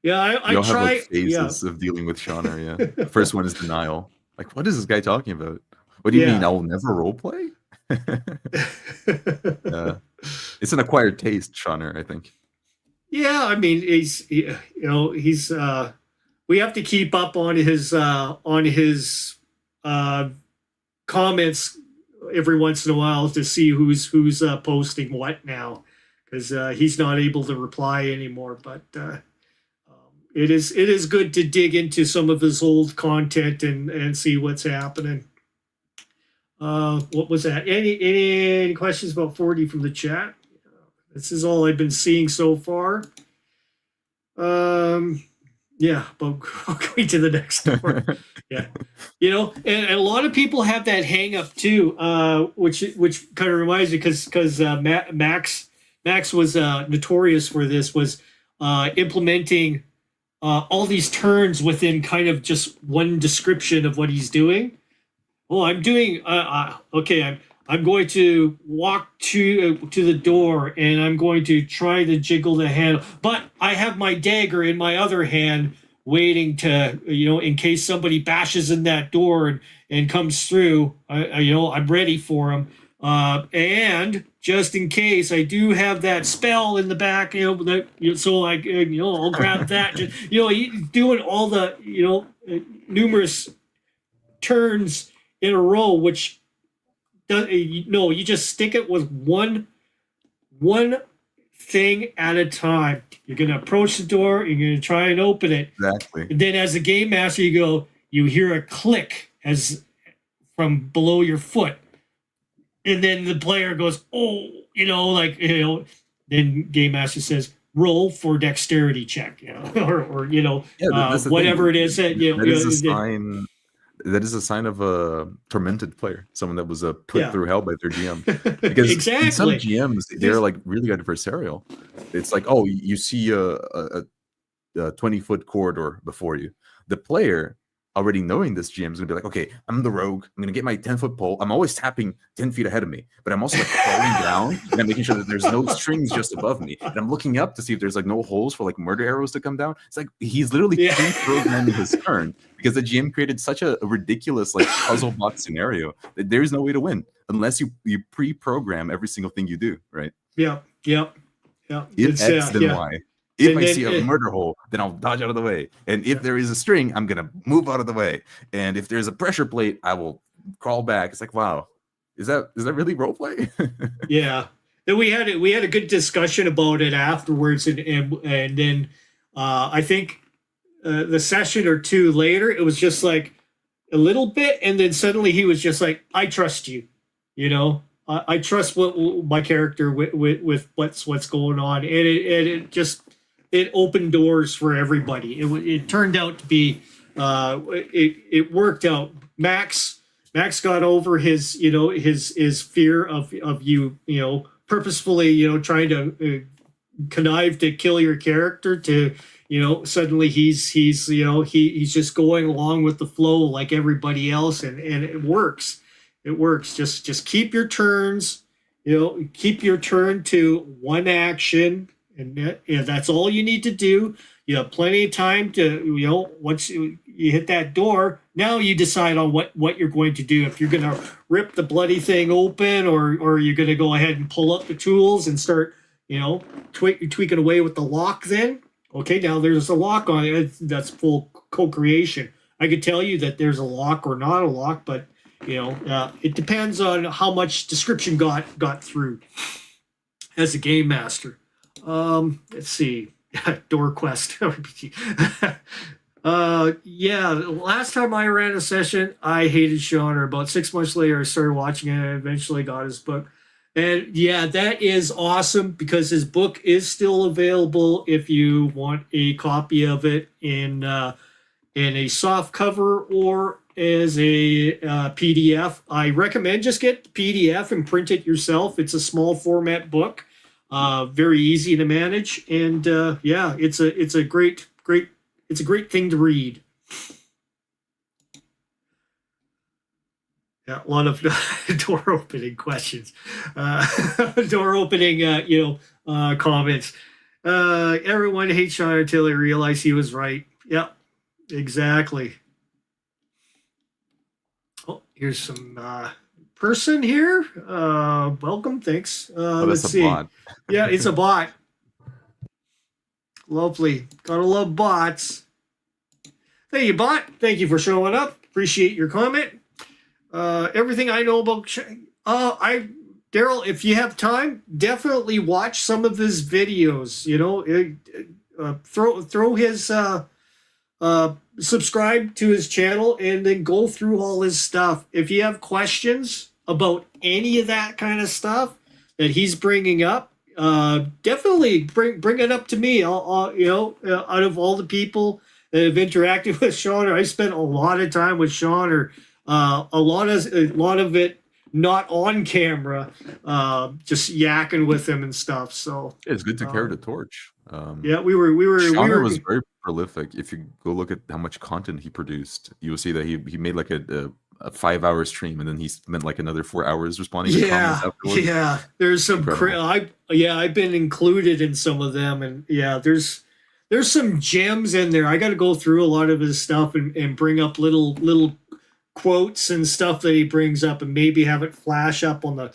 I Y'all try. Have, like, phases of dealing with Shonner. Yeah, the first one is denial. Like, what is this guy talking about? What do you mean? I will never roleplay? Yeah. It's an acquired taste, Shauner, I think. Yeah, I mean, he's we have to keep up on his comments every once in a while to see who's posting what now, because he's not able to reply anymore. But it is good to dig into some of his old content and see what's happening. What was that? Any questions about 40 from the chat? This is all I've been seeing so far. Yeah, but going to the next door. Yeah, and a lot of people have that hang up too, which kind of reminds me because Max was notorious for this, was implementing all these turns within kind of just one description of what he's doing. Oh, I'm doing okay. I'm going to walk to the door, and I'm going to try to jiggle the handle. But I have my dagger in my other hand, waiting to, in case somebody bashes in that door and comes through. I'm ready for them. And just in case, I do have that spell in the back. So I'll grab that. He's doing all the numerous turns in a row, which. You just stick it with one thing at a time. You're going to approach the door. You're going to try and open it. Exactly. And then as a game master, you hear a click as from below your foot. And then the player goes, then game master says, roll for dexterity check, or whatever it is. That is a sign. That is a sign of a tormented player, someone that was put through hell by their GM. Because exactly. In some GMs, they're like really adversarial. It's like, oh, you see a 20-foot corridor before you. The player, already knowing this GM, is gonna be like, okay, I'm the rogue. I'm gonna get my 10-foot pole. I'm always tapping 10 feet ahead of me, but I'm also like crawling down and I'm making sure that there's no strings just above me. And I'm looking up to see if there's like no holes for like murder arrows to come down. It's like he's literally pre-programming his turn because the GM created such a ridiculous like puzzle box scenario that there's no way to win unless you pre-program every single thing you do, right? Yeah. If X, then Y. If I see a murder hole, then I'll dodge out of the way. And if there is a string, I'm going to move out of the way. And if there's a pressure plate, I will crawl back. It's like, wow, is that really roleplay? Yeah. Then we had a good discussion about it afterwards. And then I think the session or two later, it was just like a little bit. And then suddenly he was just like, I trust you, I trust what my character with what's going on. And it opened doors for everybody. It turned out to be it worked out. Max got over his his fear of you purposefully trying to connive to kill your character, to suddenly he's just going along with the flow like everybody else, and it works. Just keep your turns, keep your turn to one action. And that's all you need to do. You have plenty of time to, once you hit that door, now you decide on what you're going to do. If you're going to rip the bloody thing open, or you're going to go ahead and pull up the tools and start, tweaking away with the lock, then, okay, now there's a lock on it. That's full co-creation. I could tell you that there's a lock or not a lock, but, it depends on how much description got through as a game master. Let's see. Door Quest. Last time I ran a session, I hated Sean. About 6 months later, I started watching it and eventually got his book. And yeah, that is awesome because his book is still available if you want a copy of it in a soft cover or as a PDF. I recommend just get the PDF and print it yourself. It's a small format book. Very easy to manage, and it's a great thing to read. Yeah, a lot of door opening questions, door opening comments. Everyone hates Sean until they realize he was right. Yep, exactly. Oh, here's some person here. Welcome. Thanks. Oh, Let's that's a see. bot. Yeah, it's a bot. Lovely. Gotta love bots. Thank you, bot. Thank you for showing up. Appreciate your comment. Everything I know about Daryl, if you have time, definitely watch some of his videos. You know, throw his subscribe to his channel and then go through all his stuff. If you have questions about any of that kind of stuff that he's bringing up, definitely bring it up to me. I'll out of all the people that have interacted with Sean, or I spent a lot of time with Sean, or a lot of it not on camera, just yakking with him and stuff. So It's good to carry the torch. yeah, we were Shauna was very prolific. If you go look at how much content he produced, you will see that he made like a 5-hour stream, and then he spent like another 4 hours responding to comments afterwards. Yeah, there's some I've been included in some of them, and yeah, there's some gems in there. I got to go through a lot of his stuff and bring up little quotes and stuff that he brings up, and maybe have it flash up on the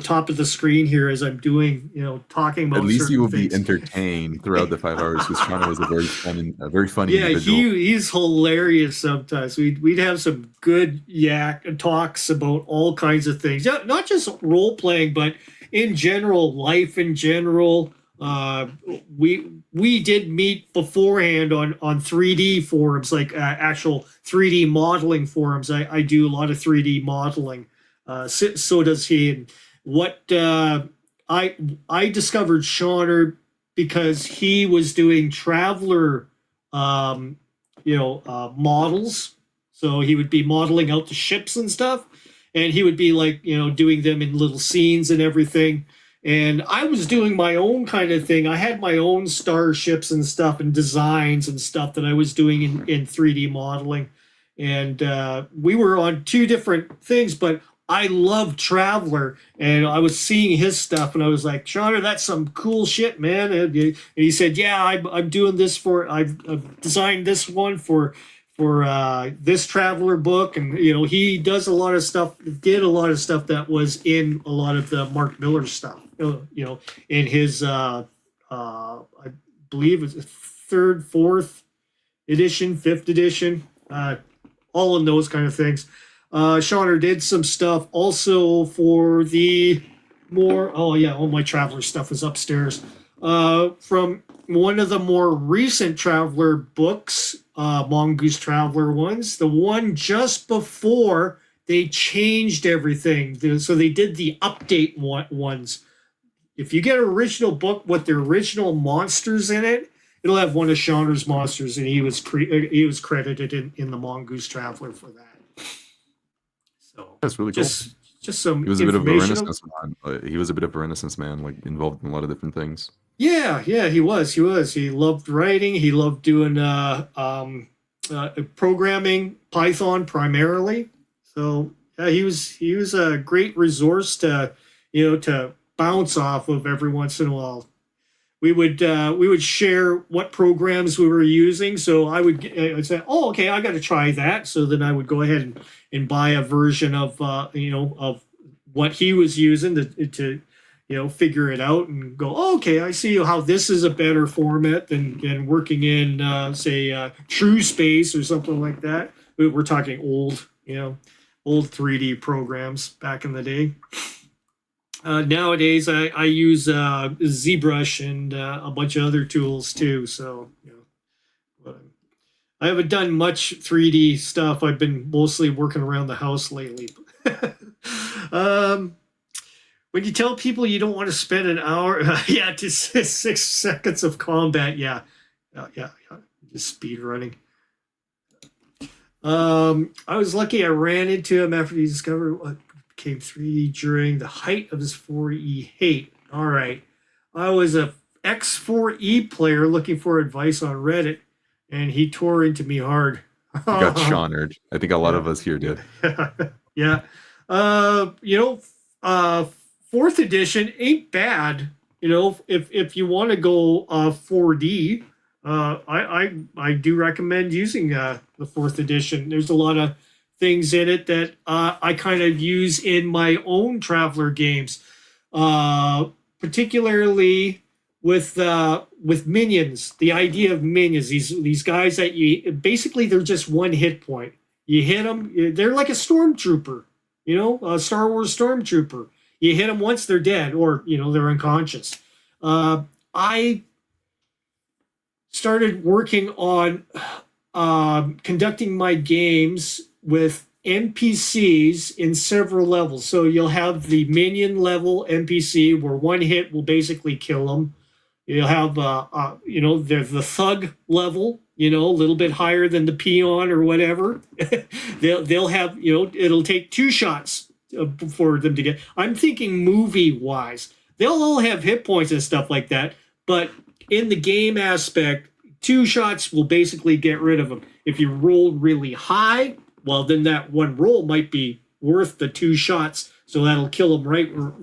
top of the screen here as I'm doing, talking about. At least you will things. be entertained throughout the 5 hours, because Shauna was a very funny individual. He's hilarious sometimes. We'd have some good talks about all kinds of things, not just role playing, but in general, life in general. We did meet beforehand on 3D forums, like actual 3D modeling forums. I do a lot of 3D modeling. So does he. And what I discovered Shauner because he was doing traveler models. So he would be modeling out the ships and stuff, and he would be like, doing them in little scenes and everything. And I was doing my own kind of thing. I had my own starships and stuff and designs and stuff that I was doing in 3D modeling. And we were on two different things, but I love Traveler. And I was seeing his stuff, and I was like, Shauna, that's some cool shit, man. And he said, yeah, I'm doing this I've designed this one for this Traveler book. And, he does did a lot of stuff that was in a lot of the Mark Miller stuff. In his I believe it's 3rd, 4th edition, 5th edition, all in those kind of things. Shauner did some stuff also for the more all my Traveler stuff is upstairs. From one of the more recent Traveler books, Mongoose Traveler ones, the one just before they changed everything. So they did the update ones. If you get an original book with the original monsters in it, it'll have one of Shauner's monsters, and he was credited in the Mongoose Traveler for that. So that's really cool. Just some. He was a bit of a Renaissance man. He was a bit of a Renaissance man, like involved in a lot of different things. Yeah, he was. He loved writing. He loved doing programming, Python primarily. So he was a great resource to bounce off of every once in a while. We would share what programs we were using. So I'd say, oh, okay, I got to try that. So then I would go ahead and buy a version of of what he was using to figure it out and go, oh, okay, I see how this is a better format than working in say True Space or something like that. We're talking old 3D programs back in the day. Nowadays, I use ZBrush and a bunch of other tools too. So, I haven't done much 3D stuff. I've been mostly working around the house lately. When you tell people you don't want to spend an hour, to 6 seconds of combat, yeah, just speed running. I was lucky I ran into him after he discovered what became 3D during the height of his 4E hate. All right. I was a X4E player looking for advice on Reddit, and he tore into me hard. You got Shaunered. I think a lot of us here did. Yeah. 4th edition ain't bad. If you want to go 4D, I do recommend using the 4th edition. There's a lot of things in it that I kind of use in my own Traveler games, particularly with minions. The idea of minions, these guys that you basically they're just one hit point. You hit them, they're like a stormtrooper, a Star Wars stormtrooper. You hit them once, they're dead, or they're unconscious. I started working on conducting my games with NPCs in several levels. So you'll have the minion level NPC where one hit will basically kill them. You'll have there's the thug level, a little bit higher than the peon or whatever. they'll have it'll take 2 shots for them to get. I'm thinking movie wise, they'll all have hit points and stuff like that, but in the game aspect, 2 shots will basically get rid of them. If you roll really high, well, then that one roll might be worth the 2 shots, so that'll kill them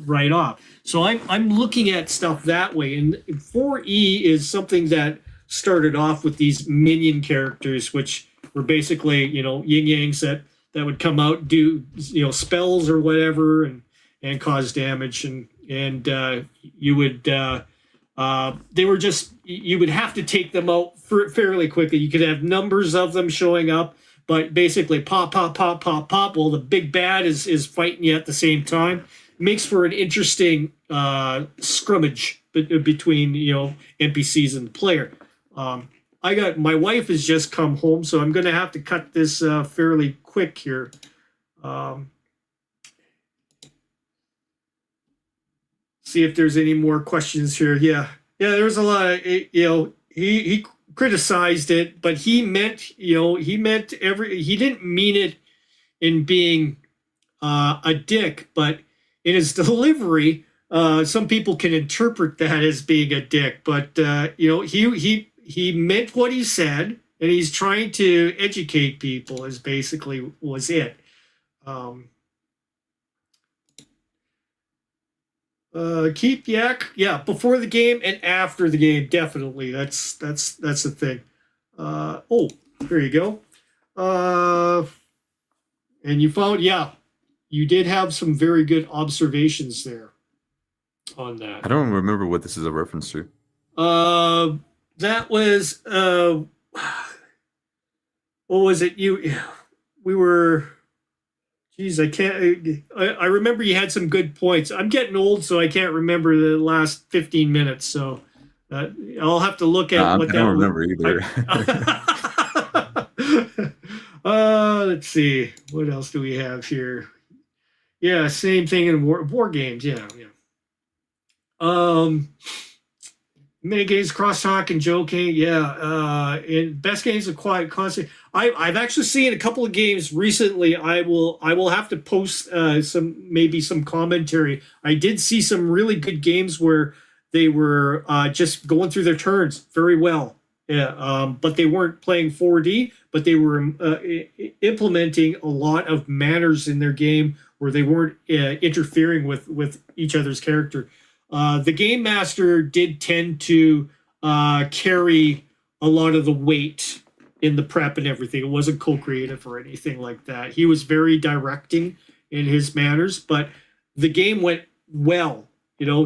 right off. So I'm looking at stuff that way, and 4E is something that started off with these minion characters, which were basically yin yangs that would come out, do spells or whatever, and cause damage, and you would they were just, you would have to take them out fairly quickly. You could have numbers of them showing up, but basically pop, pop, pop, pop, pop. Well, the big bad is fighting you at the same time. Makes for an interesting scrummage between NPCs and the player. My wife has just come home, so I'm going to have to cut this fairly quick here. See if there's any more questions here. Yeah, there's a lot of, he criticized it, but he didn't mean it in being a dick, but in his delivery, some people can interpret that as being a dick, but he meant what he said, and he's trying to educate people is basically was it. Keep yak, yeah, before the game and after the game, definitely. That's the thing. Oh, there you go. And you found, you did have some very good observations there on that. I don't remember what this is a reference to. That was what was it? We were. Geez, I can't. I remember you had some good points. I'm getting old, so I can't remember the last 15 minutes. So I'll have to look at what I don't remember either. Let's see. What else do we have here? Yeah, same thing in war games. Yeah. Mini games, crosstalk, and joking. Yeah. In best games of quiet constant. I've actually seen a couple of games recently. I will have to post some commentary. I did see some really good games where they were just going through their turns very well. Yeah. But they weren't playing 4D, but they were implementing a lot of manners in their game where they weren't interfering with each other's character. The game master did tend to carry a lot of the weight in the prep and everything. It wasn't co-creative or anything like that. He was very directing in his manners, but the game went well.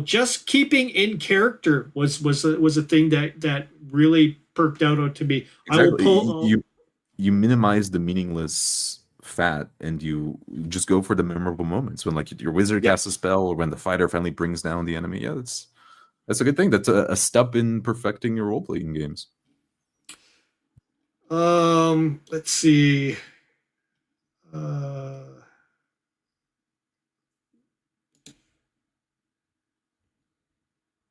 Just keeping in character was a thing that really perked out to me. Exactly. You minimize the meaningless fat, and you just go for the memorable moments when your wizard casts a spell, or when the fighter finally brings down the enemy. Yeah, that's a good thing. That's a step in perfecting your role-playing games. Let's see.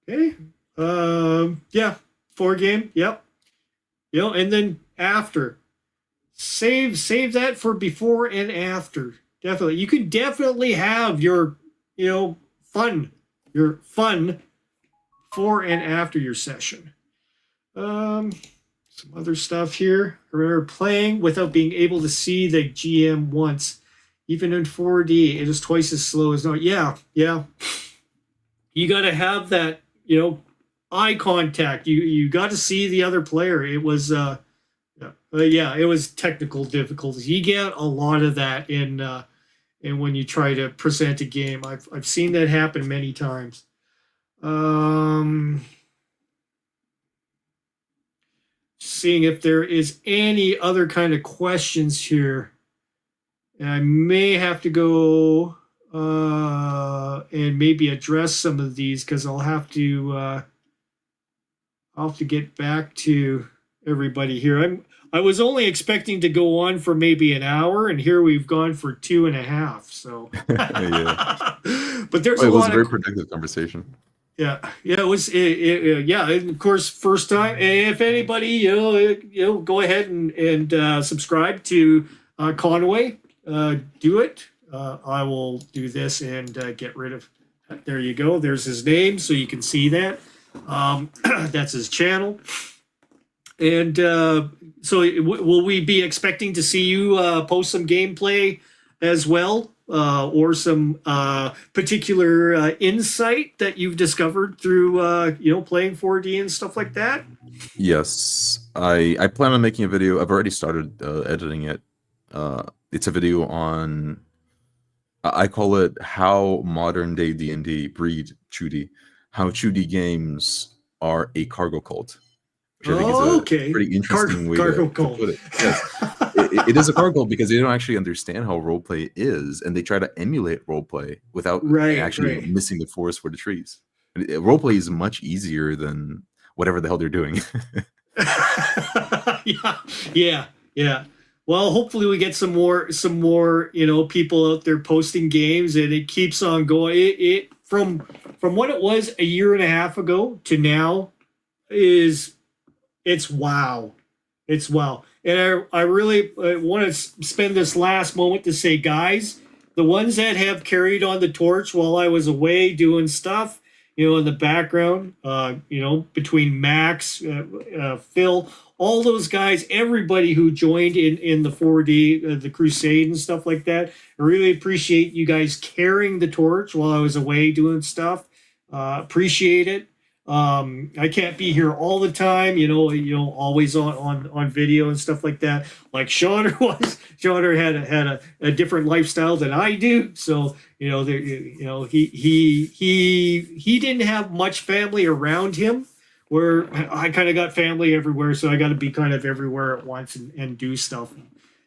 Okay. Yeah, 4 game. Yep. And then after. Save that for before and after. Definitely. You can definitely have your fun before and after your session. Some other stuff here. I remember playing without being able to see the GM once. Even in 4D, it is twice as slow as not. Yeah. You got to have that, eye contact. You got to see the other player. It was Yeah, it was technical difficulties. You get a lot of that in when you try to present a game. I've seen that happen many times. Seeing if there is any other kind of questions here. And I may have to go and maybe address some of these because I'll have to get back to everybody here. I was only expecting to go on for maybe an hour, and here we've gone for 2.5. So, Yeah. but there's It a was lot a very of productive conversation. yeah, it was yeah, and of course, first time. If anybody, go ahead and subscribe to Conway. Do it. I will do this and get rid of. There you go. There's his name, so you can see that. That's his channel. And so, will we be expecting to see you post some gameplay as well, or some particular insight that you've discovered through playing 4D and stuff like that? Yes, I plan on making a video. I've already started editing it. It's a video on, I call it how modern day D&D breed 2D, how 2D games are a cargo cult, which I think is a Okay. pretty interesting way Cargo to cult. put it. Yes, it is a cargo cult because they don't actually understand how roleplay is, and they try to emulate roleplay without actually missing the forest for the trees. Roleplay is much easier than whatever the hell they're doing. Yeah. Well, hopefully we get some more people out there posting games, and it keeps on going. It from what it was a year and a half ago to now it's wow. It's wow. And I really want to spend this last moment to say, guys, the ones that have carried on the torch while I was away doing stuff, in the background, between Max, Phil, all those guys, everybody who joined in the 4D, the Crusade and stuff like that. I really appreciate you guys carrying the torch while I was away doing stuff. Appreciate it. I can't be here all the time, always on video and stuff like that. Like Shauner was. Shauner had a different lifestyle than I do, so he didn't have much family around him. Where I kind of got family everywhere, so I got to be kind of everywhere at once and do stuff.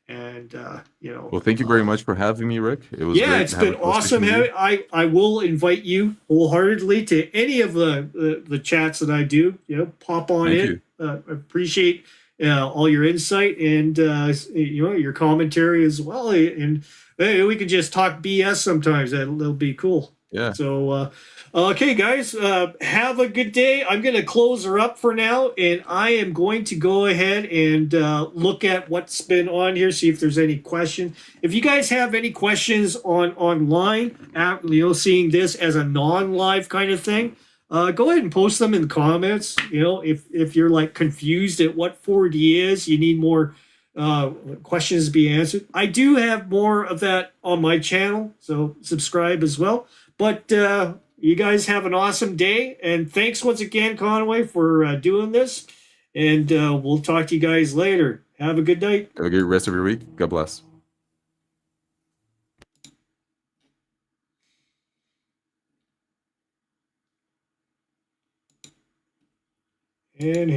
And Well, thank you very much for having me, Rick. It was great. It's been awesome. I will invite you wholeheartedly to any of the chats that I do. Pop on in. Appreciate all your insight and your commentary as well. And we can just talk BS sometimes. That'll be cool. Yeah. So, okay, guys, have a good day. I'm going to close her up for now, and I am going to go ahead and look at what's been on here, see if there's any questions. If you guys have any questions online, seeing this as a non-live kind of thing, go ahead and post them in the comments. If you're like confused at what 4D is, you need more questions to be answered. I do have more of that on my channel, so subscribe as well. But you guys have an awesome day, and thanks once again, Conway, for doing this. And we'll talk to you guys later. Have a good night. Have a good rest of your week. God bless. And